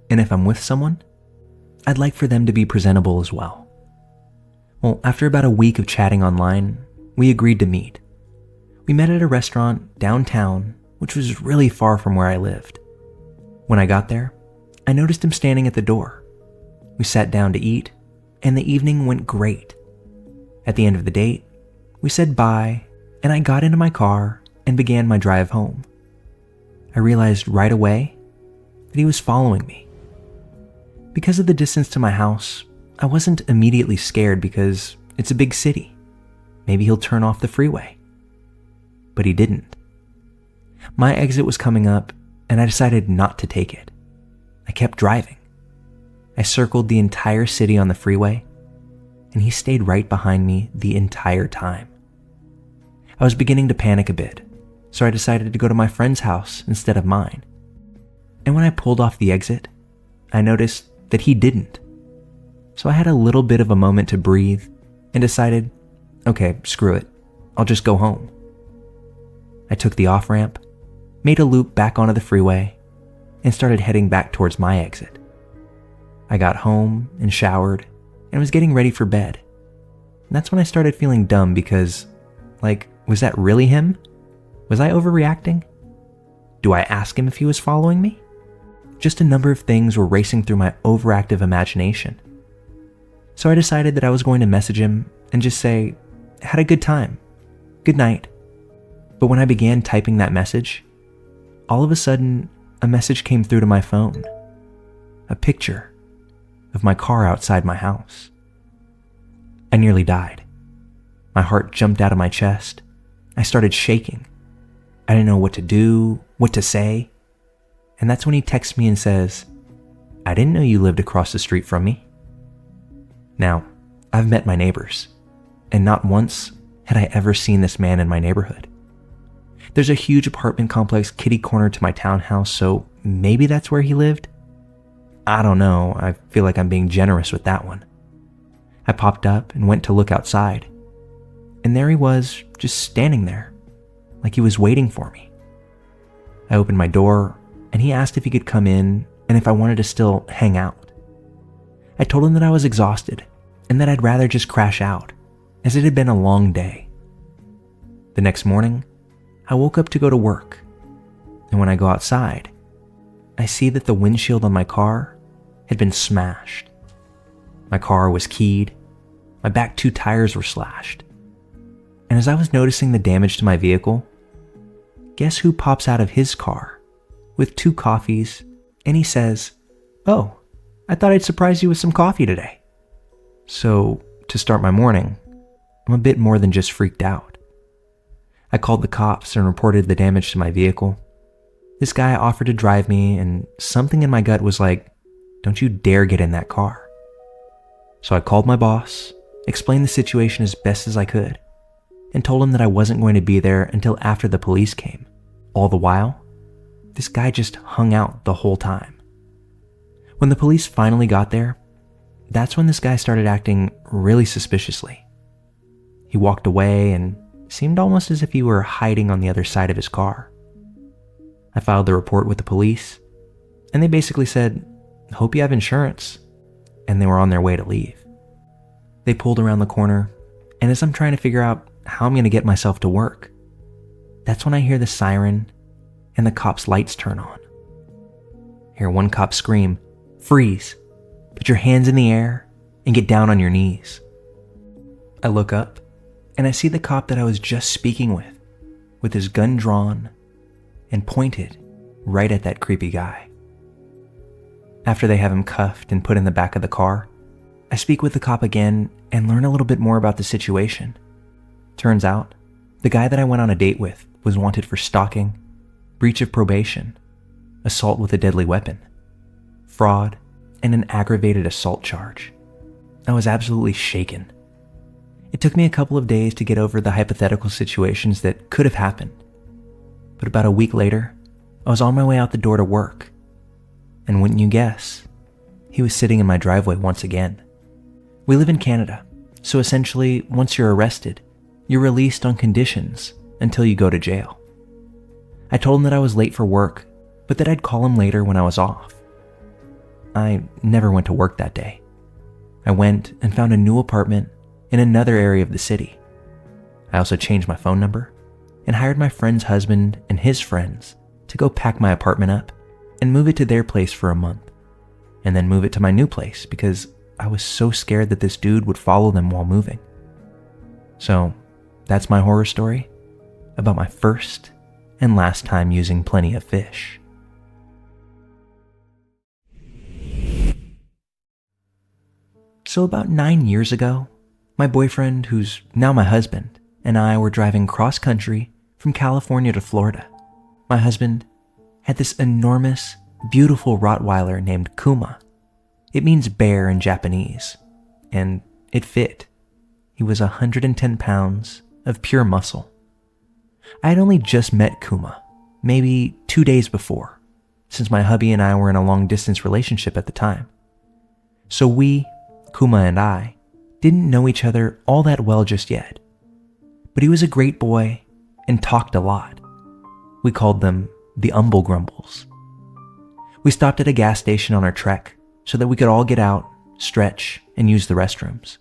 And if I'm with someone, I'd like for them to be presentable as well. Well, after about a week of chatting online, we agreed to meet. We met at a restaurant downtown, which was really far from where I lived. When I got there, I noticed him standing at the door. We sat down to eat, and the evening went great. At the end of the date, we said bye, and I got into my car and began my drive home. I realized right away that he was following me. Because of the distance to my house, I wasn't immediately scared because it's a big city. Maybe he'll turn off the freeway. But he didn't. My exit was coming up, and I decided not to take it. I kept driving. I circled the entire city on the freeway, and he stayed right behind me the entire time. I was beginning to panic a bit, so I decided to go to my friend's house instead of mine. And when I pulled off the exit, I noticed that he didn't. So I had a little bit of a moment to breathe and decided, okay, screw it. I'll just go home. I took the off-ramp, made a loop back onto the freeway, and started heading back towards my exit. I got home and showered and was getting ready for bed. And that's when I started feeling dumb because, was that really him? Was I overreacting? Do I ask him if he was following me? Just a number of things were racing through my overactive imagination. So I decided that I was going to message him and just say, had a good time. Good night. But when I began typing that message, all of a sudden, a message came through to my phone. A picture of my car outside my house. I nearly died. My heart jumped out of my chest. I started shaking. I didn't know what to do, what to say. And that's when he texts me and says, I didn't know you lived across the street from me. Now, I've met my neighbors, and not once had I ever seen this man in my neighborhood. There's a huge apartment complex kitty corner to my townhouse, so maybe that's where he lived? I don't know, I feel like I'm being generous with that one. I popped up and went to look outside, and there he was, just standing there, like he was waiting for me. I opened my door, and he asked if he could come in and if I wanted to still hang out. I told him that I was exhausted and that I'd rather just crash out, as it had been a long day. The next morning, I woke up to go to work, and when I go outside, I see that the windshield on my car had been smashed. My car was keyed, my back 2 tires were slashed. And as I was noticing the damage to my vehicle, guess who pops out of his car with 2 coffees, and he says, "Oh, I thought I'd surprise you with some coffee today." So, to start my morning, I'm a bit more than just freaked out. I called the cops and reported the damage to my vehicle. This guy offered to drive me, and something in my gut was like, don't you dare get in that car. So I called my boss, explained the situation as best as I could, and told him that I wasn't going to be there until after the police came. All the while, this guy just hung out the whole time. When the police finally got there, that's when this guy started acting really suspiciously. He walked away and seemed almost as if he were hiding on the other side of his car. I filed the report with the police, and they basically said, "Hope you have insurance," and they were on their way to leave. They pulled around the corner, and as I'm trying to figure out how I'm going to get myself to work, that's when I hear the siren and the cop's lights turn on. I hear one cop scream, "Freeze! Put your hands in the air and get down on your knees." I look up, and I see the cop that I was just speaking with his gun drawn and pointed right at that creepy guy. After they have him cuffed and put in the back of the car, I speak with the cop again and learn a little bit more about the situation. Turns out, the guy that I went on a date with was wanted for stalking, breach of probation, assault with a deadly weapon, fraud, and an aggravated assault charge. I was absolutely shaken. It took me a couple of days to get over the hypothetical situations that could have happened. But about a week later, I was on my way out the door to work. And wouldn't you guess, he was sitting in my driveway once again. We live in Canada, so essentially, once you're arrested, you're released on conditions until you go to jail. I told him that I was late for work, but that I'd call him later when I was off. I never went to work that day. I went and found a new apartment in another area of the city. I also changed my phone number and hired my friend's husband and his friends to go pack my apartment up and move it to their place for a month, and then move it to my new place because I was so scared that this dude would follow them while moving. So that's my horror story about my first and last time using Plenty of Fish. So about 9 years ago, my boyfriend, who's now my husband, and I were driving cross country from California to Florida. My husband had this enormous, beautiful Rottweiler named Kuma. It means bear in Japanese, and it fit. He was 110 pounds of pure muscle. I had only just met Kuma, maybe 2 days before, since my hubby and I were in a long-distance relationship at the time. So we, Kuma and I, didn't know each other all that well just yet. But he was a great boy and talked a lot. We called them the Umble Grumbles. We stopped at a gas station on our trek so that we could all get out, stretch, and use the restrooms.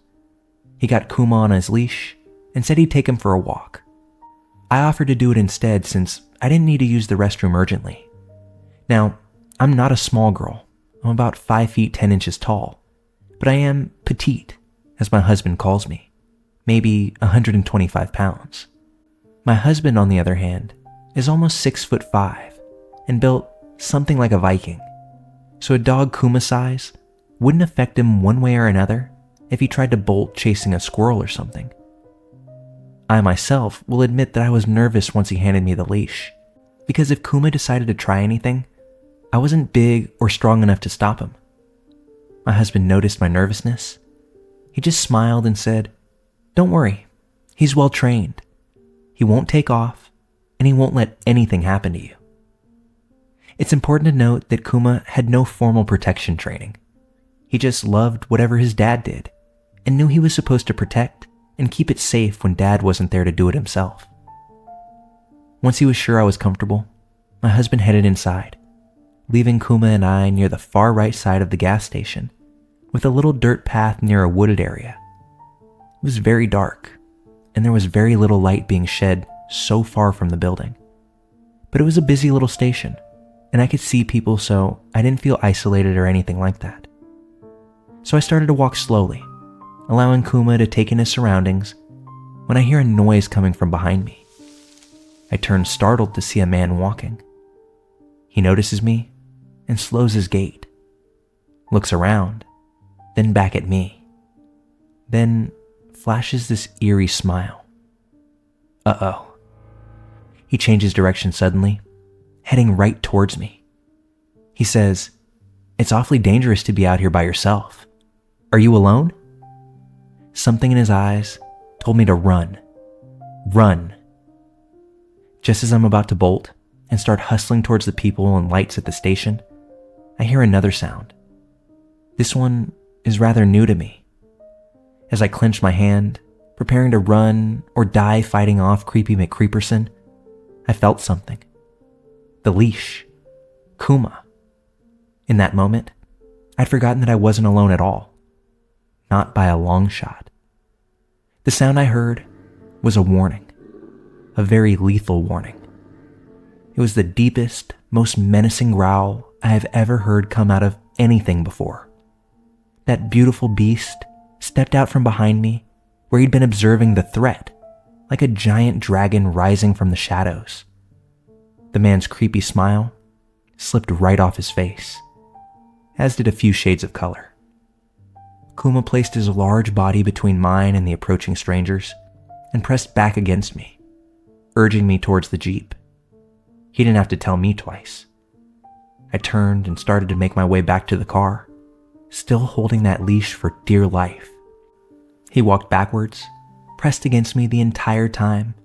He got Kuma on his leash and said he'd take him for a walk. I offered to do it instead since I didn't need to use the restroom urgently. Now, I'm not a small girl. I'm about 5 feet 10 inches tall, but I am petite, as my husband calls me, maybe 125 pounds. My husband, on the other hand, is almost 6'5" and built something like a Viking. So a dog Kuma size wouldn't affect him one way or another if he tried to bolt chasing a squirrel or something. I myself will admit that I was nervous once he handed me the leash, because if Kuma decided to try anything, I wasn't big or strong enough to stop him. My husband noticed my nervousness. He just smiled and said, "Don't worry, he's well trained. He won't take off, and he won't let anything happen to you." It's important to note that Kuma had no formal protection training. He just loved whatever his dad did, and knew he was supposed to protect and keep it safe when dad wasn't there to do it himself. Once he was sure I was comfortable, my husband headed inside, leaving Kuma and I near the far right side of the gas station, with a little dirt path near a wooded area. It was very dark, and there was very little light being shed so far from the building. But it was a busy little station, and I could see people, so I didn't feel isolated or anything like that. So I started to walk slowly, allowing Kuma to take in his surroundings, when I hear a noise coming from behind me. I turn startled to see a man walking. He notices me and slows his gait, looks around, then back at me, then flashes this eerie smile. Uh-oh. He changes direction suddenly, heading right towards me. He says, "It's awfully dangerous to be out here by yourself. Are you alone?" Something in his eyes told me to run. Run. Just as I'm about to bolt, and start hustling towards the people and lights at the station, I hear another sound. This one is rather new to me. As I clench my hand, preparing to run or die fighting off Creepy McCreeperson, I felt something. The leash. Kuma. In that moment, I'd forgotten that I wasn't alone at all. Not by a long shot. The sound I heard was a warning. A very lethal warning. It was the deepest, most menacing growl I have ever heard come out of anything before. That beautiful beast stepped out from behind me where he'd been observing the threat, like a giant dragon rising from the shadows. The man's creepy smile slipped right off his face, as did a few shades of color. Kuma placed his large body between mine and the approaching strangers and pressed back against me, urging me towards the Jeep. He didn't have to tell me twice. I turned and started to make my way back to the car, still holding that leash for dear life. He walked backwards, pressed against me the entire time,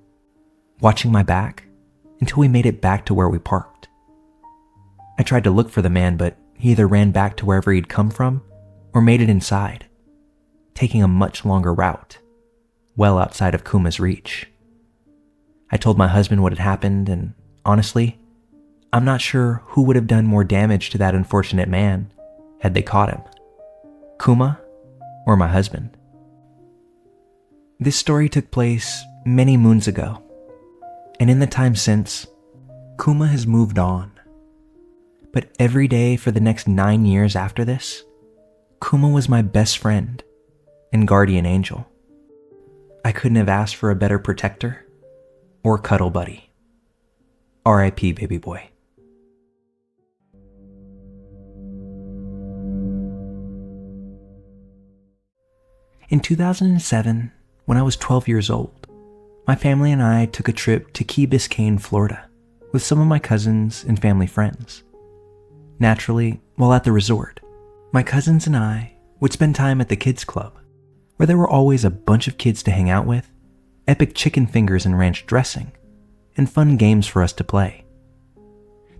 watching my back until we made it back to where we parked. I tried to look for the man, but he either ran back to wherever he'd come from or made it inside, taking a much longer route, well outside of Kuma's reach. I told my husband what had happened, and honestly, I'm not sure who would have done more damage to that unfortunate man had they caught him, Kuma or my husband. This story took place many moons ago, and in the time since, Kuma has moved on. But every day for the next 9 years after this, Kuma was my best friend and guardian angel. I couldn't have asked for a better protector or cuddle buddy. R.I.P. baby boy. In 2007, when I was 12 years old, my family and I took a trip to Key Biscayne, Florida, with some of my cousins and family friends. Naturally, while at the resort, my cousins and I would spend time at the kids club, where there were always a bunch of kids to hang out with, epic chicken fingers and ranch dressing, and fun games for us to play.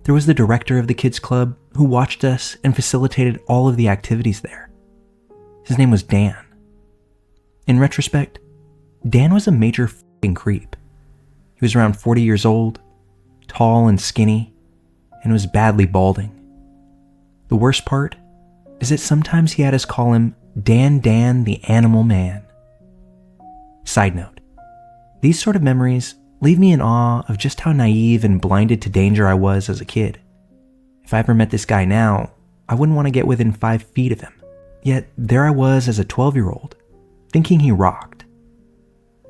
There was the director of the kids club who watched us and facilitated all of the activities there. His name was Dan. In retrospect, Dan was a major f***ing creep. He was around 40 years old, tall and skinny, and was badly balding. The worst part is that sometimes he had us call him Dan the Animal Man. Side note, these sort of memories leave me in awe of just how naive and blinded to danger I was as a kid. If I ever met this guy now, I wouldn't want to get within 5 feet of him. Yet there I was as a 12-year-old, thinking he rocked.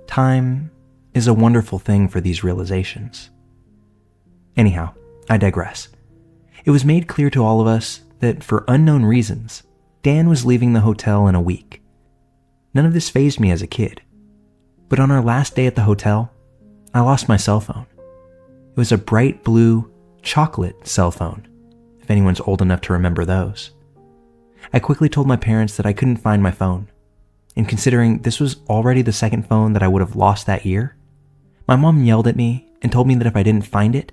Time is a wonderful thing for these realizations. Anyhow, I digress. It was made clear to all of us that for unknown reasons, Dan was leaving the hotel in a week. None of this fazed me as a kid. But on our last day at the hotel, I lost my cell phone. It was a bright blue, chocolate cell phone, if anyone's old enough to remember those. I quickly told my parents that I couldn't find my phone, and considering this was already the second phone that I would have lost that year, my mom yelled at me and told me that if I didn't find it,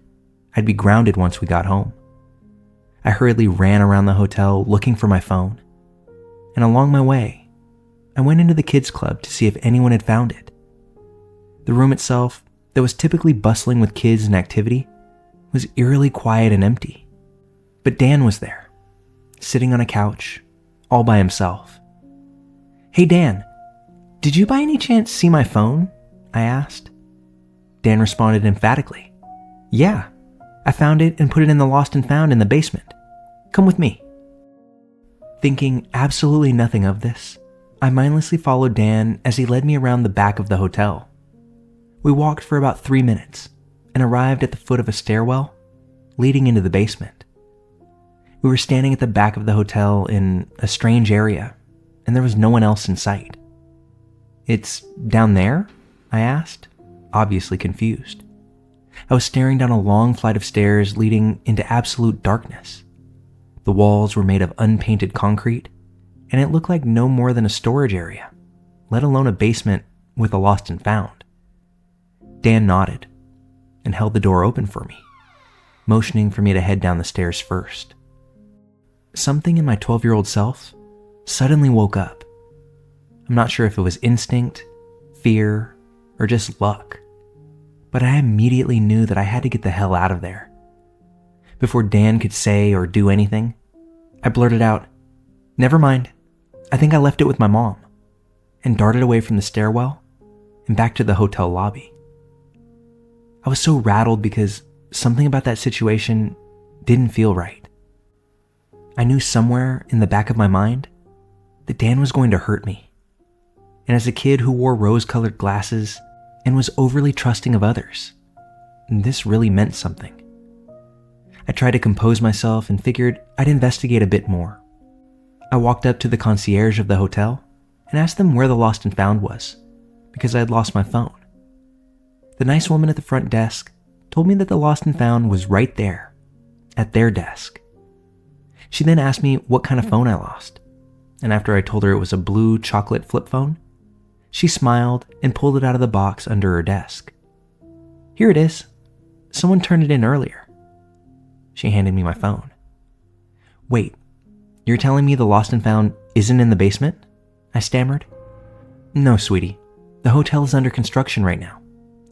I'd be grounded once we got home. I hurriedly ran around the hotel looking for my phone, and along my way, I went into the kids' club to see if anyone had found it. The room itself, that was typically bustling with kids and activity, was eerily quiet and empty. But Dan was there, sitting on a couch, all by himself. "Hey Dan, did you by any chance see my phone?" I asked. Dan responded emphatically, "Yeah, I found it and put it in the lost and found in the basement. Come with me." Thinking absolutely nothing of this, I mindlessly followed Dan as he led me around the back of the hotel. We walked for about 3 minutes and arrived at the foot of a stairwell leading into the basement. We were standing at the back of the hotel in a strange area, and there was no one else in sight. "It's down there?" I asked, obviously confused. I was staring down a long flight of stairs leading into absolute darkness. The walls were made of unpainted concrete, and it looked like no more than a storage area, let alone a basement with a lost and found. Dan nodded and held the door open for me. motioning for me to head down the stairs first. Something in my 12-year-old self suddenly woke up. I'm not sure if it was instinct, fear, or just luck, but I immediately knew that I had to get the hell out of there. Before Dan could say or do anything, I blurted out, "Never mind, I think I left it with my mom," and darted away from the stairwell and back to the hotel lobby. I was so rattled because something about that situation didn't feel right. I knew somewhere in the back of my mind that Dan was going to hurt me. And as a kid who wore rose-colored glasses and was overly trusting of others, this really meant something. I tried to compose myself and figured I'd investigate a bit more. I walked up to the concierge of the hotel and asked them where the lost and found was, because I had lost my phone. The nice woman at the front desk told me that the lost and found was right there, at their desk. She then asked me what kind of phone I lost, and after I told her it was a blue chocolate flip phone, she smiled and pulled it out of the box under her desk. "Here it is. Someone turned it in earlier." She handed me my phone. "Wait, you're telling me the lost and found isn't in the basement?" I stammered. "No, sweetie. The hotel is under construction right now,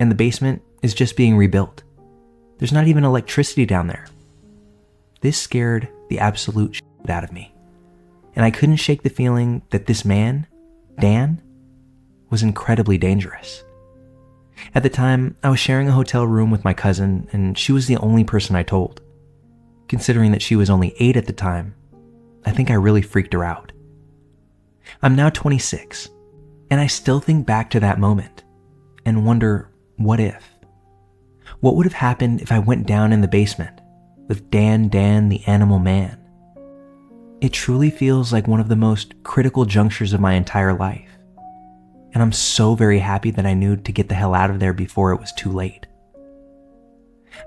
and the basement is just being rebuilt. There's not even electricity down there." This scared the absolute shit out of me, and I couldn't shake the feeling that this man, Dan, was incredibly dangerous. At the time, I was sharing a hotel room with my cousin, and she was the only person I told. Considering that she was only 8 at the time, I think I really freaked her out. I'm now 26, and I still think back to that moment and wonder, what if? What would have happened if I went down in the basement with Dan the Animal Man? It truly feels like one of the most critical junctures of my entire life, and I'm so very happy that I knew to get the hell out of there before it was too late.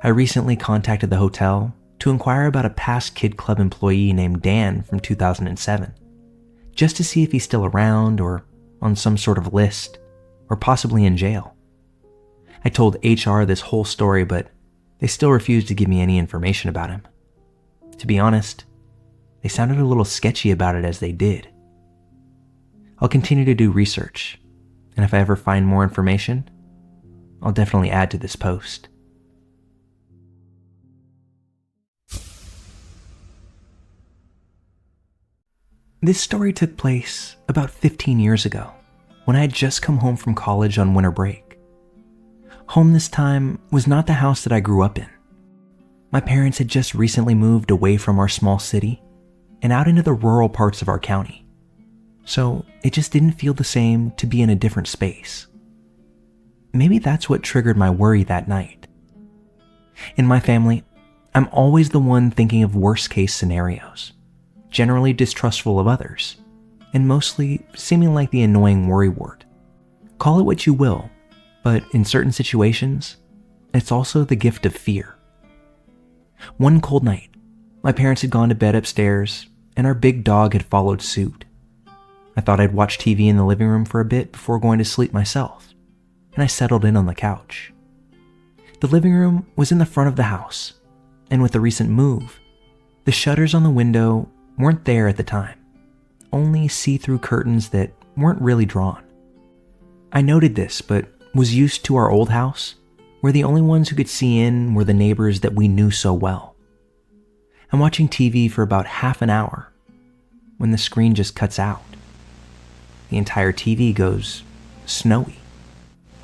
I recently contacted the hotel to inquire about a past Kid Club employee named Dan from 2007, just to see if he's still around or on some sort of list, or possibly in jail. I told HR this whole story, but they still refused to give me any information about him. To be honest, they sounded a little sketchy about it as they did. I'll continue to do research, and if I ever find more information, I'll definitely add to this post. This story took place about 15 years ago, when I had just come home from college on winter break. Home this time was not the house that I grew up in. My parents had just recently moved away from our small city and out into the rural parts of our county, so it just didn't feel the same to be in a different space. Maybe that's what triggered my worry that night. In my family, I'm always the one thinking of worst-case scenarios, generally distrustful of others, and mostly seeming like the annoying worrywart. Call it what you will, but in certain situations, it's also the gift of fear. One cold night, my parents had gone to bed upstairs, and our big dog had followed suit. I thought I'd watch TV in the living room for a bit before going to sleep myself, and I settled in on the couch. The living room was in the front of the house, and with the recent move, the shutters on the window weren't there at the time, only see-through curtains that weren't really drawn. I noted this, but was used to our old house, where the only ones who could see in were the neighbors that we knew so well. I'm watching TV for about half an hour when the screen just cuts out. The entire TV goes snowy.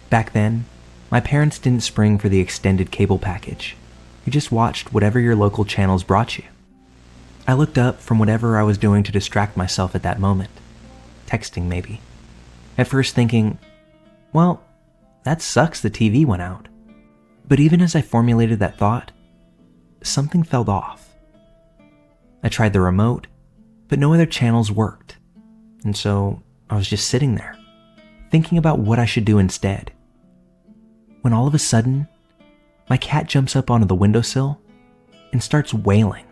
Back then, my parents didn't spring for the extended cable package. You just watched whatever your local channels brought you. I looked up from whatever I was doing to distract myself at that moment. Texting maybe. At first thinking, well, that sucks the TV went out. But even as I formulated that thought, something felt off. I tried the remote, but no other channels worked. And so I was just sitting there, thinking about what I should do instead. When all of a sudden, my cat jumps up onto the windowsill and starts wailing.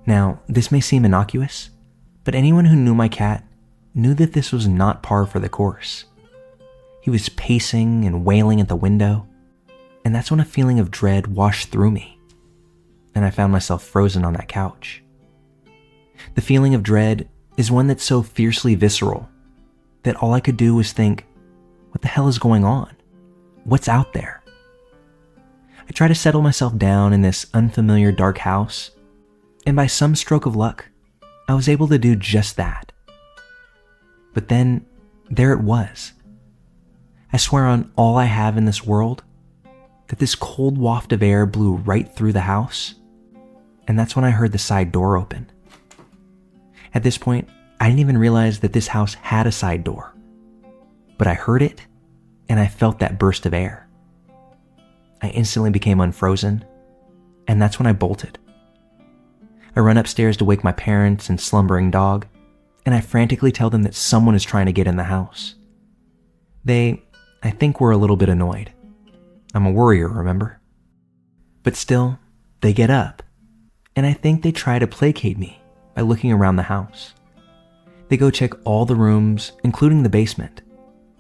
Now, this may seem innocuous, but anyone who knew my cat knew that this was not par for the course. He was pacing and wailing at the window, and that's when a feeling of dread washed through me. and I found myself frozen on that couch. The feeling of dread is one that's so fiercely visceral that all I could do was think, what the hell is going on? What's out there? I tried to settle myself down in this unfamiliar dark house, and by some stroke of luck, I was able to do just that. But then, there it was. I swear on all I have in this world that this cold waft of air blew right through the house, and that's when I heard the side door open. At this point, I didn't even realize that this house had a side door, but I heard it, and I felt that burst of air. I instantly became unfrozen, and that's when I bolted. I run upstairs to wake my parents and slumbering dog, and I frantically tell them that someone is trying to get in the house. They, I think, were a little bit annoyed. I'm a worrier, remember? But still, they get up, and I think they try to placate me by looking around the house. They go check all the rooms, including the basement,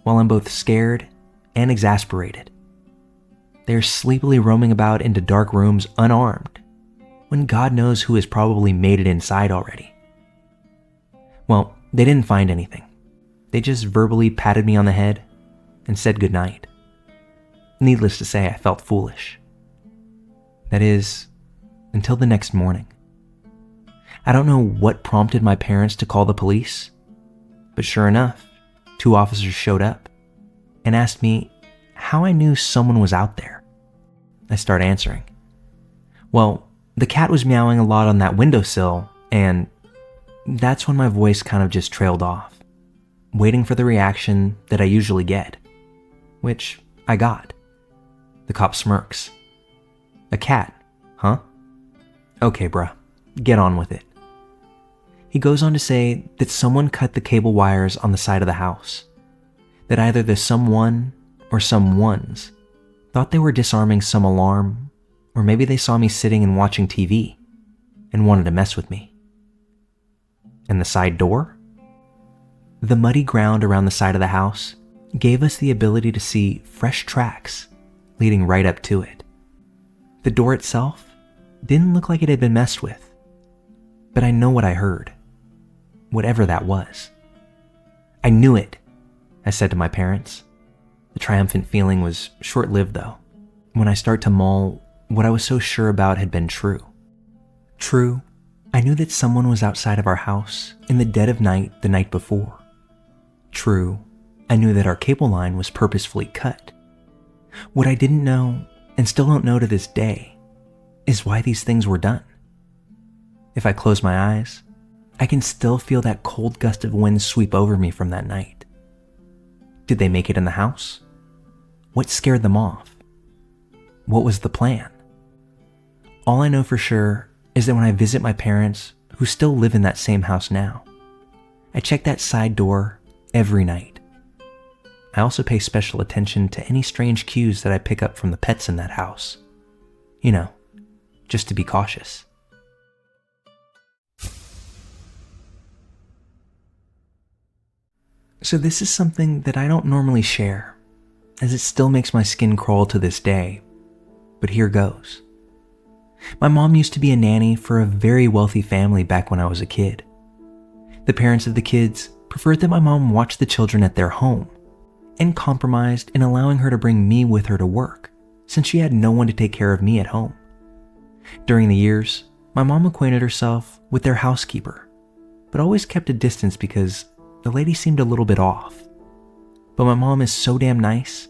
while I'm both scared and exasperated. They're sleepily roaming about into dark rooms unarmed, when God knows who has probably made it inside already. Well, they didn't find anything. They just verbally patted me on the head and said goodnight. Needless to say, I felt foolish. That is, until the next morning. I don't know what prompted my parents to call the police, but sure enough, 2 officers showed up and asked me how I knew someone was out there. I start answering. Well, the cat was meowing a lot on that windowsill, and that's when my voice kind of just trailed off, waiting for the reaction that I usually get, which I got. The cop smirks. A cat, huh? Okay, bruh, get on with it. He goes on to say that someone cut the cable wires on the side of the house, that either the someone or someones thought they were disarming some alarm, or maybe they saw me sitting and watching TV and wanted to mess with me. And the side door? The muddy ground around the side of the house gave us the ability to see fresh tracks leading right up to it. The door itself didn't look like it had been messed with, but I know what I heard, whatever that was. I knew it, I said to my parents. The triumphant feeling was short-lived though, when I start to mull what I was so sure about had been true. True, I knew that someone was outside of our house in the dead of night the night before. True, I knew that our cable line was purposefully cut. What I didn't know, and still don't know to this day, is why these things were done. If I close my eyes, I can still feel that cold gust of wind sweep over me from that night. Did they make it in the house? What scared them off? What was the plan? All I know for sure is that when I visit my parents, who still live in that same house now, I check that side door every night. I also pay special attention to any strange cues that I pick up from the pets in that house. You know, just to be cautious. So this is something that I don't normally share, as it still makes my skin crawl to this day, but here goes. My mom used to be a nanny for a very wealthy family back when I was a kid. The parents of the kids preferred that my mom watch the children at their home, and compromised in allowing her to bring me with her to work, since she had no one to take care of me at home. During the years, my mom acquainted herself with their housekeeper, but always kept a distance because the lady seemed a little bit off. But my mom is so damn nice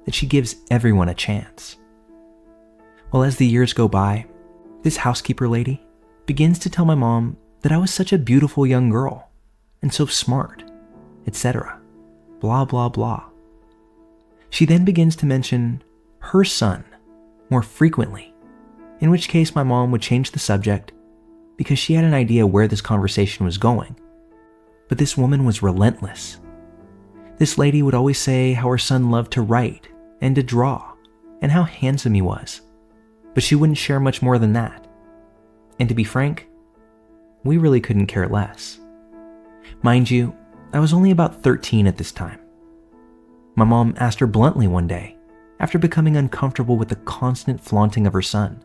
that she gives everyone a chance. Well, as the years go by, this housekeeper lady begins to tell my mom that I was such a beautiful young girl and so smart, etc. Blah, blah, blah. She then begins to mention her son more frequently, in which case my mom would change the subject because she had an idea where this conversation was going. But this woman was relentless. This lady would always say how her son loved to write and to draw and how handsome he was, but she wouldn't share much more than that. And to be frank, we really couldn't care less. Mind you, I was only about 13 at this time. My mom asked her bluntly one day, after becoming uncomfortable with the constant flaunting of her son,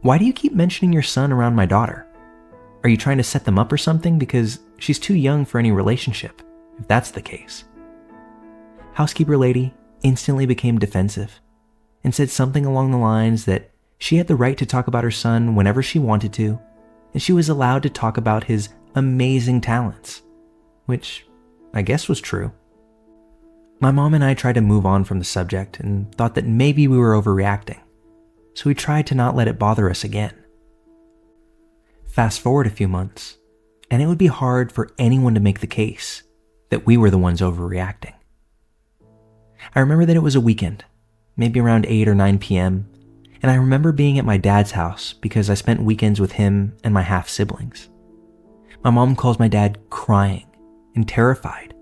Why do you keep mentioning your son around my daughter? Are you trying to set them up or something? Because she's too young for any relationship, if that's the case." Housekeeper lady instantly became defensive and said something along the lines that she had the right to talk about her son whenever she wanted to, and she was allowed to talk about his amazing talents, which I guess was true. My mom and I tried to move on from the subject and thought that maybe we were overreacting, so we tried to not let it bother us again. Fast forward a few months, and it would be hard for anyone to make the case that we were the ones overreacting. I remember that it was a weekend, maybe around 8 or 9 p.m., and I remember being at my dad's house because I spent weekends with him and my half-siblings. My mom calls my dad crying and terrified,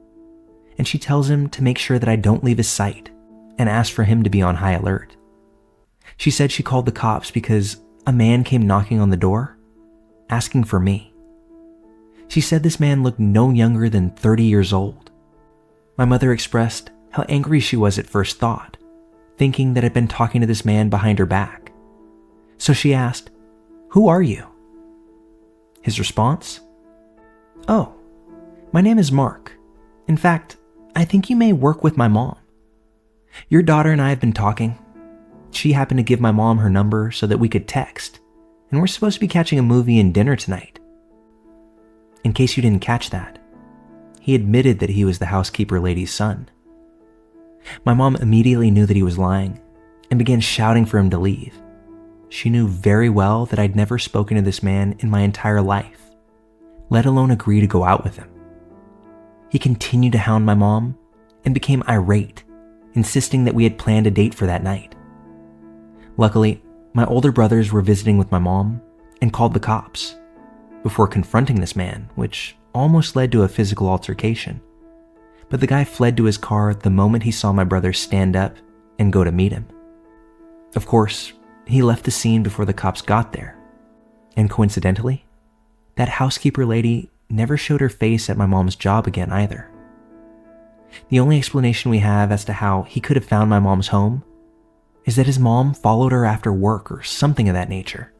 and she tells him to make sure that I don't leave his sight and asks for him to be on high alert. She said she called the cops because a man came knocking on the door, asking for me. She said this man looked no younger than 30 years old. My mother expressed how angry she was at first thought, thinking that I'd been talking to this man behind her back. So she asked, "Who are you?" His response? "Oh, my name is Mark. In fact, I think you may work with my mom. Your daughter and I have been talking. She happened to give my mom her number so that we could text, and we're supposed to be catching a movie and dinner tonight." In case you didn't catch that, he admitted that he was the housekeeper lady's son. My mom immediately knew that he was lying and began shouting for him to leave. She knew very well that I'd never spoken to this man in my entire life, let alone agree to go out with him. He continued to hound my mom and became irate, insisting that we had planned a date for that night. Luckily, my older brothers were visiting with my mom and called the cops before confronting this man, which almost led to a physical altercation. But the guy fled to his car the moment he saw my brother stand up and go to meet him. Of course, he left the scene before the cops got there. And coincidentally, that housekeeper lady never showed her face at my mom's job again either. The only explanation we have as to how he could have found my mom's home is that his mom followed her after work or something of that nature,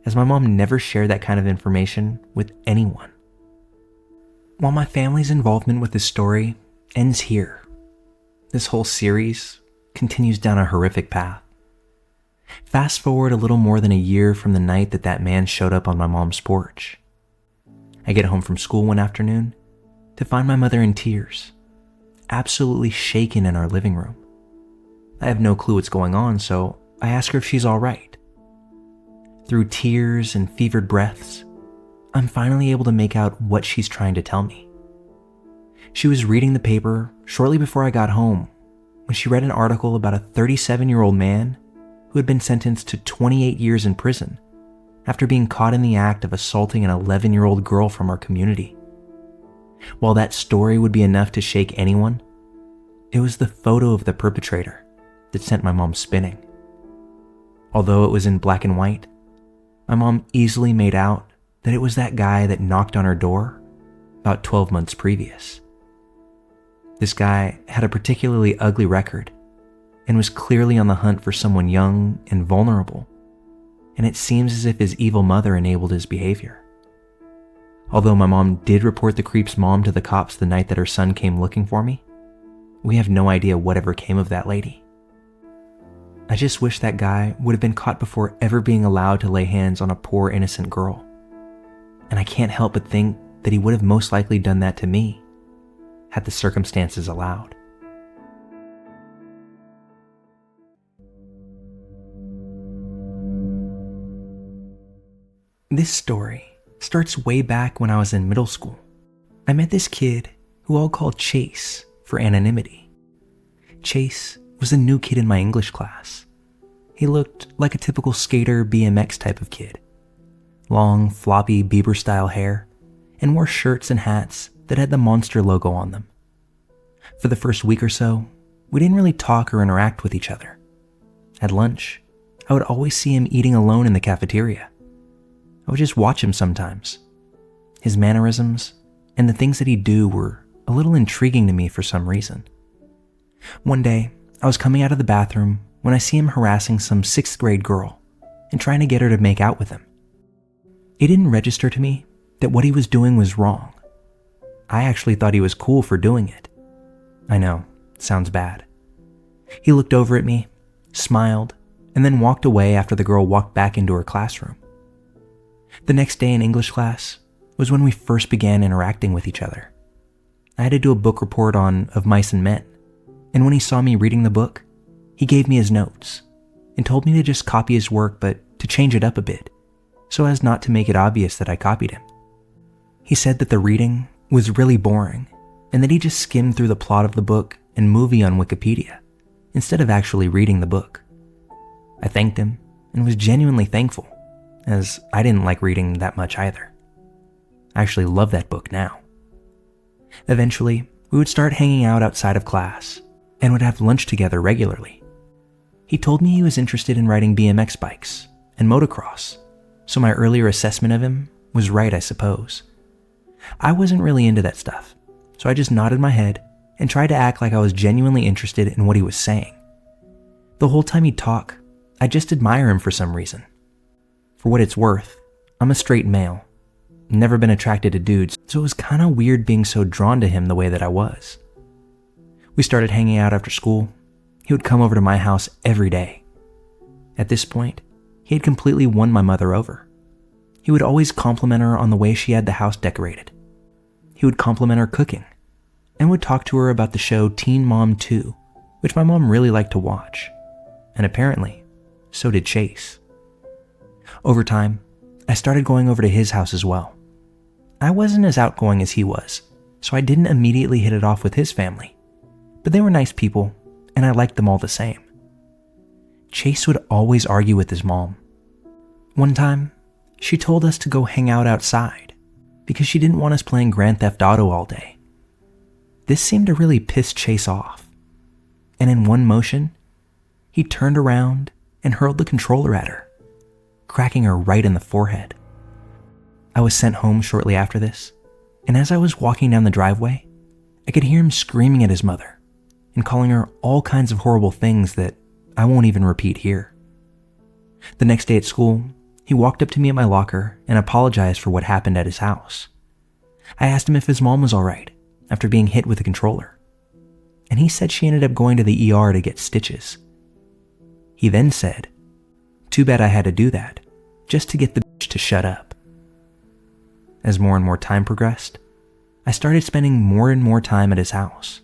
as my mom never shared that kind of information with anyone. While my family's involvement with this story ends here, this whole series continues down a horrific path. Fast forward a little more than a year from the night that that man showed up on my mom's porch. I get home from school one afternoon to find my mother in tears, absolutely shaken in our living room. I have no clue what's going on, so I ask her if she's all right. Through tears and fevered breaths, I'm finally able to make out what she's trying to tell me. She was reading the paper shortly before I got home when she read an article about a 37-year-old man who had been sentenced to 28 years in prison after being caught in the act of assaulting an 11-year-old girl from our community. While that story would be enough to shake anyone, it was the photo of the perpetrator that sent my mom spinning. Although it was in black and white, my mom easily made out that it was that guy that knocked on her door about 12 months previous. This guy had a particularly ugly record and was clearly on the hunt for someone young and vulnerable, and it seems as if his evil mother enabled his behavior. Although my mom did report the creep's mom to the cops the night that her son came looking for me, we have no idea whatever came of that lady. I just wish that guy would have been caught before ever being allowed to lay hands on a poor innocent girl. And I can't help but think that he would have most likely done that to me, had the circumstances allowed. This story starts way back when I was in middle school. I met this kid who I'll call Chase for anonymity. Chase was a new kid in my English class. He looked like a typical skater BMX type of kid. Long, floppy Bieber-style hair, and wore shirts and hats that had the Monster logo on them. For the first week or so, we didn't really talk or interact with each other. At lunch, I would always see him eating alone in the cafeteria. I would just watch him sometimes. His mannerisms and the things that he'd do were a little intriguing to me for some reason. One day, I was coming out of the bathroom when I see him harassing some 6th grade girl. and trying to get her to make out with him. It didn't register to me that what he was doing was wrong. I actually thought he was cool for doing it. I know, it sounds bad. He looked over at me, smiled, and then walked away after the girl walked back into her classroom. The next day in English class was when we first began interacting with each other. I had to do a book report on Of Mice and Men, and when he saw me reading the book, he gave me his notes and told me to just copy his work but to change it up a bit, so as not to make it obvious that I copied him. He said that the reading was really boring and that he just skimmed through the plot of the book and movie on Wikipedia instead of actually reading the book. I thanked him and was genuinely thankful, as I didn't like reading that much either. I actually love that book now. Eventually, we would start hanging out outside of class and would have lunch together regularly. He told me he was interested in riding BMX bikes and motocross, so my earlier assessment of him was right, I suppose. I wasn't really into that stuff, so I just nodded my head and tried to act like I was genuinely interested in what he was saying. The whole time he'd talk, I just admire him for some reason. For what it's worth, I'm a straight male, never been attracted to dudes, so it was kind of weird being so drawn to him the way that I was. We started hanging out after school. He would come over to my house every day. At this point, he had completely won my mother over. He would always compliment her on the way she had the house decorated. He would compliment her cooking, and would talk to her about the show Teen Mom 2, which my mom really liked to watch, and apparently, so did Chase. Over time, I started going over to his house as well. I wasn't as outgoing as he was, so I didn't immediately hit it off with his family, but they were nice people, and I liked them all the same. Chase would always argue with his mom. One time, she told us to go hang out outside because she didn't want us playing Grand Theft Auto all day. This seemed to really piss Chase off, and in one motion, he turned around and hurled the controller at her, cracking her right in the forehead. I was sent home shortly after this, and as I was walking down the driveway, I could hear him screaming at his mother and calling her all kinds of horrible things that I won't even repeat here. The next day at school, he walked up to me at my locker and apologized for what happened at his house. I asked him if his mom was all right after being hit with a controller, and he said she ended up going to the ER to get stitches. He then said, "Too bad I had to do that, just to get the bitch to shut up." As more and more time progressed, I started spending more and more time at his house.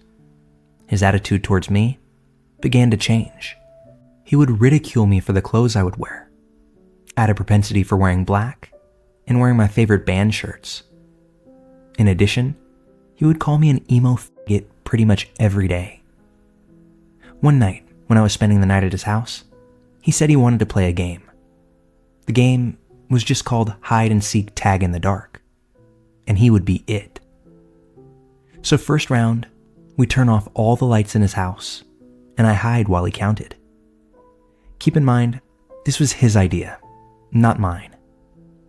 His attitude towards me began to change. He would ridicule me for the clothes I would wear. I had a propensity for wearing black and wearing my favorite band shirts. In addition, he would call me an emo faggot pretty much every day. One night, when I was spending the night at his house, he said he wanted to play a game. The game was just called Hide and Seek Tag in the Dark, and he would be it. So first round, we turn off all the lights in his house, and I hide while he counted. Keep in mind, this was his idea, not mine.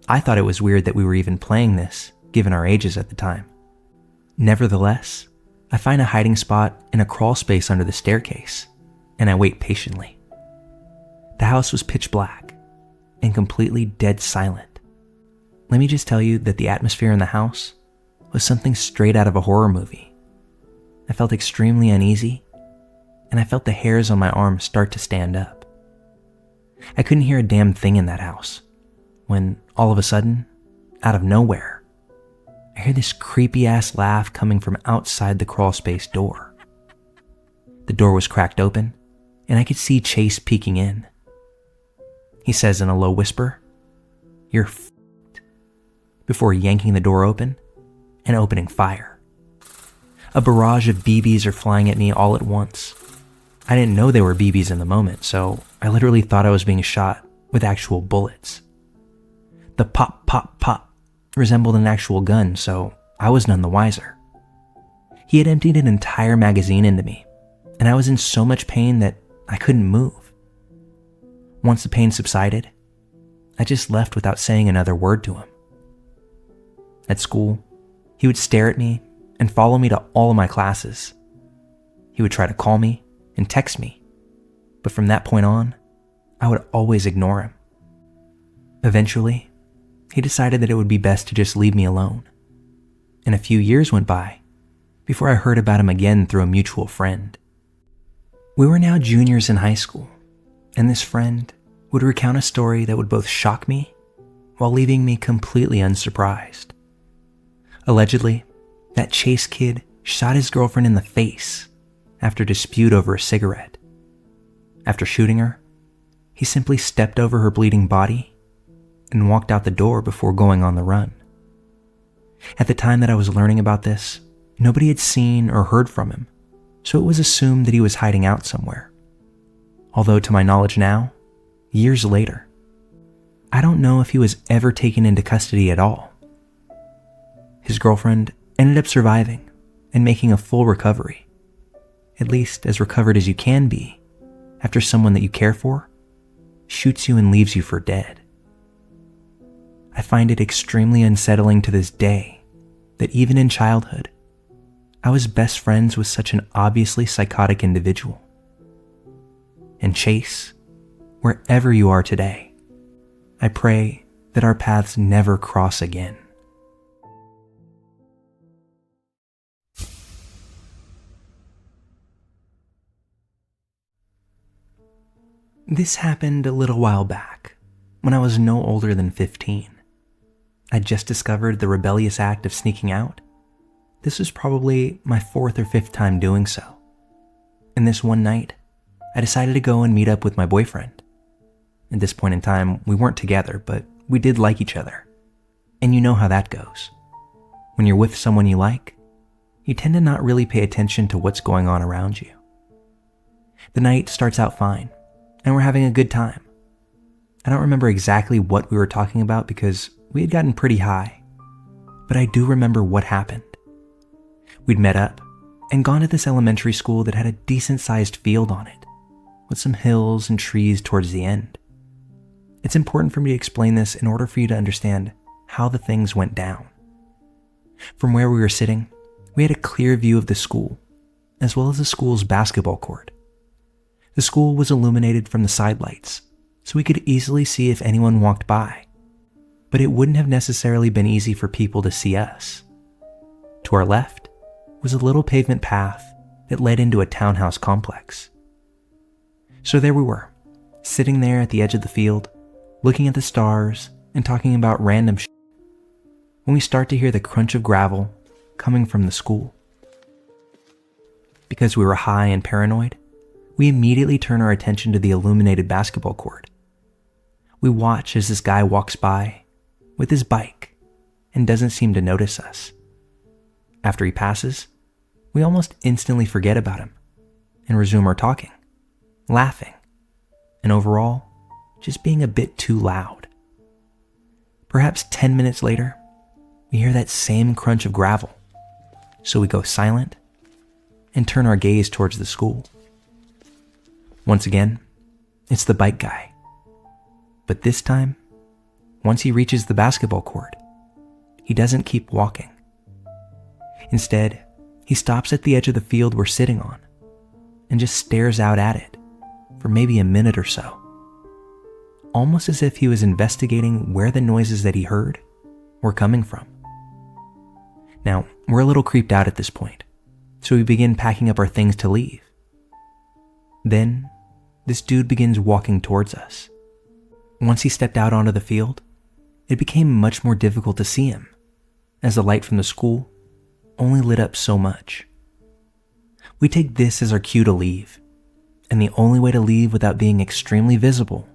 I thought it was weird that we were even playing this, given our ages at the time. Nevertheless, I find a hiding spot in a crawl space under the staircase, and I wait patiently. The house was pitch black and completely dead silent. Let me just tell you that the atmosphere in the house was something straight out of a horror movie. I felt extremely uneasy, and I felt the hairs on my arms start to stand up. I couldn't hear a damn thing in that house, when all of a sudden, out of nowhere, I hear this creepy-ass laugh coming from outside the crawlspace door. The door was cracked open, and I could see Chase peeking in. He says in a low whisper, "You're f***ed," before yanking the door open and opening fire. A barrage of BBs are flying at me all at once. I didn't know they were BBs in the moment, so I literally thought I was being shot with actual bullets. The pop, pop, pop resembled an actual gun, so I was none the wiser. He had emptied an entire magazine into me, and I was in so much pain that I couldn't move. Once the pain subsided, I just left without saying another word to him. At school, he would stare at me and follow me to all of my classes. He would try to call me and text me, but from that point on, I would always ignore him. Eventually, he decided that it would be best to just leave me alone. And a few years went by before I heard about him again through a mutual friend. We were now juniors in high school, and this friend would recount a story that would both shock me while leaving me completely unsurprised. Allegedly, that Chase kid shot his girlfriend in the face after a dispute over a cigarette. After shooting her, he simply stepped over her bleeding body and walked out the door before going on the run. At the time that I was learning about this, nobody had seen or heard from him, so it was assumed that he was hiding out somewhere. Although to my knowledge now, years later, I don't know if he was ever taken into custody at all. His girlfriend ended up surviving and making a full recovery, at least as recovered as you can be after someone that you care for shoots you and leaves you for dead. I find it extremely unsettling to this day that even in childhood, I was best friends with such an obviously psychotic individual. And Chase, wherever you are today, I pray that our paths never cross again. This happened a little while back, when I was no older than 15. I'd just discovered the rebellious act of sneaking out. This was probably my 4th or 5th time doing so. And this one night, I decided to go and meet up with my boyfriend. At this point in time, we weren't together, but we did like each other. And you know how that goes. When you're with someone you like, you tend to not really pay attention to what's going on around you. The night starts out fine, and we're having a good time. I don't remember exactly what we were talking about because we had gotten pretty high, but I do remember what happened. We'd met up and gone to this elementary school that had a decent-sized field on it, with some hills and trees towards the end. It's important for me to explain this in order for you to understand how the things went down. From where we were sitting, we had a clear view of the school, as well as the school's basketball court. The school was illuminated from the side lights, so we could easily see if anyone walked by, but it wouldn't have necessarily been easy for people to see us. To our left was a little pavement path that led into a townhouse complex. So there we were, sitting there at the edge of the field, looking at the stars and talking about random shit, when we start to hear the crunch of gravel coming from the school. Because we were high and paranoid, we immediately turn our attention to the illuminated basketball court. We watch as this guy walks by with his bike and doesn't seem to notice us. After he passes, we almost instantly forget about him and resume our talking, laughing, and overall, just being a bit too loud. Perhaps 10 minutes later, we hear that same crunch of gravel, so we go silent and turn our gaze towards the school. Once again, it's the bike guy. But this time, once he reaches the basketball court, he doesn't keep walking. Instead, he stops at the edge of the field we're sitting on and just stares out at it for maybe a minute or so, almost as if he was investigating where the noises that he heard were coming from. Now, we're a little creeped out at this point, so we begin packing up our things to leave. Then, this dude begins walking towards us. Once he stepped out onto the field, it became much more difficult to see him, as the light from the school only lit up so much. We take this as our cue to leave, and the only way to leave without being extremely visible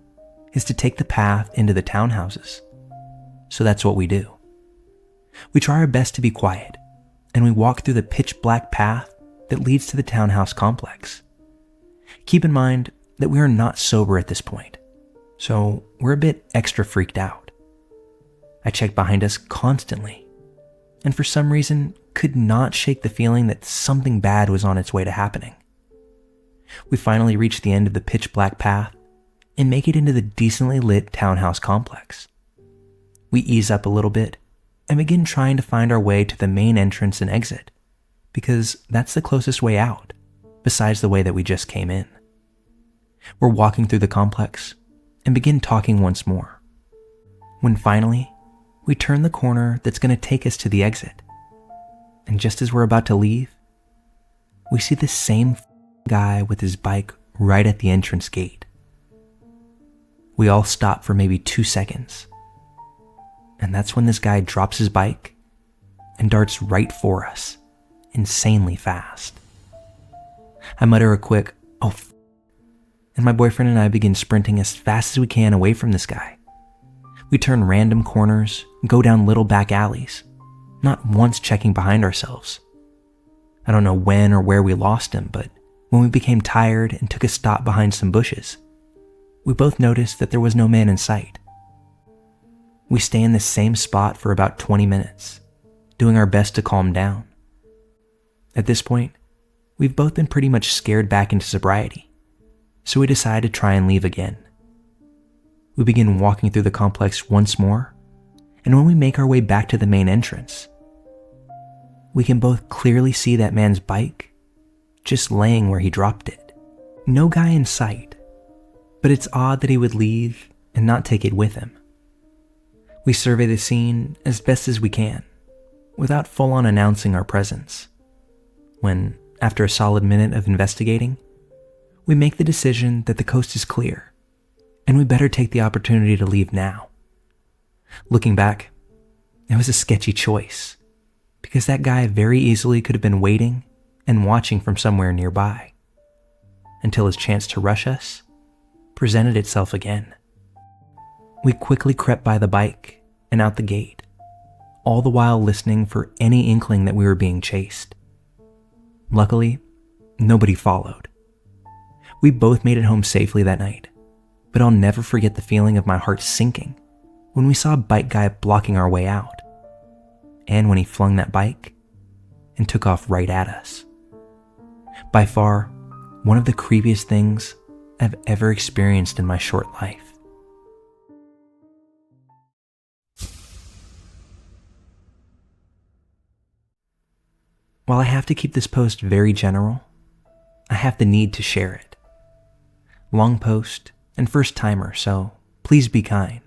is to take the path into the townhouses. So that's what we do. We try our best to be quiet, and we walk through the pitch black path that leads to the townhouse complex. Keep in mind that we are not sober at this point, so we're a bit extra freaked out. I check behind us constantly, and for some reason could not shake the feeling that something bad was on its way to happening. We finally reach the end of the pitch black path and make it into the decently lit townhouse complex. We ease up a little bit and begin trying to find our way to the main entrance and exit, because that's the closest way out, besides the way that we just came in. We're walking through the complex and begin talking once more. when finally we turn the corner that's going to take us to the exit. And just as we're about to leave, we see the same guy with his bike right at the entrance gate. We all stop for maybe 2 seconds. And that's when this guy drops his bike and darts right for us, insanely fast. I mutter a quick, "Oh, and my boyfriend and I begin sprinting as fast as we can away from this guy. We turn random corners, go down little back alleys, not once checking behind ourselves. I don't know when or where we lost him, but when we became tired and took a stop behind some bushes, we both noticed that there was no man in sight. We stay in the same spot for about 20 minutes, doing our best to calm down. At this point, we've both been pretty much scared back into sobriety, so we decide to try and leave again. We begin walking through the complex once more, and when we make our way back to the main entrance, we can both clearly see that man's bike just laying where he dropped it. No guy in sight, but it's odd that he would leave and not take it with him. We survey the scene as best as we can, without full-on announcing our presence, when, after a solid minute of investigating, we make the decision that the coast is clear, and we better take the opportunity to leave now. Looking back, it was a sketchy choice, because that guy very easily could have been waiting and watching from somewhere nearby, until his chance to rush us presented itself again. We quickly crept by the bike and out the gate, all the while listening for any inkling that we were being chased. Luckily, nobody followed. We both made it home safely that night, but I'll never forget the feeling of my heart sinking when we saw a bike guy blocking our way out, and when he flung that bike and took off right at us. By far, one of the creepiest things I've ever experienced in my short life. While I have to keep this post very general, I have the need to share it. Long post and first timer, so please be kind.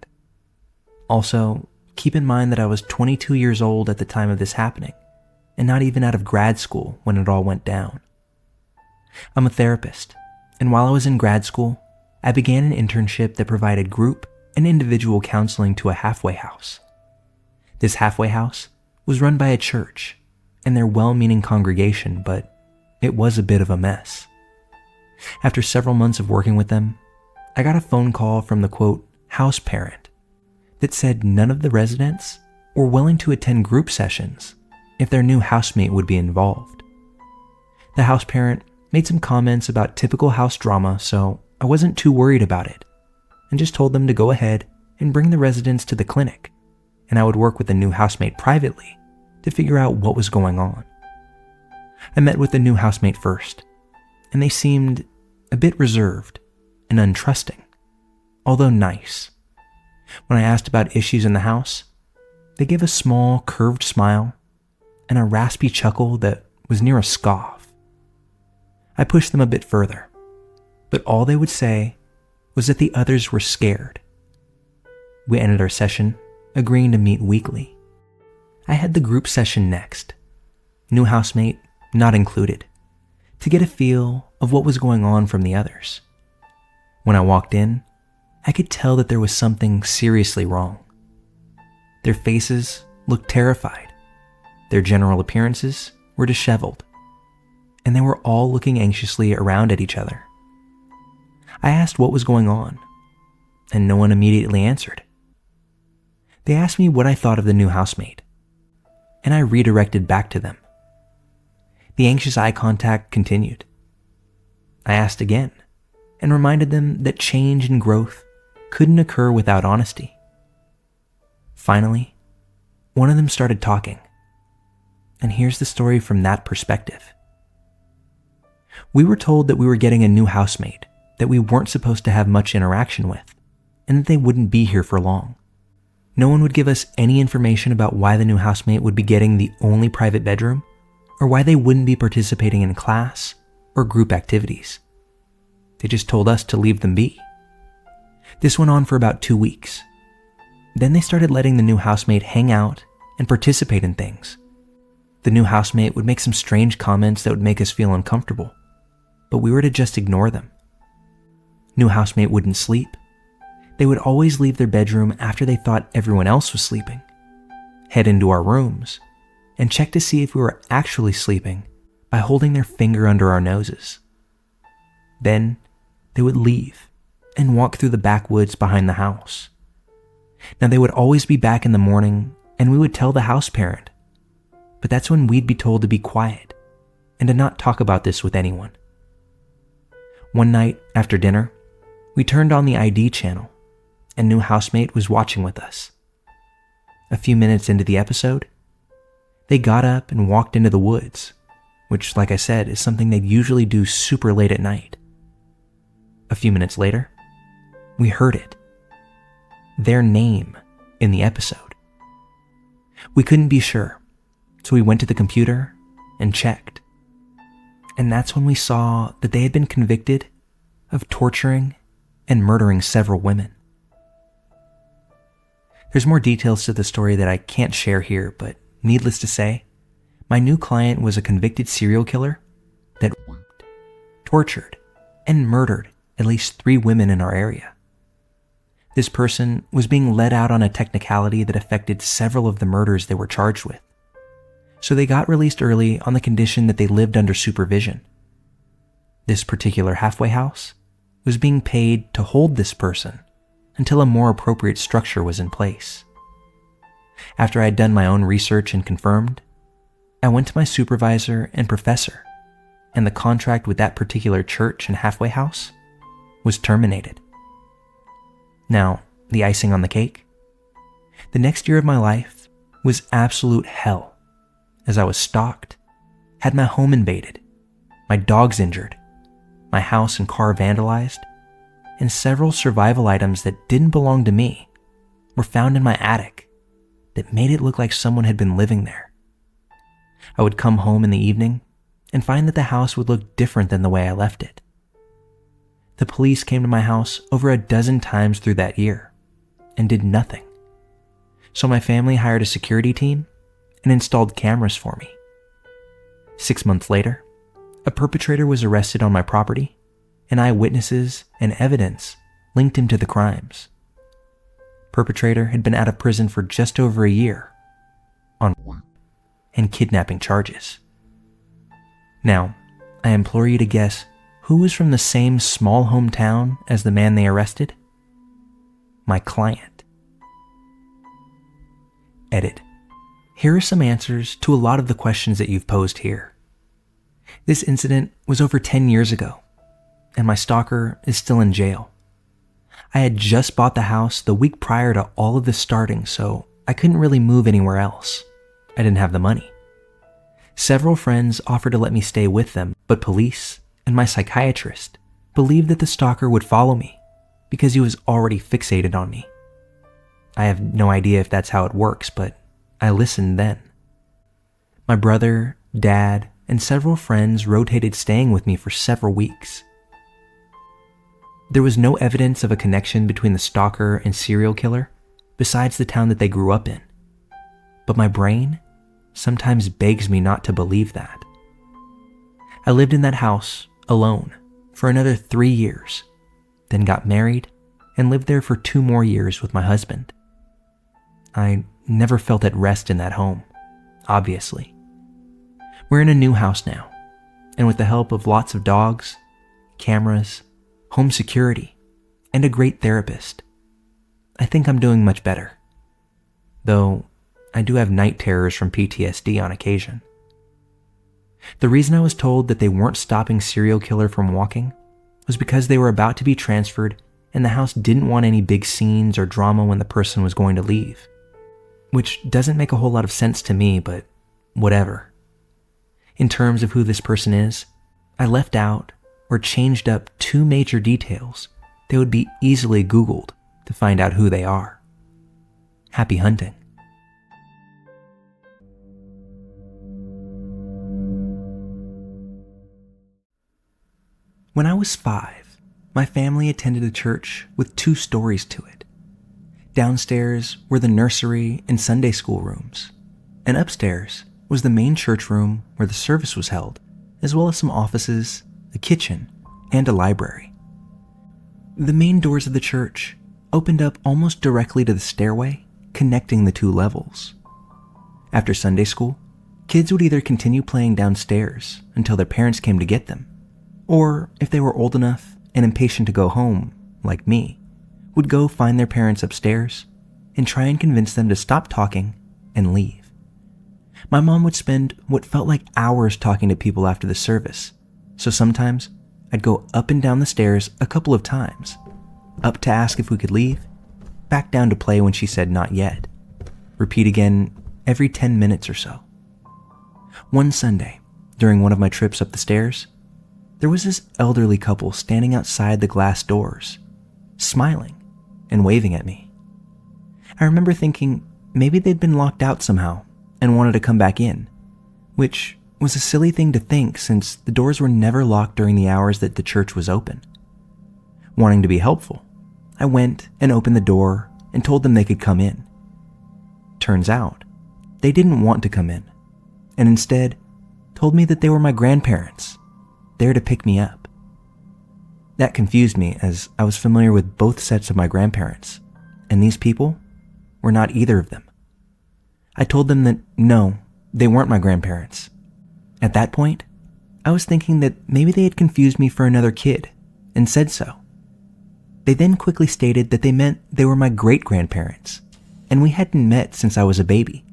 Also, keep in mind that I was 22 years old at the time of this happening, and not even out of grad school when it all went down. I'm a therapist, and while I was in grad school, I began an internship that provided group and individual counseling to a halfway house. This halfway house was run by a church and their well-meaning congregation, but it was a bit of a mess. After several months of working with them, I got a phone call from the quote, house parent that said none of the residents were willing to attend group sessions if their new housemate would be involved. The house parent made some comments about typical house drama, so I wasn't too worried about it, and just told them to go ahead and bring the residents to the clinic, and I would work with the new housemate privately to figure out what was going on. I met with the new housemate first, and they seemed a bit reserved and untrusting, although nice. When I asked about issues in the house, they gave a small curved smile and a raspy chuckle that was near a scoff. I pushed them a bit further, but all they would say was that the others were scared. We ended our session agreeing to meet weekly. I had the group session next, new housemate not included, to get a feel of what was going on from the others. When I walked in, I could tell that there was something seriously wrong. Their faces looked terrified, their general appearances were disheveled, and they were all looking anxiously around at each other. I asked what was going on, and no one immediately answered. They asked me what I thought of the new housemate, and I redirected back to them. The anxious eye contact continued. I asked again, and reminded them that change and growth couldn't occur without honesty. Finally, one of them started talking, and here's the story from that perspective. We were told that we were getting a new housemate that we weren't supposed to have much interaction with, and that they wouldn't be here for long. No one would give us any information about why the new housemate would be getting the only private bedroom, or why they wouldn't be participating in class or group activities. They just told us to leave them be. This went on for about 2 weeks. Then they started letting the new housemate hang out and participate in things. The new housemate would make some strange comments that would make us feel uncomfortable, but we were to just ignore them. New housemate wouldn't sleep. They would always leave their bedroom after they thought everyone else was sleeping, head into our rooms, and check to see if we were actually sleeping by holding their finger under our noses. Then they would leave and walk through the backwoods behind the house. Now they would always be back in the morning, and we would tell the house parent, but that's when we'd be told to be quiet and to not talk about this with anyone. One night after dinner, we turned on the ID channel, and new housemate was watching with us. A few minutes into the episode, they got up and walked into the woods, which, like I said, is something they'd usually do super late at night. A few minutes later, we heard it. Their name in the episode. We couldn't be sure, so we went to the computer and checked. And that's when we saw that they had been convicted of torturing and murdering several women. There's more details to the story that I can't share here, but needless to say, my new client was a convicted serial killer that raped, tortured, and murdered at least 3 women in our area. This person was being let out on a technicality that affected several of the murders they were charged with. So they got released early on the condition that they lived under supervision. This particular halfway house was being paid to hold this person until a more appropriate structure was in place. After I had done my own research and confirmed, I went to my supervisor and professor, and the contract with that particular church and halfway house was terminated. Now, the icing on the cake? The next year of my life was absolute hell, as I was stalked, had my home invaded, my dogs injured, my house and car vandalized, and several survival items that didn't belong to me were found in my attic that made it look like someone had been living there. I would come home in the evening and find that the house would look different than the way I left it. The police came to my house over a dozen times through that year and did nothing. So my family hired a security team and installed cameras for me. 6 months later, a perpetrator was arrested on my property, and eyewitnesses and evidence linked him to the crimes. Perpetrator had been out of prison for just over a year on rape and kidnapping charges. Now, I implore you to guess who was from the same small hometown as the man they arrested? My client. Edit. Here are some answers to a lot of the questions that you've posed here. This incident was over 10 years ago, and my stalker is still in jail. I had just bought the house the week prior to all of this starting, so I couldn't really move anywhere else. I didn't have the money. Several friends offered to let me stay with them, but police and my psychiatrist believed that the stalker would follow me because he was already fixated on me. I have no idea if that's how it works, but I listened then. My brother, dad, and several friends rotated staying with me for several weeks. There was no evidence of a connection between the stalker and serial killer besides the town that they grew up in, but my brain sometimes begs me not to believe that. I lived in that house alone for another 3 years, then got married and lived there for 2 more years with my husband. I never felt at rest in that home, obviously. We're in a new house now, and with the help of lots of dogs, cameras, home security, and a great therapist, I think I'm doing much better. Though I do have night terrors from PTSD on occasion. The reason I was told that they weren't stopping serial killer from walking was because they were about to be transferred and the house didn't want any big scenes or drama when the person was going to leave. Which doesn't make a whole lot of sense to me, but whatever. In terms of who this person is, I left out or changed up 2 major details that would be easily Googled to find out who they are. Happy hunting. When I was 5, my family attended a church with 2 stories to it. Downstairs were the nursery and Sunday school rooms, and upstairs was the main church room where the service was held, as well as some offices, a kitchen, and a library. The main doors of the church opened up almost directly to the stairway connecting the two levels. After Sunday school, kids would either continue playing downstairs until their parents came to get them, or if they were old enough and impatient to go home, like me, would go find their parents upstairs and try and convince them to stop talking and leave. My mom would spend what felt like hours talking to people after the service, so sometimes I'd go up and down the stairs a couple of times, up to ask if we could leave, back down to play when she said not yet, repeat again every 10 minutes or so. One Sunday, during one of my trips up the stairs, there was this elderly couple standing outside the glass doors, smiling and waving at me. I remember thinking maybe they'd been locked out somehow and wanted to come back in, which was a silly thing to think since the doors were never locked during the hours that the church was open. Wanting to be helpful, I went and opened the door and told them they could come in. Turns out, they didn't want to come in, and instead told me that they were my grandparents, there to pick me up. That confused me as I was familiar with both sets of my grandparents, and these people were not either of them. I told them that no, they weren't my grandparents. At that point, I was thinking that maybe they had confused me for another kid and said so. They then quickly stated that they meant they were my great-grandparents, and we hadn't met since I was a baby,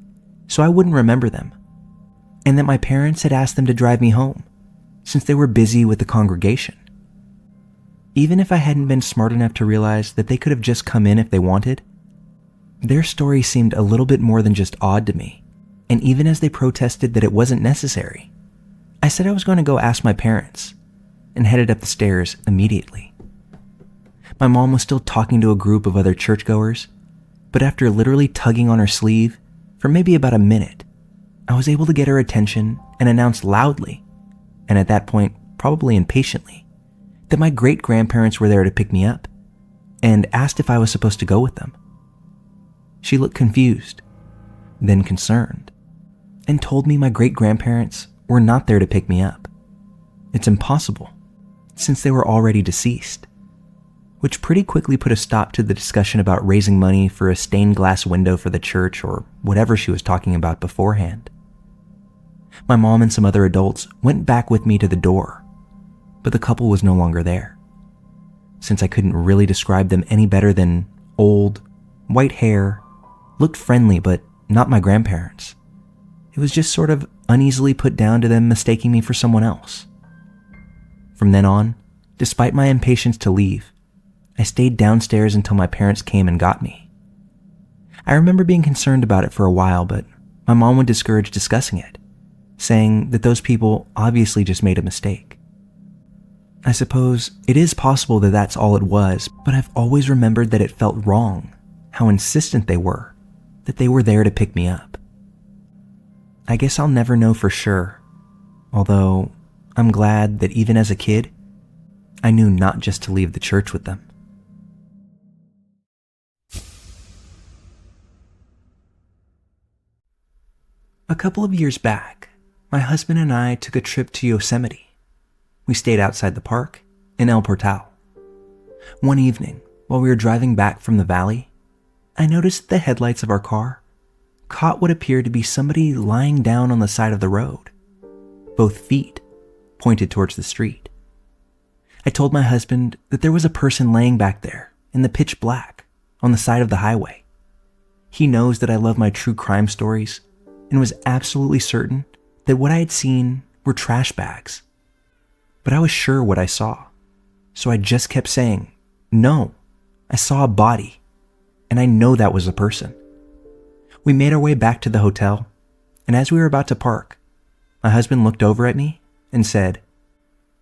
so I wouldn't remember them, and that my parents had asked them to drive me home, since they were busy with the congregation. Even if I hadn't been smart enough to realize that they could have just come in if they wanted, their story seemed a little bit more than just odd to me, and even as they protested that it wasn't necessary, I said I was going to go ask my parents, and headed up the stairs immediately. My mom was still talking to a group of other churchgoers, but after literally tugging on her sleeve for maybe about a minute, I was able to get her attention and announce loudly, and at that point probably impatiently, that my great-grandparents were there to pick me up, and asked if I was supposed to go with them. She looked confused, then concerned, and told me my great-grandparents were not there to pick me up. It's impossible, since they were already deceased, which pretty quickly put a stop to the discussion about raising money for a stained glass window for the church or whatever she was talking about beforehand. My mom and some other adults went back with me to the door, but the couple was no longer there. Since I couldn't really describe them any better than old, white hair, looked friendly but not my grandparents, it was just sort of uneasily put down to them mistaking me for someone else. From then on, despite my impatience to leave, I stayed downstairs until my parents came and got me. I remember being concerned about it for a while, but my mom would discourage discussing it, saying that those people obviously just made a mistake. I suppose it is possible that that's all it was, but I've always remembered that it felt wrong, how insistent they were, that they were there to pick me up. I guess I'll never know for sure, although I'm glad that even as a kid, I knew not just to leave the church with them. A couple of years back, my husband and I took a trip to Yosemite. We stayed outside the park in El Portal. One evening, while we were driving back from the valley, I noticed the headlights of our car caught what appeared to be somebody lying down on the side of the road, both feet pointed towards the street. I told my husband that there was a person laying back there in the pitch black on the side of the highway. He knows that I love my true crime stories and was absolutely certain that what I had seen were trash bags. But I was sure what I saw, so I just kept saying, "No, I saw a body, and I know that was a person." We made our way back to the hotel, and as we were about to park, my husband looked over at me and said,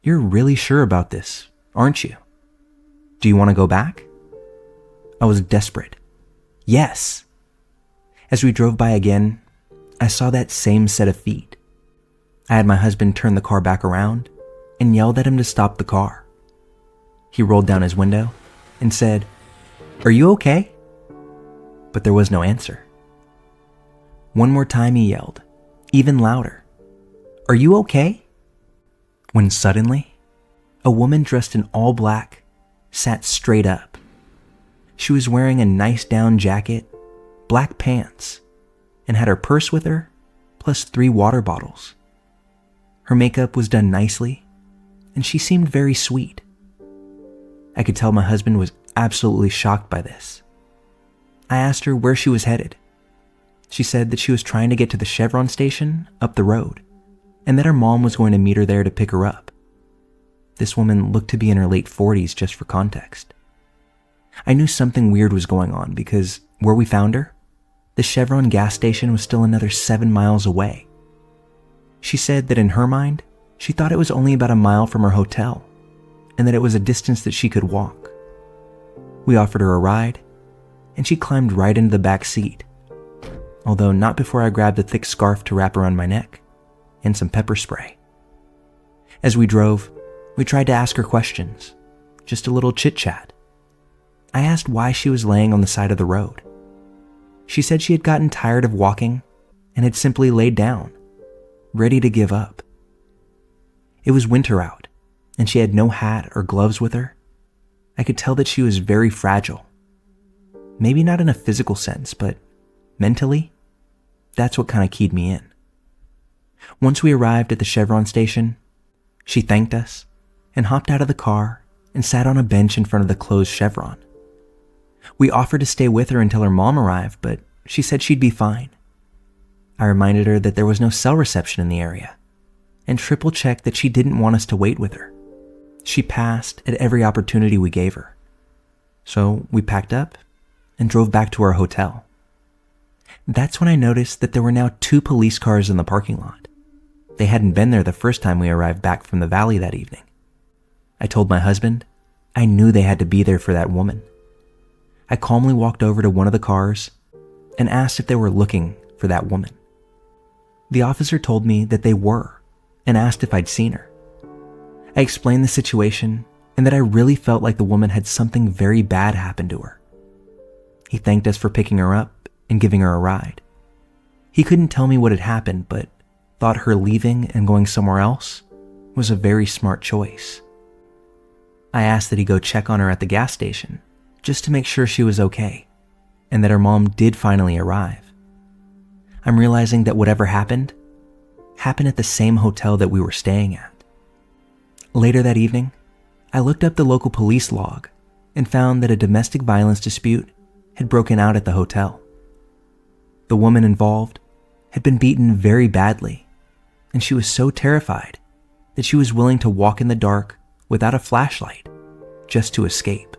"You're really sure about this, aren't you? Do you want to go back?" I was desperate. Yes. As we drove by again, I saw that same set of feet. I had my husband turn the car back around and yelled at him to stop the car. He rolled down his window and said, "Are you okay?" but there was no answer. One more time he yelled, even louder, "Are you okay?" When suddenly, a woman dressed in all black sat straight up. She was wearing a nice down jacket, black pants, and had her purse with her, plus 3 water bottles. Her makeup was done nicely, and she seemed very sweet. I could tell my husband was absolutely shocked by this. I asked her where she was headed. She said that she was trying to get to the Chevron station up the road, and that her mom was going to meet her there to pick her up. This woman looked to be in her late 40s, just for context. I knew something weird was going on because where we found her, the Chevron gas station was still another 7 miles away. She said that in her mind, she thought it was only about a mile from her hotel, and that it was a distance that she could walk. We offered her a ride, and she climbed right into the back seat, although not before I grabbed a thick scarf to wrap around my neck, and some pepper spray. As we drove, we tried to ask her questions, just a little chit-chat. I asked why she was laying on the side of the road. She said she had gotten tired of walking and had simply laid down, ready to give up. It was winter out, and she had no hat or gloves with her. I could tell that she was very fragile. Maybe not in a physical sense, but mentally, that's what kind of keyed me in. Once we arrived at the Chevron station, she thanked us and hopped out of the car and sat on a bench in front of the closed Chevron. We offered to stay with her until her mom arrived, but she said she'd be fine. I reminded her that there was no cell reception in the area and triple-checked that she didn't want us to wait with her. She passed at every opportunity we gave her. So we packed up and drove back to our hotel. That's when I noticed that there were now 2 police cars in the parking lot. They hadn't been there the first time we arrived back from the valley that evening. I told my husband I knew they had to be there for that woman. I calmly walked over to one of the cars and asked if they were looking for that woman. The officer told me that they were and asked if I'd seen her. I explained the situation and that I really felt like the woman had something very bad happen to her. He thanked us for picking her up and giving her a ride. He couldn't tell me what had happened, but thought her leaving and going somewhere else was a very smart choice. I asked that he go check on her at the gas station just to make sure she was okay, and that her mom did finally arrive. I'm realizing that whatever happened at the same hotel that we were staying at. Later that evening, I looked up the local police log and found that a domestic violence dispute had broken out at the hotel. The woman involved had been beaten very badly, and she was so terrified that she was willing to walk in the dark without a flashlight just to escape.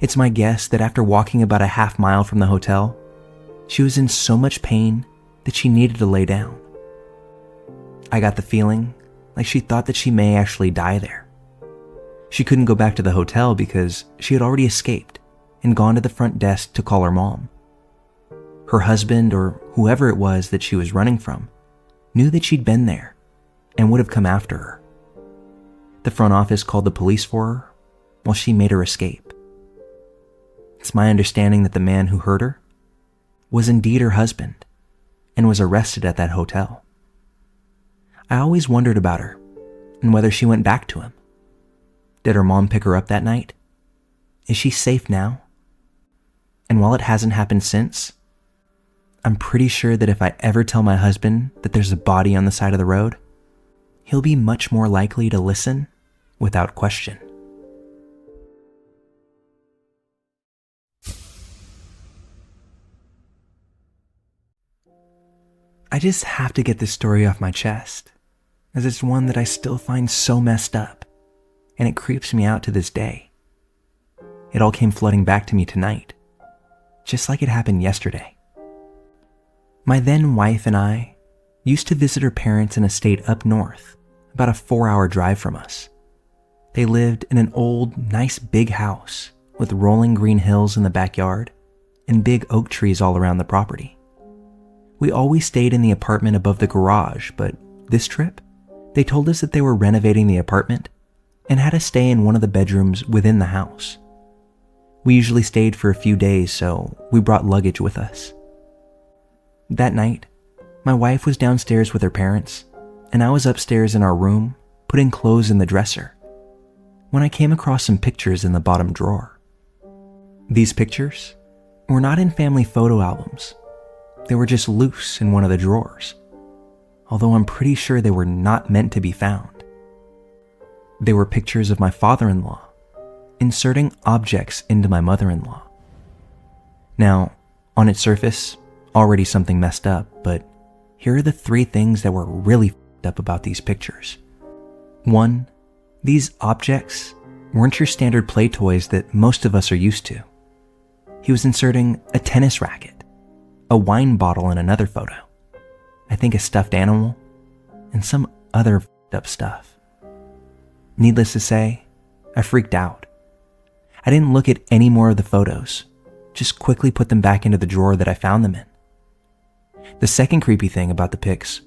It's my guess that after walking about a half mile from the hotel, she was in so much pain that she needed to lay down. I got the feeling like she thought that she may actually die there. She couldn't go back to the hotel because she had already escaped and gone to the front desk to call her mom. Her husband, or whoever it was that she was running from, knew that she'd been there and would have come after her. The front office called the police for her while she made her escape. It's my understanding that the man who hurt her was indeed her husband and was arrested at that hotel. I always wondered about her and whether she went back to him. Did her mom pick her up that night? Is she safe now? And while it hasn't happened since, I'm pretty sure that if I ever tell my husband that there's a body on the side of the road, he'll be much more likely to listen without question. I just have to get this story off my chest, as it's one that I still find so messed up, and it creeps me out to this day. It all came flooding back to me tonight, just like it happened yesterday. My then wife and I used to visit her parents in a state up north, about a 4-hour drive from us. They lived in an old, nice big house with rolling green hills in the backyard and big oak trees all around the property. We always stayed in the apartment above the garage, but this trip, they told us that they were renovating the apartment and had us stay in one of the bedrooms within the house. We usually stayed for a few days, so we brought luggage with us. That night, my wife was downstairs with her parents, and I was upstairs in our room, putting clothes in the dresser, when I came across some pictures in the bottom drawer. These pictures were not in family photo albums. They were just loose in one of the drawers, although I'm pretty sure they were not meant to be found. They were pictures of my father-in-law inserting objects into my mother-in-law. Now, on its surface, already something messed up, but here are the 3 things that were really f***ed up about these pictures. 1, these objects weren't your standard play toys that most of us are used to. He was inserting a tennis racket, a wine bottle in another photo, I think a stuffed animal, and some other f***ed up stuff. Needless to say, I freaked out. I didn't look at any more of the photos, just quickly put them back into the drawer that I found them in. The second creepy thing about the pics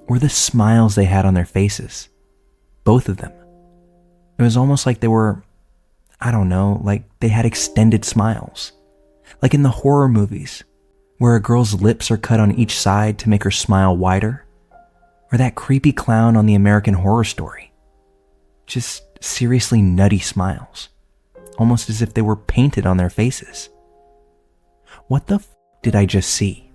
were the smiles they had on their faces. Both of them. It was almost like they were, like they had extended smiles. Like in the horror movies, where a girl's lips are cut on each side to make her smile wider. Or that creepy clown on the American Horror Story. Just seriously nutty smiles. Almost as if they were painted on their faces. What the f*** did I just see?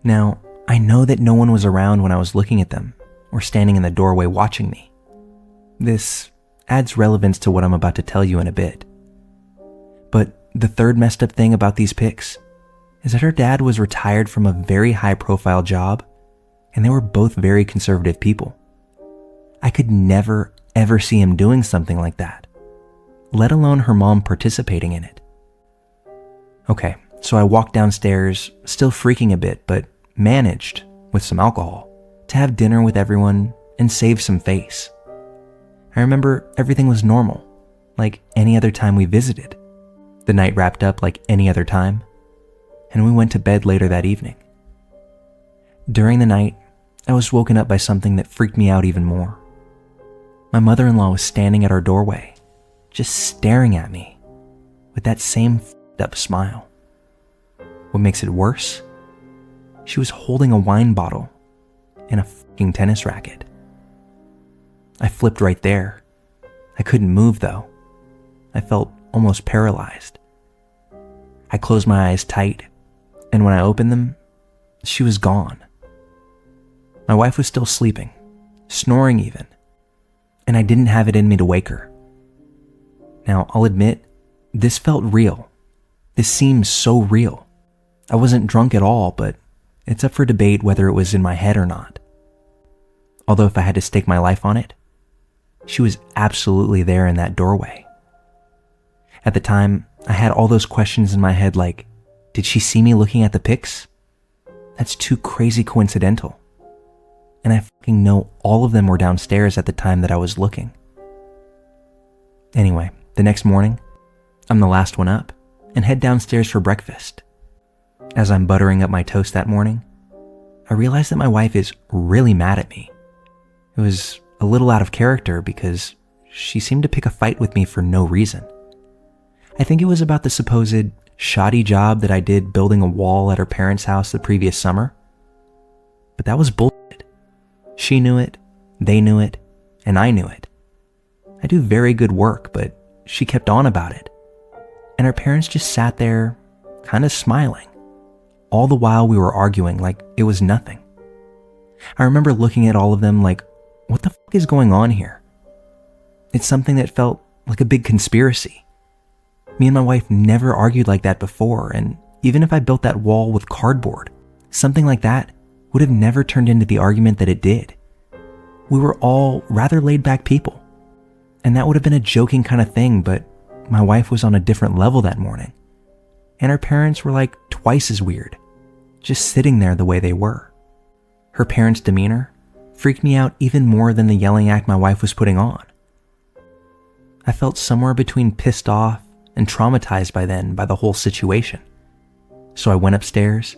Now, I know that no one was around when I was looking at them, or standing in the doorway watching me. This adds relevance to what I'm about to tell you in a bit. But the third messed up thing about these pics is that her dad was retired from a very high-profile job, and they were both very conservative people. I could never, ever see him doing something like that, let alone her mom participating in it. Okay, so I walked downstairs, still freaking a bit, but managed, with some alcohol, to have dinner with everyone and save some face. I remember everything was normal, like any other time we visited. The night wrapped up like any other time, and we went to bed later that evening. During the night, I was woken up by something that freaked me out even more. My mother-in-law was standing at our doorway, just staring at me, with that same f***ed-up smile. What makes it worse? She was holding a wine bottle and a fucking tennis racket. I flipped right there. I couldn't move though. I felt almost paralyzed. I closed my eyes tight, and when I opened them, she was gone. My wife was still sleeping, snoring even, and I didn't have it in me to wake her. Now, I'll admit, this felt real. This seemed so real. I wasn't drunk at all, but it's up for debate whether it was in my head or not. Although if I had to stake my life on it, she was absolutely there in that doorway. At the time, I had all those questions in my head like, did she see me looking at the pics? That's too crazy coincidental. And I fucking know all of them were downstairs at the time that I was looking. Anyway, the next morning, I'm the last one up and head downstairs for breakfast. As I'm buttering up my toast that morning, I realized that my wife is really mad at me. It was a little out of character because she seemed to pick a fight with me for no reason. I think it was about the supposed shoddy job that I did building a wall at her parents' house the previous summer. But that was bullshit. She knew it, they knew it, and I knew it. I do very good work, but she kept on about it. And her parents just sat there, kind of smiling, all the while we were arguing like it was nothing. I remember looking at all of them like, what the fuck is going on here? It's something that felt like a big conspiracy. Me and my wife never argued like that before, and even if I built that wall with cardboard, something like that would have never turned into the argument that it did. We were all rather laid-back people, and that would have been a joking kind of thing, but my wife was on a different level that morning, and her parents were like twice as weird, just sitting there the way they were. Her parents' demeanor freaked me out even more than the yelling act my wife was putting on. I felt somewhere between pissed off and traumatized by then by the whole situation. So I went upstairs,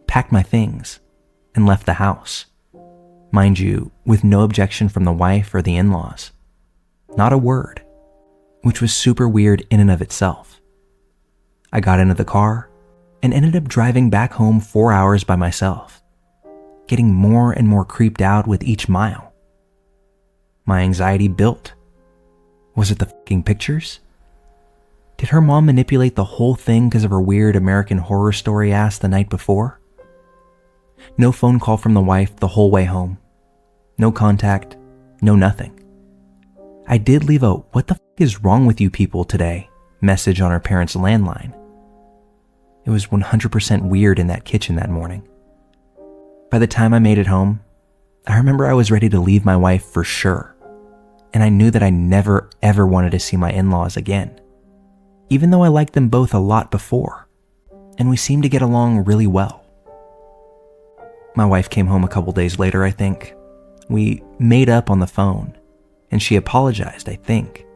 packed my things, and left the house. Mind you, with no objection from the wife or the in-laws. Not a word, which was super weird in and of itself. I got into the car and ended up driving back home 4 hours by myself, getting more and more creeped out with each mile. My anxiety built. Was it the fucking pictures? Did her mom manipulate the whole thing because of her weird American Horror Story ass the night before? No phone call from the wife the whole way home. No contact, no nothing. I did leave a "what the f*** is wrong with you people today" message on her parents' landline. It was 100% weird in that kitchen that morning. By the time I made it home, I remember I was ready to leave my wife for sure, and I knew that I never ever wanted to see my in-laws again, even though I liked them both a lot before, and we seemed to get along really well. My wife came home a couple days later, I think. We made up on the phone, and she apologized, I think,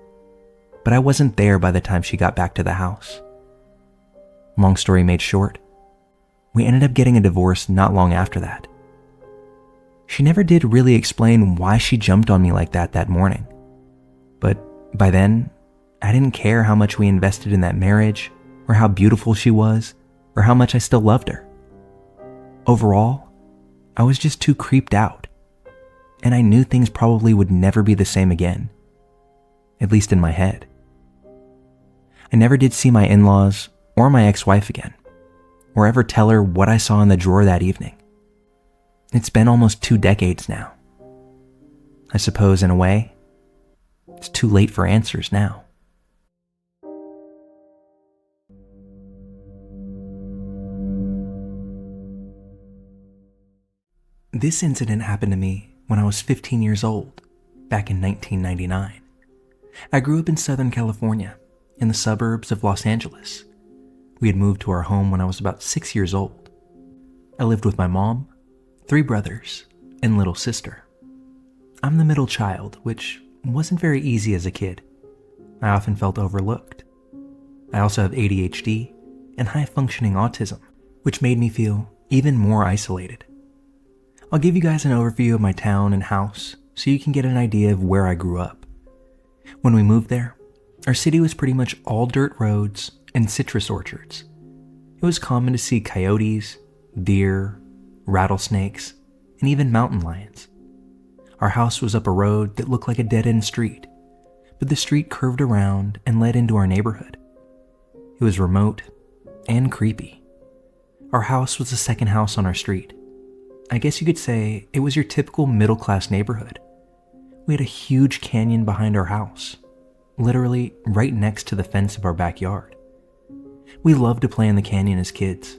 but I wasn't there by the time she got back to the house. Long story made short, we ended up getting a divorce not long after that. She never did really explain why she jumped on me like that morning, but by then, I didn't care how much we invested in that marriage, or how beautiful she was, or how much I still loved her. Overall, I was just too creeped out, and I knew things probably would never be the same again, at least in my head. I never did see my in-laws or my ex-wife again, or ever tell her what I saw in the drawer that evening. It's been almost 2 decades now. I suppose in a way, it's too late for answers now. This incident happened to me when I was 15 years old, back in 1999. I grew up in Southern California, in the suburbs of Los Angeles. We had moved to our home when I was about 6 years old. I lived with my mom, 3 brothers, and little sister. I'm the middle child, which wasn't very easy as a kid. I often felt overlooked. I also have ADHD and high-functioning autism, which made me feel even more isolated. I'll give you guys an overview of my town and house so you can get an idea of where I grew up. When we moved there, our city was pretty much all dirt roads and citrus orchards. It was common to see coyotes, deer, rattlesnakes, and even mountain lions. Our house was up a road that looked like a dead-end street, but the street curved around and led into our neighborhood. It was remote and creepy. Our house was the second house on our street. I guess you could say it was your typical middle-class neighborhood. We had a huge canyon behind our house, literally right next to the fence of our backyard. We loved to play in the canyon as kids.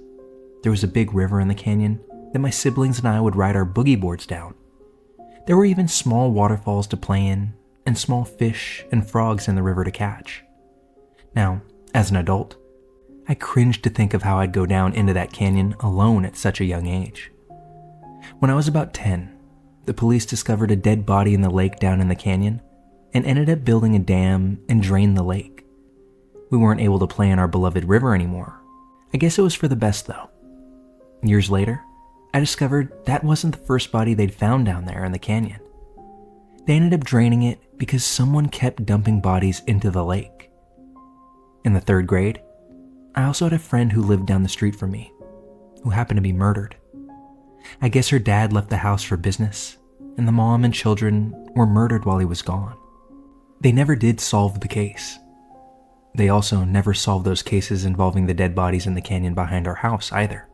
There was a big river in the canyon that my siblings and I would ride our boogie boards down. There were even small waterfalls to play in and small fish and frogs in the river to catch. Now, as an adult, I cringed to think of how I'd go down into that canyon alone at such a young age. When I was about 10, the police discovered a dead body in the lake down in the canyon and ended up building a dam and drained the lake. We weren't able to play in our beloved river anymore. I guess it was for the best though. Years later, I discovered that wasn't the first body they'd found down there in the canyon. They ended up draining it because someone kept dumping bodies into the lake. In the 3rd grade, I also had a friend who lived down the street from me, who happened to be murdered. I guess her dad left the house for business, and the mom and children were murdered while he was gone. They never did solve the case. They also never solved those cases involving the dead bodies in the canyon behind our house either.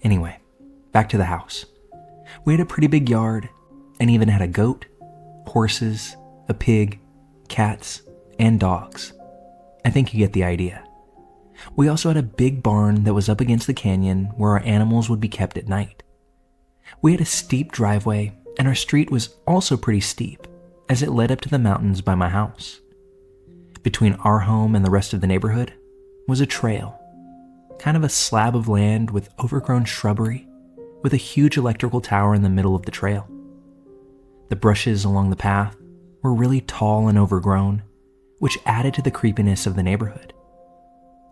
Anyway, back to the house. We had a pretty big yard and even had a goat, horses, a pig, cats, and dogs. I think you get the idea. We also had a big barn that was up against the canyon where our animals would be kept at night. We had a steep driveway, and our street was also pretty steep as it led up to the mountains by my house. Between our home and the rest of the neighborhood was a trail, kind of a slab of land with overgrown shrubbery, with a huge electrical tower in the middle of the trail. The bushes along the path were really tall and overgrown, which added to the creepiness of the neighborhood.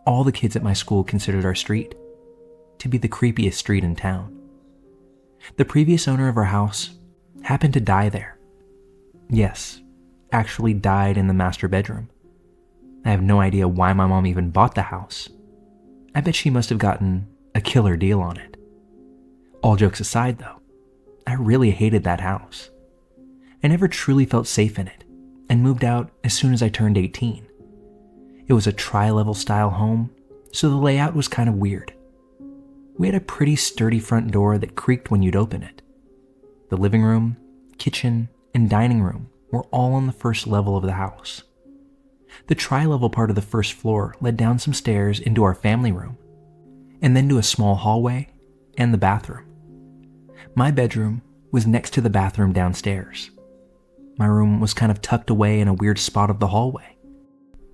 All the kids at my school considered our street to be the creepiest street in town. The previous owner of our house happened to die there. Yes, actually died in the master bedroom. I have no idea why my mom even bought the house. I bet she must have gotten a killer deal on it. All jokes aside though, I really hated that house. I never truly felt safe in it and moved out as soon as I turned 18. It was a tri-level style home, so the layout was kind of weird. We had a pretty sturdy front door that creaked when you'd open it. The living room, kitchen, and dining room were all on the first level of the house. The tri-level part of the first floor led down some stairs into our family room, and then to a small hallway and the bathroom. My bedroom was next to the bathroom downstairs. My room was kind of tucked away in a weird spot of the hallway.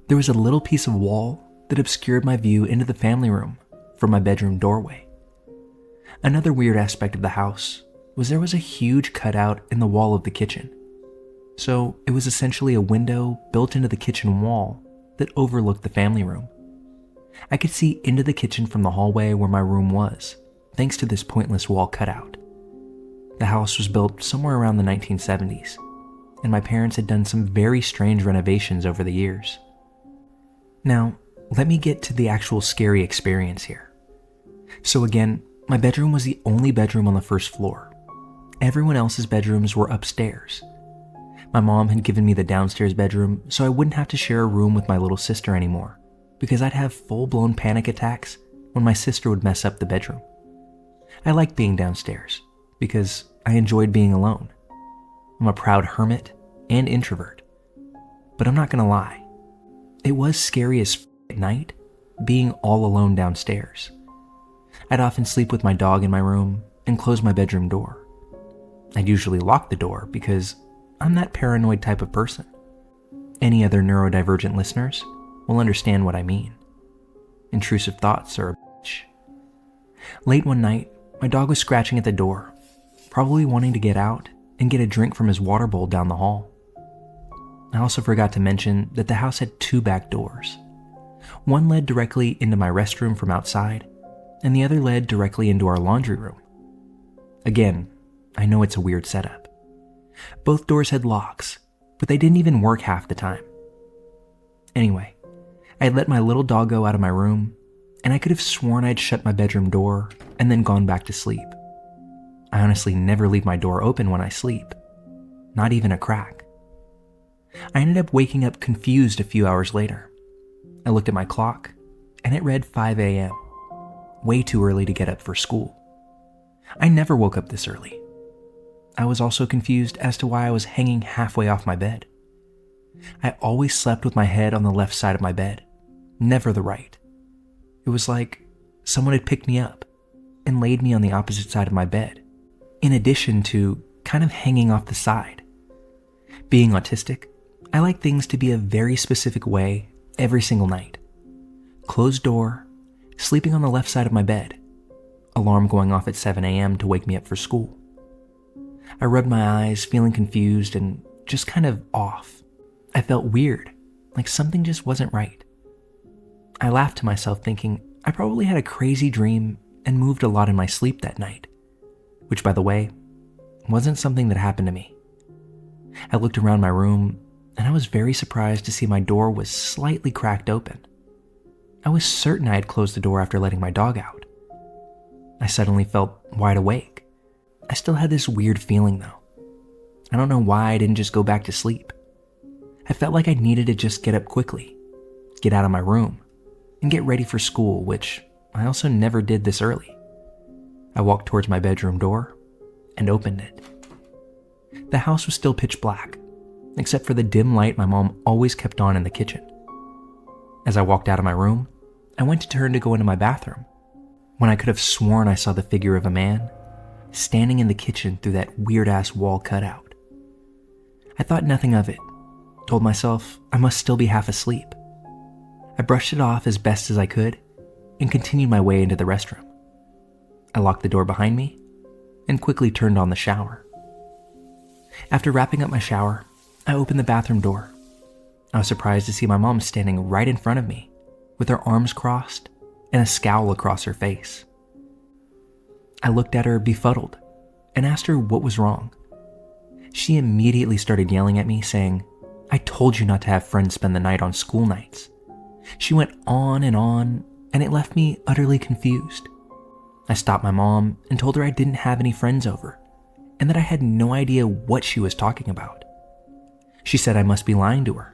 There was a little piece of wall that obscured my view into the family room from my bedroom doorway. Another weird aspect of the house was there was a huge cutout in the wall of the kitchen. So it was essentially a window built into the kitchen wall that overlooked the family room. I could see into the kitchen from the hallway where my room was, thanks to this pointless wall cutout. The house was built somewhere around the 1970s, and my parents had done some very strange renovations over the years. Now, let me get to the actual scary experience here. So again, my bedroom was the only bedroom on the first floor. Everyone else's bedrooms were upstairs. My mom had given me the downstairs bedroom so I wouldn't have to share a room with my little sister anymore, because I'd have full-blown panic attacks when my sister would mess up the bedroom. I liked being downstairs because I enjoyed being alone. I'm a proud hermit and introvert. But I'm not gonna lie, it was scary as at night being all alone downstairs. I'd often sleep with my dog in my room and close my bedroom door. I'd usually lock the door because I'm that paranoid type of person. Any other neurodivergent listeners will understand what I mean. Intrusive thoughts are a bitch. Late one night, my dog was scratching at the door, probably wanting to get out and get a drink from his water bowl down the hall. I also forgot to mention that the house had 2 back doors. One led directly into my restroom from outside, and the other led directly into our laundry room. Again, I know it's a weird setup. Both doors had locks, but they didn't even work half the time. Anyway, I had let my little doggo out of my room, and I could have sworn I'd shut my bedroom door and then gone back to sleep. I honestly never leave my door open when I sleep, not even a crack. I ended up waking up confused a few hours later. I looked at my clock, and it read 5 a.m., way too early to get up for school. I never woke up this early. I was also confused as to why I was hanging halfway off my bed. I always slept with my head on the left side of my bed, never the right. It was like someone had picked me up and laid me on the opposite side of my bed, in addition to kind of hanging off the side. Being autistic, I like things to be a very specific way every single night. Closed door, sleeping on the left side of my bed, alarm going off at 7 a.m. to wake me up for school. I rubbed my eyes, feeling confused and just kind of off. I felt weird, like something just wasn't right. I laughed to myself thinking I probably had a crazy dream and moved a lot in my sleep that night, which, by the way, wasn't something that happened to me. I looked around my room and I was very surprised to see my door was slightly cracked open. I was certain I had closed the door after letting my dog out. I suddenly felt wide awake. I still had this weird feeling though. I don't know why I didn't just go back to sleep. I felt like I needed to just get up quickly, get out of my room, and get ready for school, which I also never did this early. I walked towards my bedroom door and opened it. The house was still pitch black, except for the dim light my mom always kept on in the kitchen. As I walked out of my room, I went to turn to go into my bathroom, when I could have sworn I saw the figure of a man standing in the kitchen through that weird-ass wall cutout. I thought nothing of it, told myself I must still be half asleep. I brushed it off as best as I could and continued my way into the restroom. I locked the door behind me and quickly turned on the shower. After wrapping up my shower, I opened the bathroom door. I was surprised to see my mom standing right in front of me with her arms crossed and a scowl across her face. I looked at her befuddled and asked her what was wrong. She immediately started yelling at me, saying, "I told you not to have friends spend the night on school nights. She went on, and it left me utterly confused. I stopped my mom and told her I didn't have any friends over, and that I had no idea what she was talking about. She said I must be lying to her.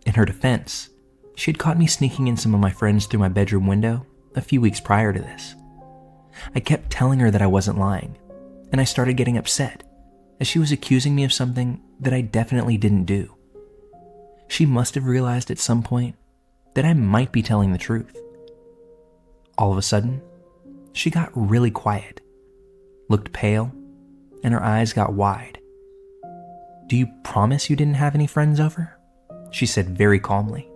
In her defense, she had caught me sneaking in some of my friends through my bedroom window a few weeks prior to this. I kept telling her that I wasn't lying, and I started getting upset, as she was accusing me of something that I definitely didn't do. She must have realized at some point that I might be telling the truth. All of a sudden, she got really quiet, looked pale, and her eyes got wide. "Do you promise you didn't have any friends over?" she said very calmly.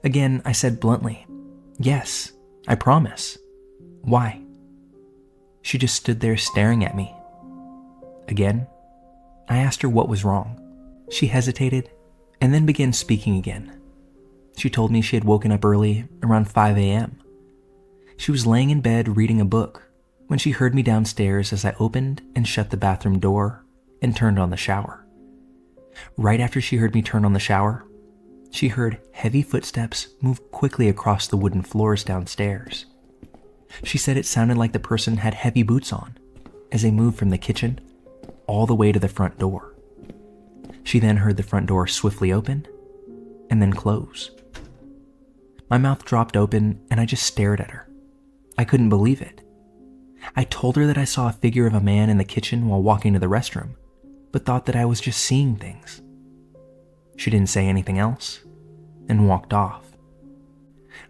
Again, I said bluntly, "Yes, I promise. Why?" She just stood there staring at me. Again, I asked her what was wrong. She hesitated and then began speaking again. She told me she had woken up early, around 5 a.m. She was laying in bed reading a book when she heard me downstairs as I opened and shut the bathroom door and turned on the shower. Right after she heard me turn on the shower, she heard heavy footsteps move quickly across the wooden floors downstairs. She said it sounded like the person had heavy boots on as they moved from the kitchen all the way to the front door. She then heard the front door swiftly open and then close. My mouth dropped open and I just stared at her. I couldn't believe it. I told her that I saw a figure of a man in the kitchen while walking to the restroom, but thought that I was just seeing things. She didn't say anything else and walked off.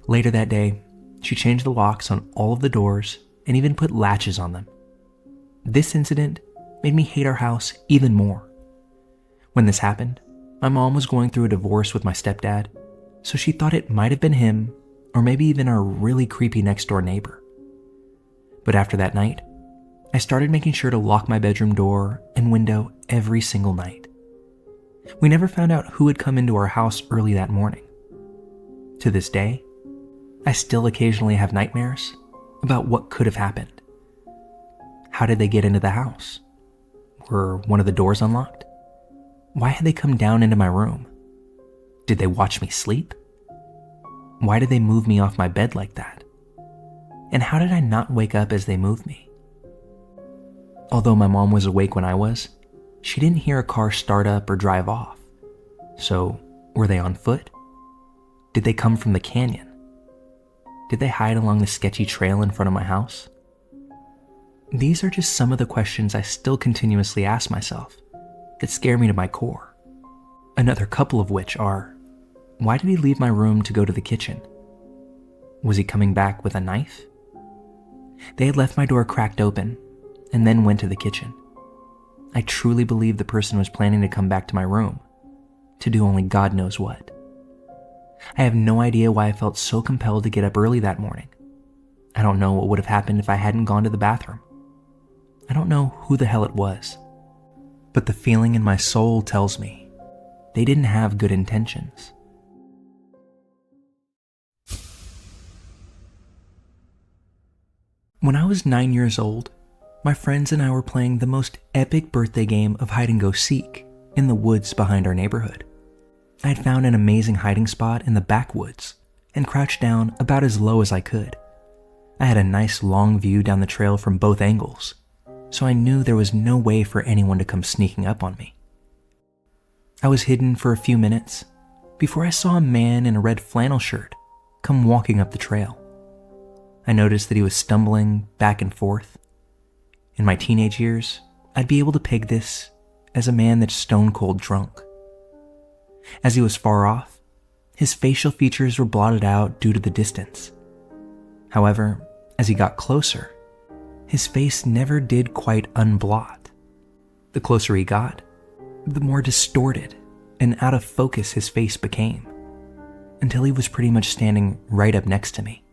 Later that day, she changed the locks on all of the doors and even put latches on them. This incident made me hate our house even more. When this happened, my mom was going through a divorce with my stepdad, so she thought it might have been him or maybe even our really creepy next door neighbor. But after that night, I started making sure to lock my bedroom door and window every single night. We never found out who had come into our house early that morning. To this day, I still occasionally have nightmares about what could have happened. How did they get into the house? Were one of the doors unlocked? Why had they come down into my room? Did they watch me sleep? Why did they move me off my bed like that? And how did I not wake up as they moved me? Although my mom was awake when I was, she didn't hear a car start up or drive off. So, were they on foot? Did they come from the canyon? Did they hide along the sketchy trail in front of my house? These are just some of the questions I still continuously ask myself that scare me to my core. Another couple of which are, why did he leave my room to go to the kitchen? Was he coming back with a knife? They had left my door cracked open and then went to the kitchen. I truly believe the person was planning to come back to my room to do only God knows what. I have no idea why I felt so compelled to get up early that morning. I don't know what would have happened if I hadn't gone to the bathroom. I don't know who the hell it was, but the feeling in my soul tells me they didn't have good intentions. When I was 9 years old, my friends and I were playing the most epic birthday game of hide and go seek in the woods behind our neighborhood. I had found an amazing hiding spot in the backwoods and crouched down about as low as I could. I had a nice long view down the trail from both angles, so I knew there was no way for anyone to come sneaking up on me. I was hidden for a few minutes before I saw a man in a red flannel shirt come walking up the trail. I noticed that he was stumbling back and forth. In my teenage years, I'd be able to peg this as a man that's stone cold drunk. As he was far off, his facial features were blotted out due to the distance. However, as he got closer, his face never did quite unblot. The closer he got, the more distorted and out of focus his face became, until he was pretty much standing right up next to me.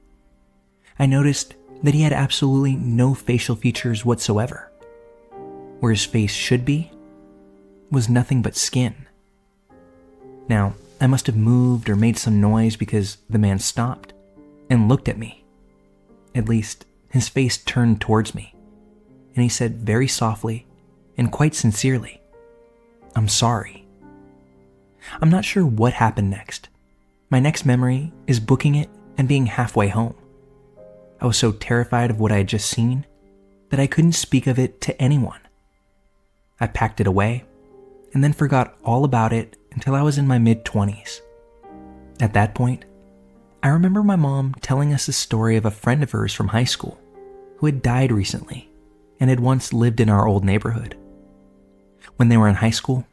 I noticed that he had absolutely no facial features whatsoever. Where his face should be was nothing but skin. Now, I must have moved or made some noise because the man stopped and looked at me. At least, his face turned towards me, and he said very softly and quite sincerely, "I'm sorry." I'm not sure what happened next, My next memory is booking it and being halfway home. I was so terrified of what I had just seen that I couldn't speak of it to anyone. I packed it away and then forgot all about it until I was in my mid-20s. At that point, I remember my mom telling us a story of a friend of hers from high school who had died recently and had once lived in our old neighborhood. When they were in high school,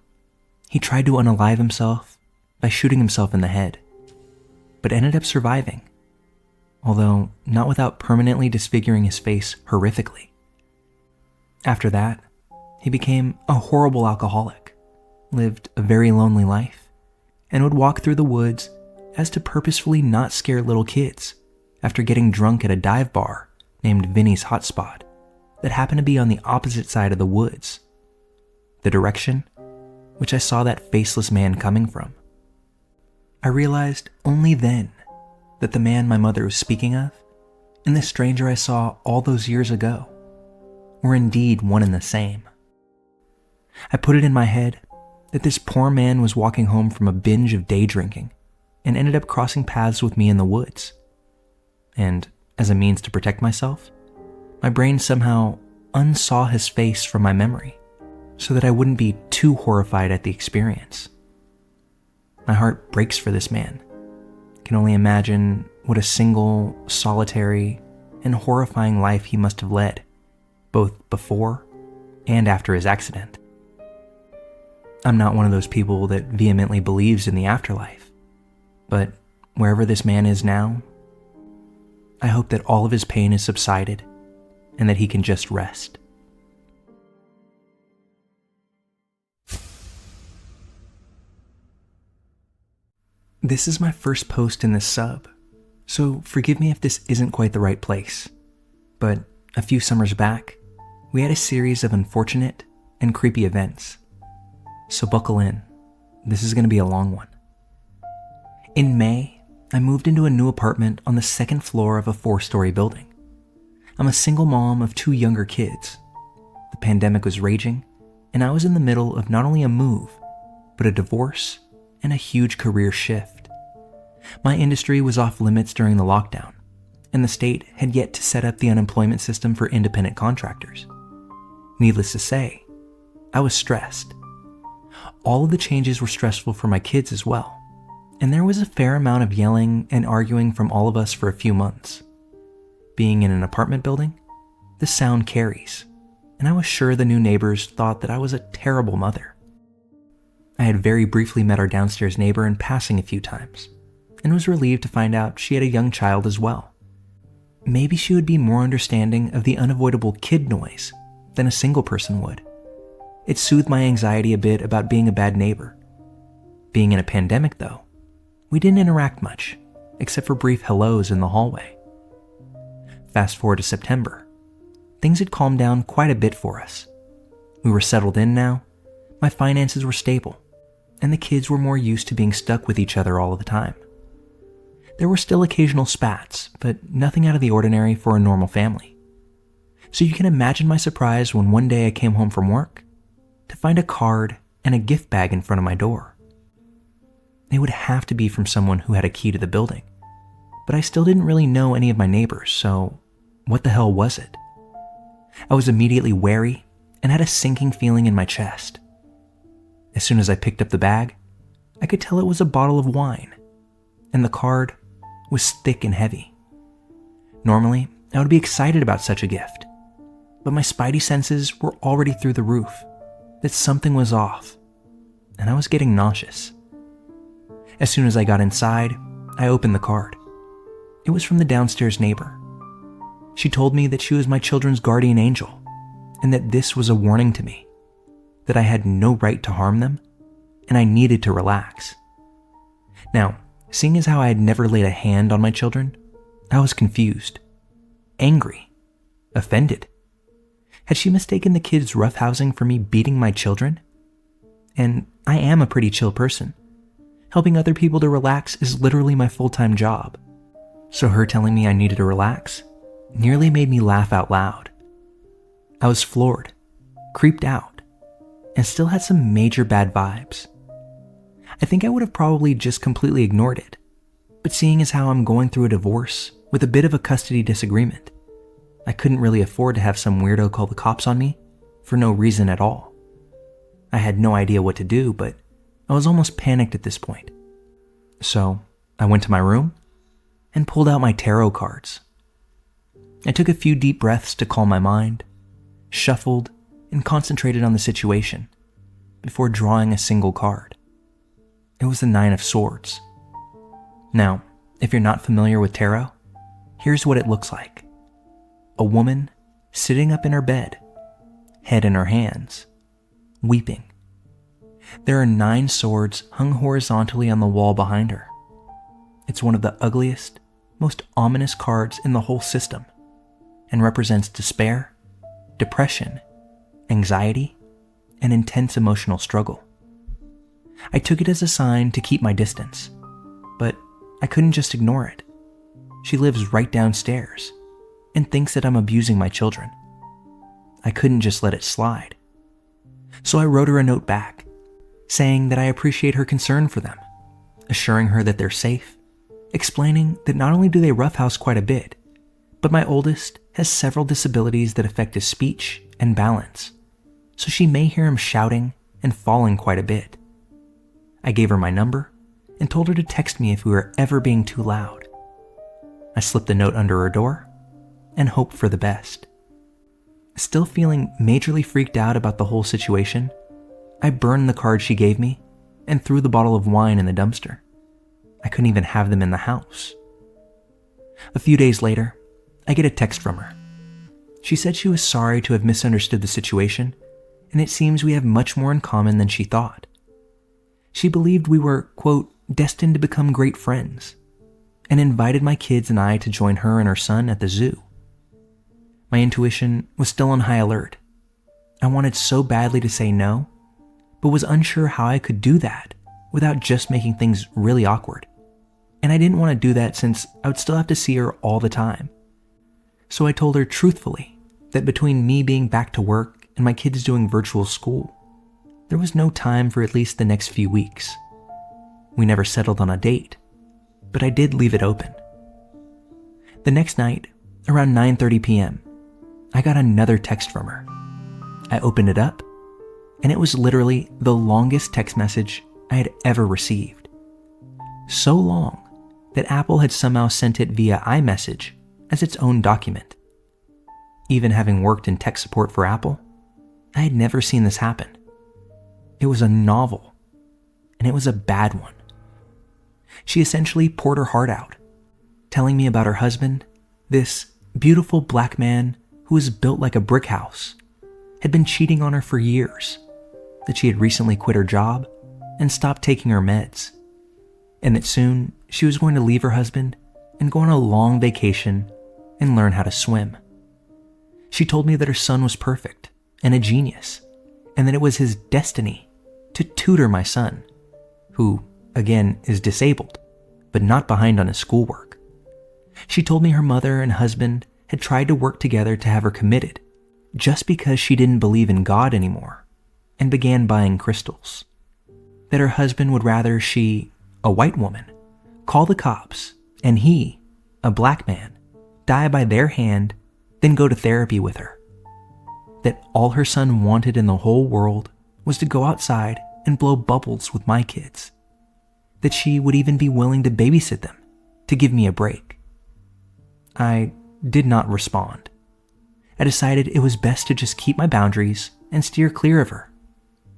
he tried to unalive himself by shooting himself in the head, but ended up surviving, although not without permanently disfiguring his face horrifically. After that, he became a horrible alcoholic, lived a very lonely life, and would walk through the woods as to purposefully not scare little kids after getting drunk at a dive bar named Vinny's Hotspot that happened to be on the opposite side of the woods, the direction which I saw that faceless man coming from. I realized only then that the man my mother was speaking of and the stranger I saw all those years ago were indeed one and the same. I put it in my head that this poor man was walking home from a binge of day drinking and ended up crossing paths with me in the woods. And as a means to protect myself, my brain somehow unsaw his face from my memory so that I wouldn't be too horrified at the experience. My heart breaks for this man. I can only imagine what a single, solitary, and horrifying life he must have led, both before and after his accident. I'm not one of those people that vehemently believes in the afterlife, but wherever this man is now, I hope that all of his pain has subsided and that he can just rest. This is my first post in this sub, so forgive me if this isn't quite the right place, but a few summers back, we had a series of unfortunate and creepy events. So buckle in, this is going to be a long one. In May, I moved into a new apartment on the second floor of a 4-story building. I'm a single mom of 2 younger kids. The pandemic was raging, and I was in the middle of not only a move, but a divorce and a huge career shift. My industry was off limits during the lockdown, and the state had yet to set up the unemployment system for independent contractors. Needless to say, I was stressed. All of the changes were stressful for my kids as well, and there was a fair amount of yelling and arguing from all of us for a few months. Being in an apartment building, the sound carries, and I was sure the new neighbors thought that I was a terrible mother. I had very briefly met our downstairs neighbor in passing a few times, and was relieved to find out she had a young child as well. Maybe she would be more understanding of the unavoidable kid noise than a single person would. It soothed my anxiety a bit about being a bad neighbor. Being in a pandemic, though, we didn't interact much, except for brief hellos in the hallway. Fast forward to September. Things had calmed down quite a bit for us. We were settled in now, my finances were stable, and the kids were more used to being stuck with each other all of the time. There were still occasional spats, but nothing out of the ordinary for a normal family. So you can imagine my surprise when one day I came home from work to find a card and a gift bag in front of my door. It would have to be from someone who had a key to the building, but I still didn't really know any of my neighbors, so what the hell was it? I was immediately wary and had a sinking feeling in my chest. As soon as I picked up the bag, I could tell it was a bottle of wine, and the card was thick and heavy. Normally, I would be excited about such a gift, but my spidey senses were already through the roof that something was off, and I was getting nauseous. As soon as I got inside, I opened the card. It was from the downstairs neighbor. She told me that she was my children's guardian angel, and that this was a warning to me, that I had no right to harm them, and I needed to relax. Now, seeing as how I had never laid a hand on my children, I was confused, angry, offended. Had she mistaken the kids' roughhousing for me beating my children? And I am a pretty chill person. Helping other people to relax is literally my full-time job. So her telling me I needed to relax nearly made me laugh out loud. I was floored, creeped out, and still had some major bad vibes. I think I would have probably just completely ignored it, but seeing as how I'm going through a divorce with a bit of a custody disagreement, I couldn't really afford to have some weirdo call the cops on me for no reason at all. I had no idea what to do, but I was almost panicked at this point. So I went to my room and pulled out my tarot cards. I took a few deep breaths to calm my mind, shuffled, and concentrated on the situation before drawing a single card. It was the 9 of Swords. Now, if you're not familiar with tarot, here's what it looks like. A woman sitting up in her bed, head in her hands, weeping. There are 9 swords hung horizontally on the wall behind her. It's one of the ugliest, most ominous cards in the whole system, and represents despair, depression, anxiety, and intense emotional struggle. I took it as a sign to keep my distance, but I couldn't just ignore it. She lives right downstairs and thinks that I'm abusing my children. I couldn't just let it slide. So I wrote her a note back, saying that I appreciate her concern for them, assuring her that they're safe, explaining that not only do they roughhouse quite a bit, but my oldest has several disabilities that affect his speech and balance, so she may hear him shouting and falling quite a bit. I gave her my number and told her to text me if we were ever being too loud. I slipped the note under her door and hoped for the best. Still feeling majorly freaked out about the whole situation, I burned the cards she gave me and threw the bottle of wine in the dumpster. I couldn't even have them in the house. A few days later, I get a text from her. She said she was sorry to have misunderstood the situation, and it seems we have much more in common than she thought. She believed we were, quote, destined to become great friends, and invited my kids and I to join her and her son at the zoo. My intuition was still on high alert. I wanted so badly to say no, but was unsure how I could do that without just making things really awkward. And I didn't want to do that since I would still have to see her all the time. So I told her truthfully that between me being back to work and my kids doing virtual school, there was no time for at least the next few weeks. We never settled on a date, but I did leave it open. The next night, around 9:30 p.m., I got another text from her. I opened it up, and it was literally the longest text message I had ever received. So long that Apple had somehow sent it via iMessage as its own document. Even having worked in tech support for Apple, I had never seen this happen. It was a novel, and it was a bad one. She essentially poured her heart out, telling me about her husband, this beautiful black man who was built like a brick house, had been cheating on her for years, that she had recently quit her job and stopped taking her meds, and that soon she was going to leave her husband and go on a long vacation and learn how to swim. She told me that her son was perfect and a genius, and that it was his destiny to tutor my son, who, again, is disabled, but not behind on his schoolwork. She told me her mother and husband had tried to work together to have her committed, just because she didn't believe in God anymore, and began buying crystals. That her husband would rather she, a white woman, call the cops, and he, a black man, die by their hand than go to therapy with her. That all her son wanted in the whole world was to go outside and blow bubbles with my kids. That she would even be willing to babysit them to give me a break. I did not respond. I decided it was best to just keep my boundaries and steer clear of her.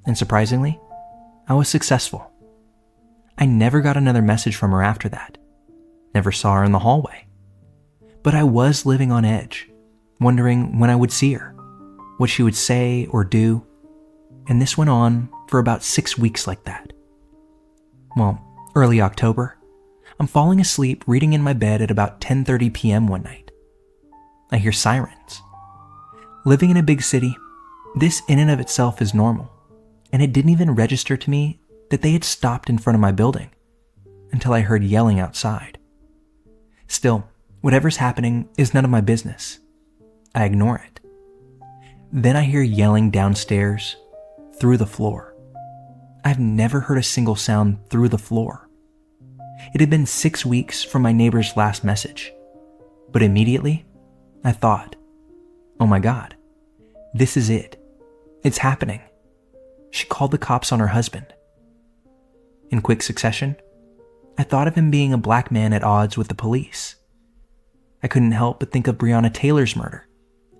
And surprisingly, I was successful. I never got another message from her after that. Never saw her in the hallway. But I was living on edge, wondering when I would see her, what she would say or do, and this went on for about 6 weeks like that. Well, early October, I'm falling asleep reading in my bed at about 10:30 p.m. one night. I hear sirens. Living in a big city, this in and of itself is normal, and it didn't even register to me that they had stopped in front of my building until I heard yelling outside. Still, whatever's happening is none of my business. I ignore it. Then I hear yelling downstairs, through the floor. I've never heard a single sound through the floor. It had been 6 weeks from my neighbor's last message, but immediately I thought, oh my God, this is it. It's happening. She called the cops on her husband. In quick succession, I thought of him being a black man at odds with the police. I couldn't help but think of Breonna Taylor's murder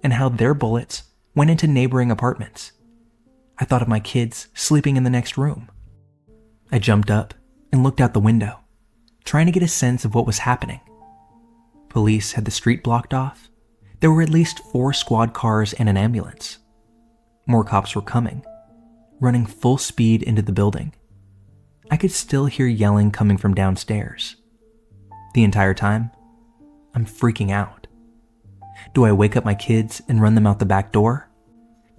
and how their bullets went into neighboring apartments. I thought of my kids sleeping in the next room. I jumped up and looked out the window, trying to get a sense of what was happening. Police had the street blocked off. There were at least 4 squad cars and an ambulance. More cops were coming, running full speed into the building. I could still hear yelling coming from downstairs. The entire time, I'm freaking out. Do I wake up my kids and run them out the back door?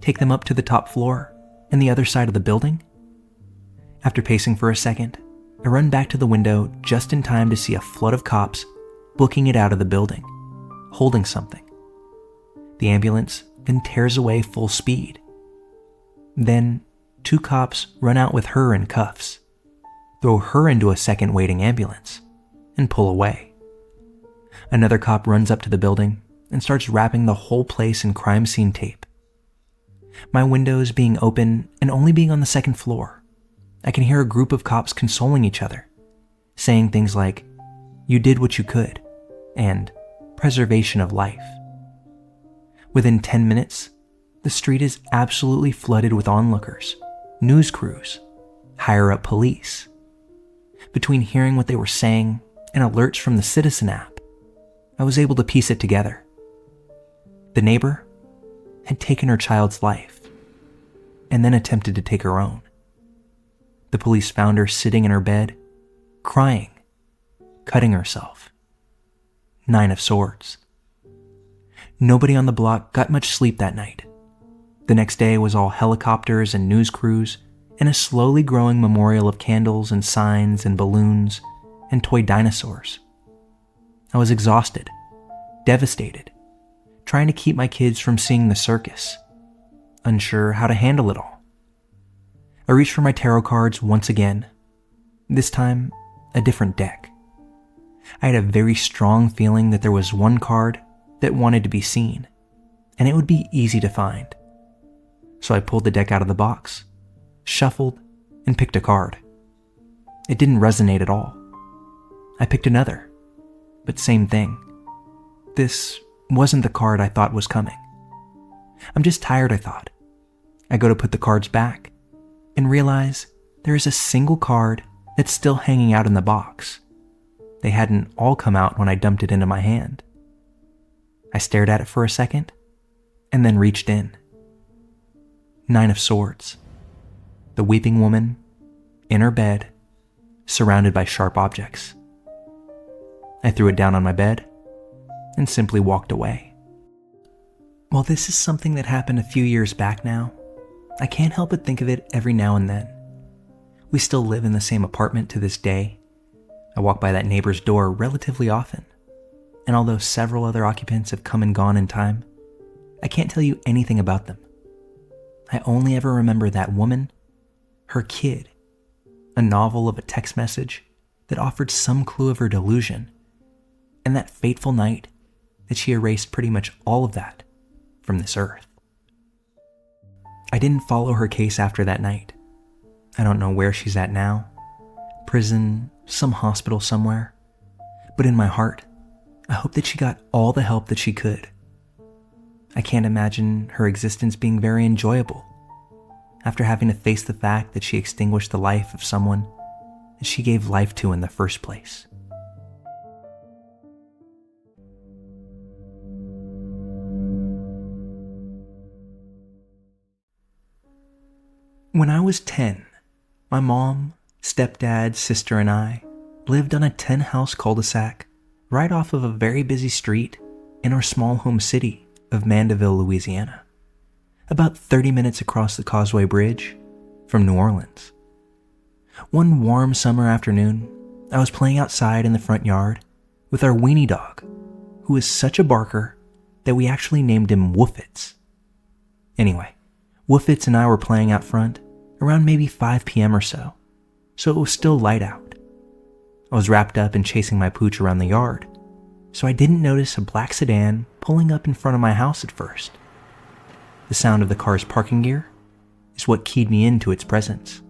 Take them up to the top floor and the other side of the building? After pacing for a second, I run back to the window just in time to see a flood of cops booking it out of the building, holding something. The ambulance then tears away full speed. Then 2 cops run out with her in cuffs, throw her into a second waiting ambulance, and pull away. Another cop runs up to the building and starts wrapping the whole place in crime scene tape. My windows being open and only being on the 2nd floor, I can hear a group of cops consoling each other, saying things like, "You did what you could," and "preservation of life." Within 10 minutes, the street is absolutely flooded with onlookers, news crews, higher-up police. Between hearing what they were saying and alerts from the Citizen app, I was able to piece it together. The neighbor had taken her child's life and then attempted to take her own. The police found her sitting in her bed, crying, cutting herself. 9 of swords. Nobody on the block got much sleep that night. The next day was all helicopters and news crews and a slowly growing memorial of candles and signs and balloons and toy dinosaurs. I was exhausted, devastated, trying to keep my kids from seeing the circus, unsure how to handle it all. I reached for my tarot cards once again, this time a different deck. I had a very strong feeling that there was one card that wanted to be seen, and it would be easy to find. So I pulled the deck out of the box, shuffled, and picked a card. It didn't resonate at all. I picked another, but same thing. This wasn't the card I thought was coming. I'm just tired, I thought. I go to put the cards back and realize there is a single card that's still hanging out in the box. They hadn't all come out when I dumped it into my hand. I stared at it for a second and then reached in. 9 of swords. The weeping woman in her bed, surrounded by sharp objects. I threw it down on my bed and simply walked away. While this is something that happened a few years back now, I can't help but think of it every now and then. We still live in the same apartment to this day. I walk by that neighbor's door relatively often, and although several other occupants have come and gone in time, I can't tell you anything about them. I only ever remember that woman, her kid, a novel of a text message that offered some clue of her delusion, and that fateful night that she erased pretty much all of that from this earth. I didn't follow her case after that night. I don't know where she's at now. Prison, some hospital somewhere. But in my heart, I hope that she got all the help that she could. I can't imagine her existence being very enjoyable after having to face the fact that she extinguished the life of someone that she gave life to in the first place. When I was 10, my mom, stepdad, sister, and I lived on a 10-house cul-de-sac right off of a very busy street in our small home city of Mandeville, Louisiana, about 30 minutes across the Causeway Bridge from New Orleans. One warm summer afternoon, I was playing outside in the front yard with our weenie dog, who was such a barker that we actually named him Woofits. Anyway, Woofits and I were playing out front around maybe 5 p.m. or so it was still light out. I was wrapped up and chasing my pooch around the yard, so I didn't notice a black sedan pulling up in front of my house at first. The sound of the car's parking gear is what keyed me into its presence,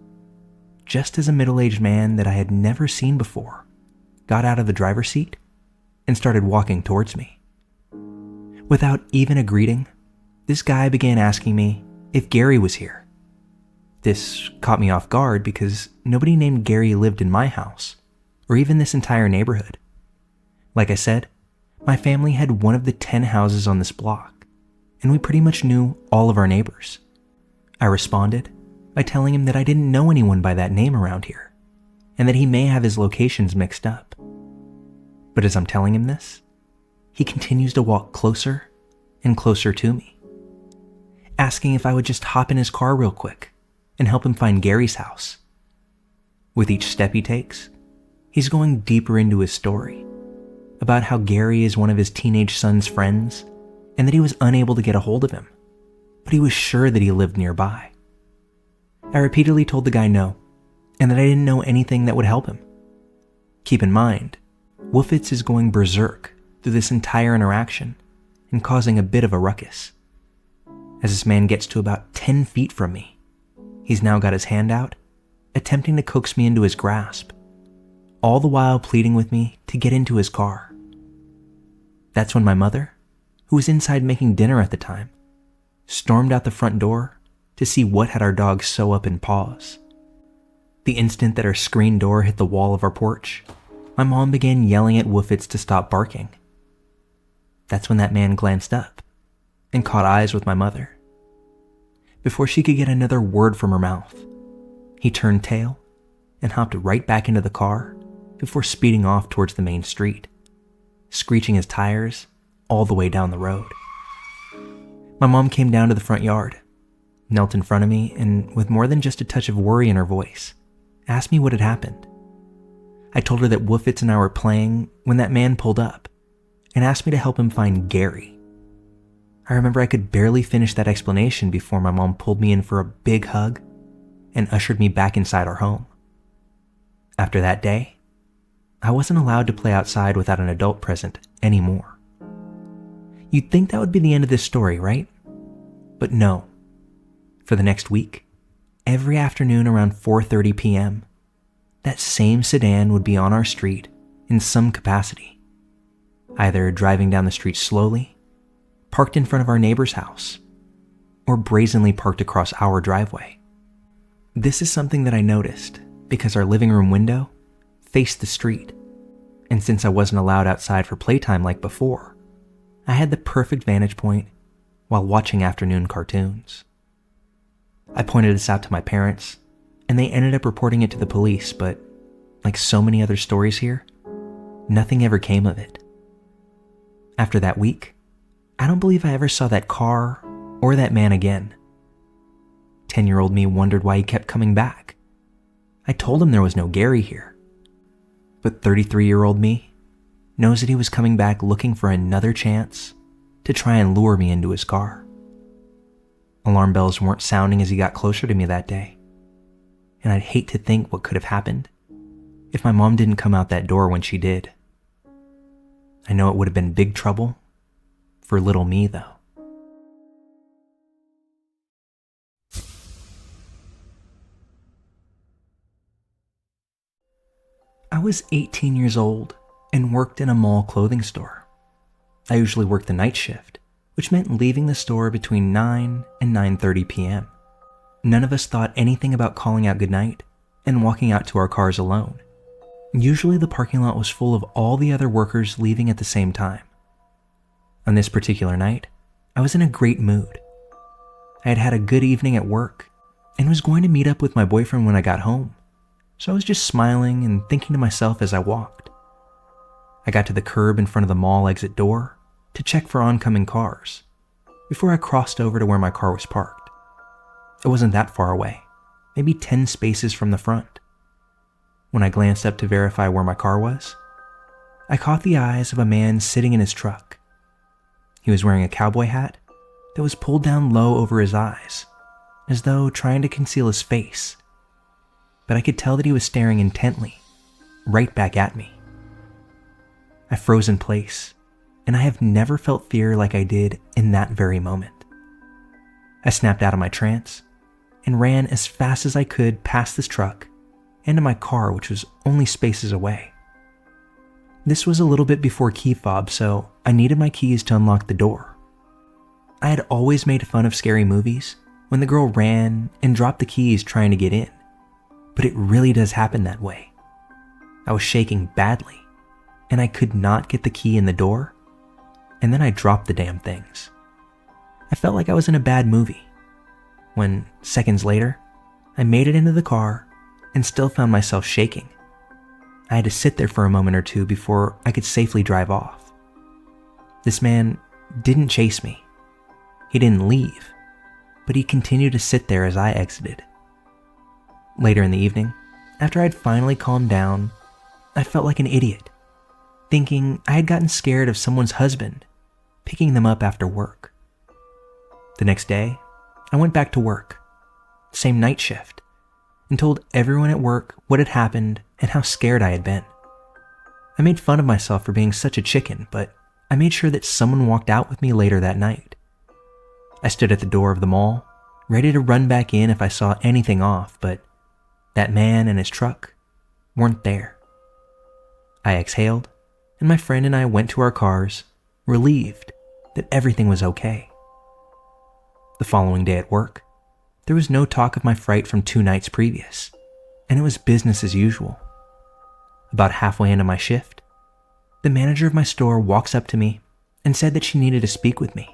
just as a middle-aged man that I had never seen before got out of the driver's seat and started walking towards me. Without even a greeting, this guy began asking me if Gary was here. This caught me off guard because nobody named Gary lived in my house, or even this entire neighborhood. Like I said, my family had one of the 10 houses on this block, and we pretty much knew all of our neighbors. I responded by telling him that I didn't know anyone by that name around here, and that he may have his locations mixed up. But as I'm telling him this, he continues to walk closer and closer to me, asking if I would just hop in his car real quick and help him find Gary's house. With each step he takes, he's going deeper into his story about how Gary is one of his teenage son's friends and that he was unable to get a hold of him, but he was sure that he lived nearby. I repeatedly told the guy no, and that I didn't know anything that would help him. Keep in mind, Woofitz is going berserk through this entire interaction and causing a bit of a ruckus. As this man gets to about 10 feet from me, he's now got his hand out, attempting to coax me into his grasp, all the while pleading with me to get into his car. That's when my mother, who was inside making dinner at the time, stormed out the front door to see what had our dog so up in paws. The instant that our screen door hit the wall of our porch, my mom began yelling at Woofitz to stop barking. That's when that man glanced up and caught eyes with my mother. Before she could get another word from her mouth, he turned tail and hopped right back into the car before speeding off towards the main street, screeching his tires all the way down the road. My mom came down to the front yard, knelt in front of me, and with more than just a touch of worry in her voice, asked me what had happened. I told her that Woofitz and I were playing when that man pulled up and asked me to help him find Gary. I remember I could barely finish that explanation before my mom pulled me in for a big hug and ushered me back inside our home. After that day, I wasn't allowed to play outside without an adult present anymore. You'd think that would be the end of this story, right? But no. For the next week, every afternoon around 4:30 p.m., that same sedan would be on our street in some capacity, either driving down the street slowly, parked in front of our neighbor's house, or brazenly parked across our driveway. This is something that I noticed because our living room window faced the street, and since I wasn't allowed outside for playtime like before, I had the perfect vantage point while watching afternoon cartoons. I pointed this out to my parents, and they ended up reporting it to the police, but like so many other stories here, nothing ever came of it. After that week, I don't believe I ever saw that car or that man again. 10-year-old me wondered why he kept coming back. I told him there was no Gary here. But 33-year-old me knows that he was coming back looking for another chance to try and lure me into his car. Alarm bells weren't sounding as he got closer to me that day, and I'd hate to think what could have happened if my mom didn't come out that door when she did. I know it would have been big trouble for little me, though. I was 18 years old and worked in a mall clothing store. I usually worked the night shift, which meant leaving the store between 9 and 9:30 p.m. None of us thought anything about calling out goodnight and walking out to our cars alone. Usually the parking lot was full of all the other workers leaving at the same time. On this particular night, I was in a great mood. I had had a good evening at work and was going to meet up with my boyfriend when I got home, so I was just smiling and thinking to myself as I walked. I got to the curb in front of the mall exit door to check for oncoming cars before I crossed over to where my car was parked. It wasn't that far away, maybe 10 spaces from the front. When I glanced up to verify where my car was, I caught the eyes of a man sitting in his truck. He was wearing a cowboy hat that was pulled down low over his eyes, as though trying to conceal his face, but I could tell that he was staring intently right back at me. I froze in place, and I have never felt fear like I did in that very moment. I snapped out of my trance and ran as fast as I could past this truck and to my car, which was only spaces away. This was a little bit before key fob, so I needed my keys to unlock the door. I had always made fun of scary movies when the girl ran and dropped the keys trying to get in, but it really does happen that way. I was shaking badly, and I could not get the key in the door, and then I dropped the damn things. I felt like I was in a bad movie, when seconds later, I made it into the car and still found myself shaking. I had to sit there for a moment or two before I could safely drive off. This man didn't chase me. He didn't leave, but he continued to sit there as I exited. Later in the evening, after I'd finally calmed down, I felt like an idiot, thinking I had gotten scared of someone's husband picking them up after work. The next day, I went back to work, same night shift, and told everyone at work what had happened and how scared I had been. I made fun of myself for being such a chicken, but I made sure that someone walked out with me later that night. I stood at the door of the mall, ready to run back in if I saw anything off, but that man and his truck weren't there. I exhaled, and my friend and I went to our cars, relieved that everything was okay. The following day at work, there was no talk of my fright from 2 nights previous, and it was business as usual. About halfway into my shift, the manager of my store walks up to me and said that she needed to speak with me.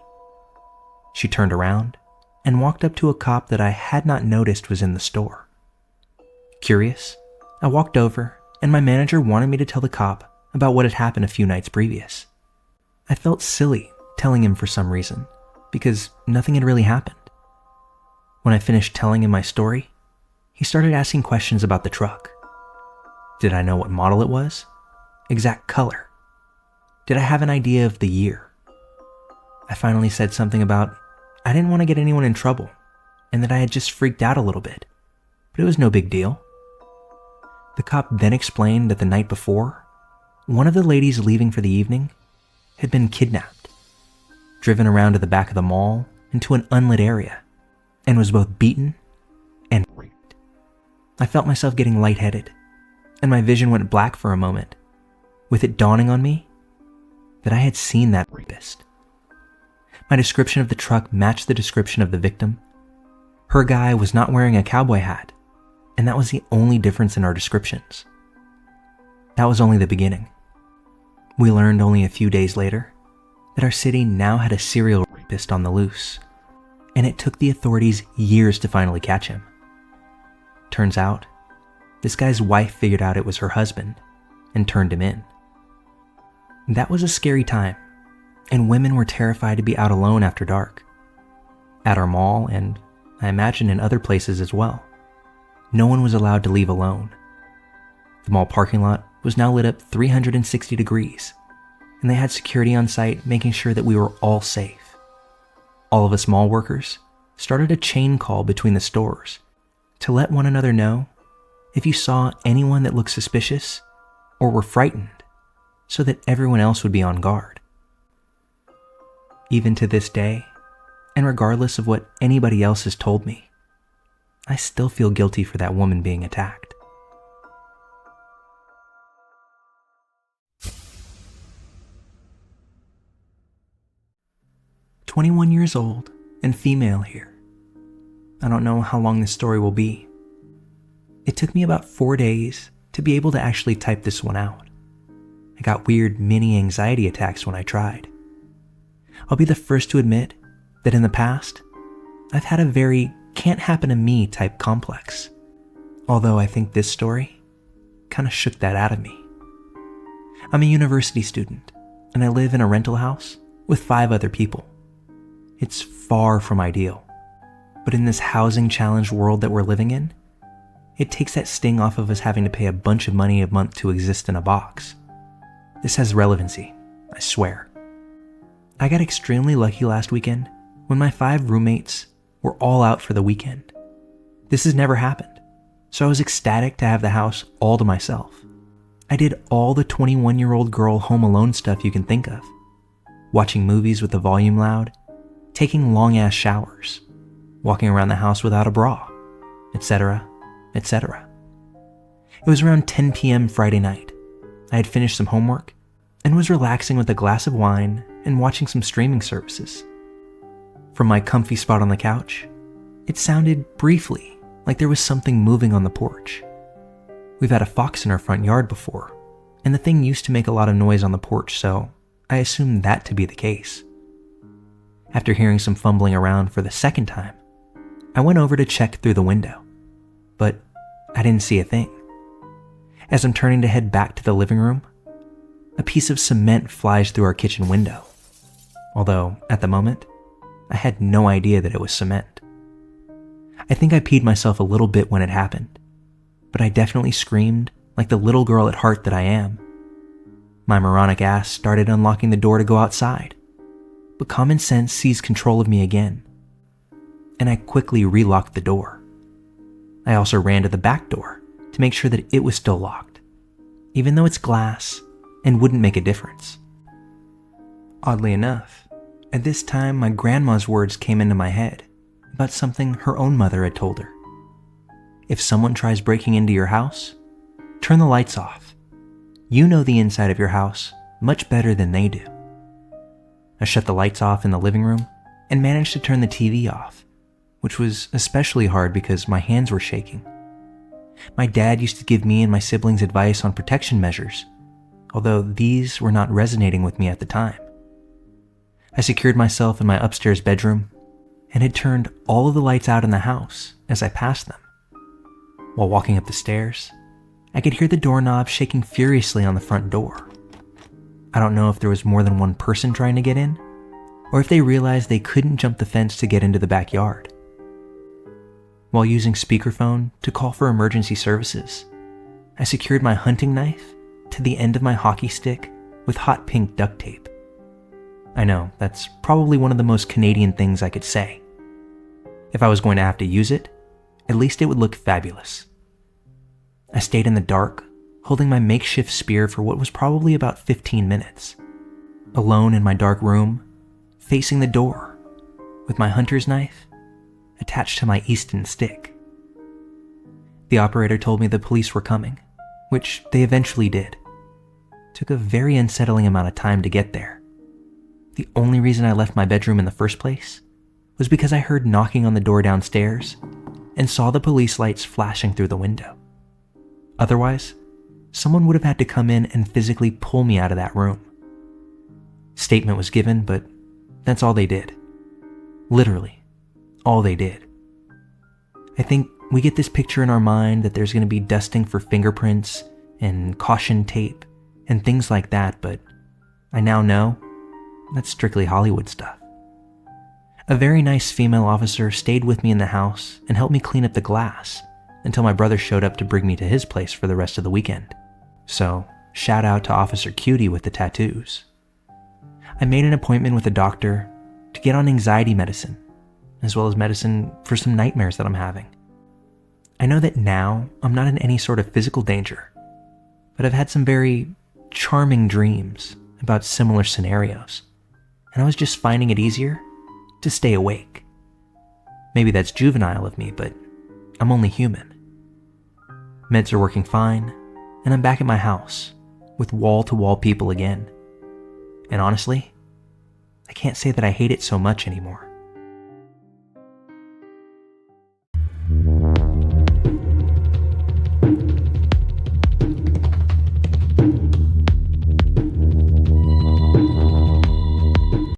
She turned around and walked up to a cop that I had not noticed was in the store. Curious, I walked over, and my manager wanted me to tell the cop about what had happened a few nights previous. I felt silly telling him for some reason, because nothing had really happened. When I finished telling him my story, he started asking questions about the truck. Did I know what model it was? Exact color? Did I have an idea of the year? I finally said something about I didn't want to get anyone in trouble and that I had just freaked out a little bit, but it was no big deal. The cop then explained that the night before, one of the ladies leaving for the evening had been kidnapped, driven around to the back of the mall into an unlit area, and was both beaten and raped. I felt myself getting lightheaded, and my vision went black for a moment, with it dawning on me that I had seen that rapist. My description of the truck matched the description of the victim. Her guy was not wearing a cowboy hat, and that was the only difference in our descriptions. That was only the beginning. We learned only a few days later that our city now had a serial rapist on the loose, and it took the authorities years to finally catch him. Turns out, this guy's wife figured out it was her husband and turned him in. That was a scary time, and women were terrified to be out alone after dark. At our mall, and I imagine in other places as well, no one was allowed to leave alone. The mall parking lot was now lit up 360 degrees, and they had security on site making sure that we were all safe. All of us mall workers started a chain call between the stores to let one another know if you saw anyone that looked suspicious or were frightened, so that everyone else would be on guard. Even to this day, and regardless of what anybody else has told me, I still feel guilty for that woman being attacked. "21 years old and female here. I don't know how long this story will be. It took me about 4 days to be able to actually type this one out. I got weird mini anxiety attacks when I tried. I'll be the first to admit that in the past, I've had a very can't happen to me type complex. Although I think this story kind of shook that out of me. I'm a university student, and I live in a rental house with 5 other people. It's far from ideal, but in this housing challenged world that we're living in, it takes that sting off of us having to pay a bunch of money a month to exist in a box. This has relevancy, I swear. I got extremely lucky last weekend when my 5 roommates were all out for the weekend. This has never happened, so I was ecstatic to have the house all to myself. I did all the 21-year-old girl home alone stuff you can think of. Watching movies with the volume loud, taking long-ass showers, walking around the house without a bra, etc., etc. It was around 10 p.m. Friday night. I had finished some homework and was relaxing with a glass of wine and watching some streaming services. From my comfy spot on the couch, it sounded briefly like there was something moving on the porch. We've had a fox in our front yard before, and the thing used to make a lot of noise on the porch, so I assumed that to be the case. After hearing some fumbling around for the second time, I went over to check through the window, but I didn't see a thing. As I'm turning to head back to the living room, a piece of cement flies through our kitchen window, although at the moment, I had no idea that it was cement. I think I peed myself a little bit when it happened, but I definitely screamed like the little girl at heart that I am. My moronic ass started unlocking the door to go outside, but common sense seized control of me again, and I quickly relocked the door. I also ran to the back door to make sure that it was still locked, even though it's glass and wouldn't make a difference. Oddly enough, at this time my grandma's words came into my head about something her own mother had told her. If someone tries breaking into your house, turn the lights off. You know the inside of your house much better than they do. I shut the lights off in the living room and managed to turn the TV off, which was especially hard because my hands were shaking. My dad used to give me and my siblings advice on protection measures, although these were not resonating with me at the time. I secured myself in my upstairs bedroom and had turned all of the lights out in the house as I passed them. While walking up the stairs, I could hear the doorknob shaking furiously on the front door. I don't know if there was more than one person trying to get in, or if they realized they couldn't jump the fence to get into the backyard. While using speakerphone to call for emergency services, I secured my hunting knife to the end of my hockey stick with hot pink duct tape. I know, that's probably one of the most Canadian things I could say. If I was going to have to use it, at least it would look fabulous. I stayed in the dark, holding my makeshift spear for what was probably about 15 minutes, alone in my dark room, facing the door, with my hunter's knife attached to my Easton stick. The operator told me the police were coming, which they eventually did. It took a very unsettling amount of time to get there. The only reason I left my bedroom in the first place was because I heard knocking on the door downstairs and saw the police lights flashing through the window. Otherwise, someone would have had to come in and physically pull me out of that room. Statement was given, but that's all they did. Literally, all they did. I think we get this picture in our mind that there's going to be dusting for fingerprints and caution tape and things like that, but I now know that's strictly Hollywood stuff. A very nice female officer stayed with me in the house and helped me clean up the glass until my brother showed up to bring me to his place for the rest of the weekend. So, shout out to Officer Cutie with the tattoos. I made an appointment with a doctor to get on anxiety medicine, as well as medicine for some nightmares that I'm having. I know that now I'm not in any sort of physical danger, but I've had some very charming dreams about similar scenarios, and I was just finding it easier to stay awake. Maybe that's juvenile of me, but I'm only human. Meds are working fine, and I'm back at my house with wall-to-wall people again. And honestly, I can't say that I hate it so much anymore.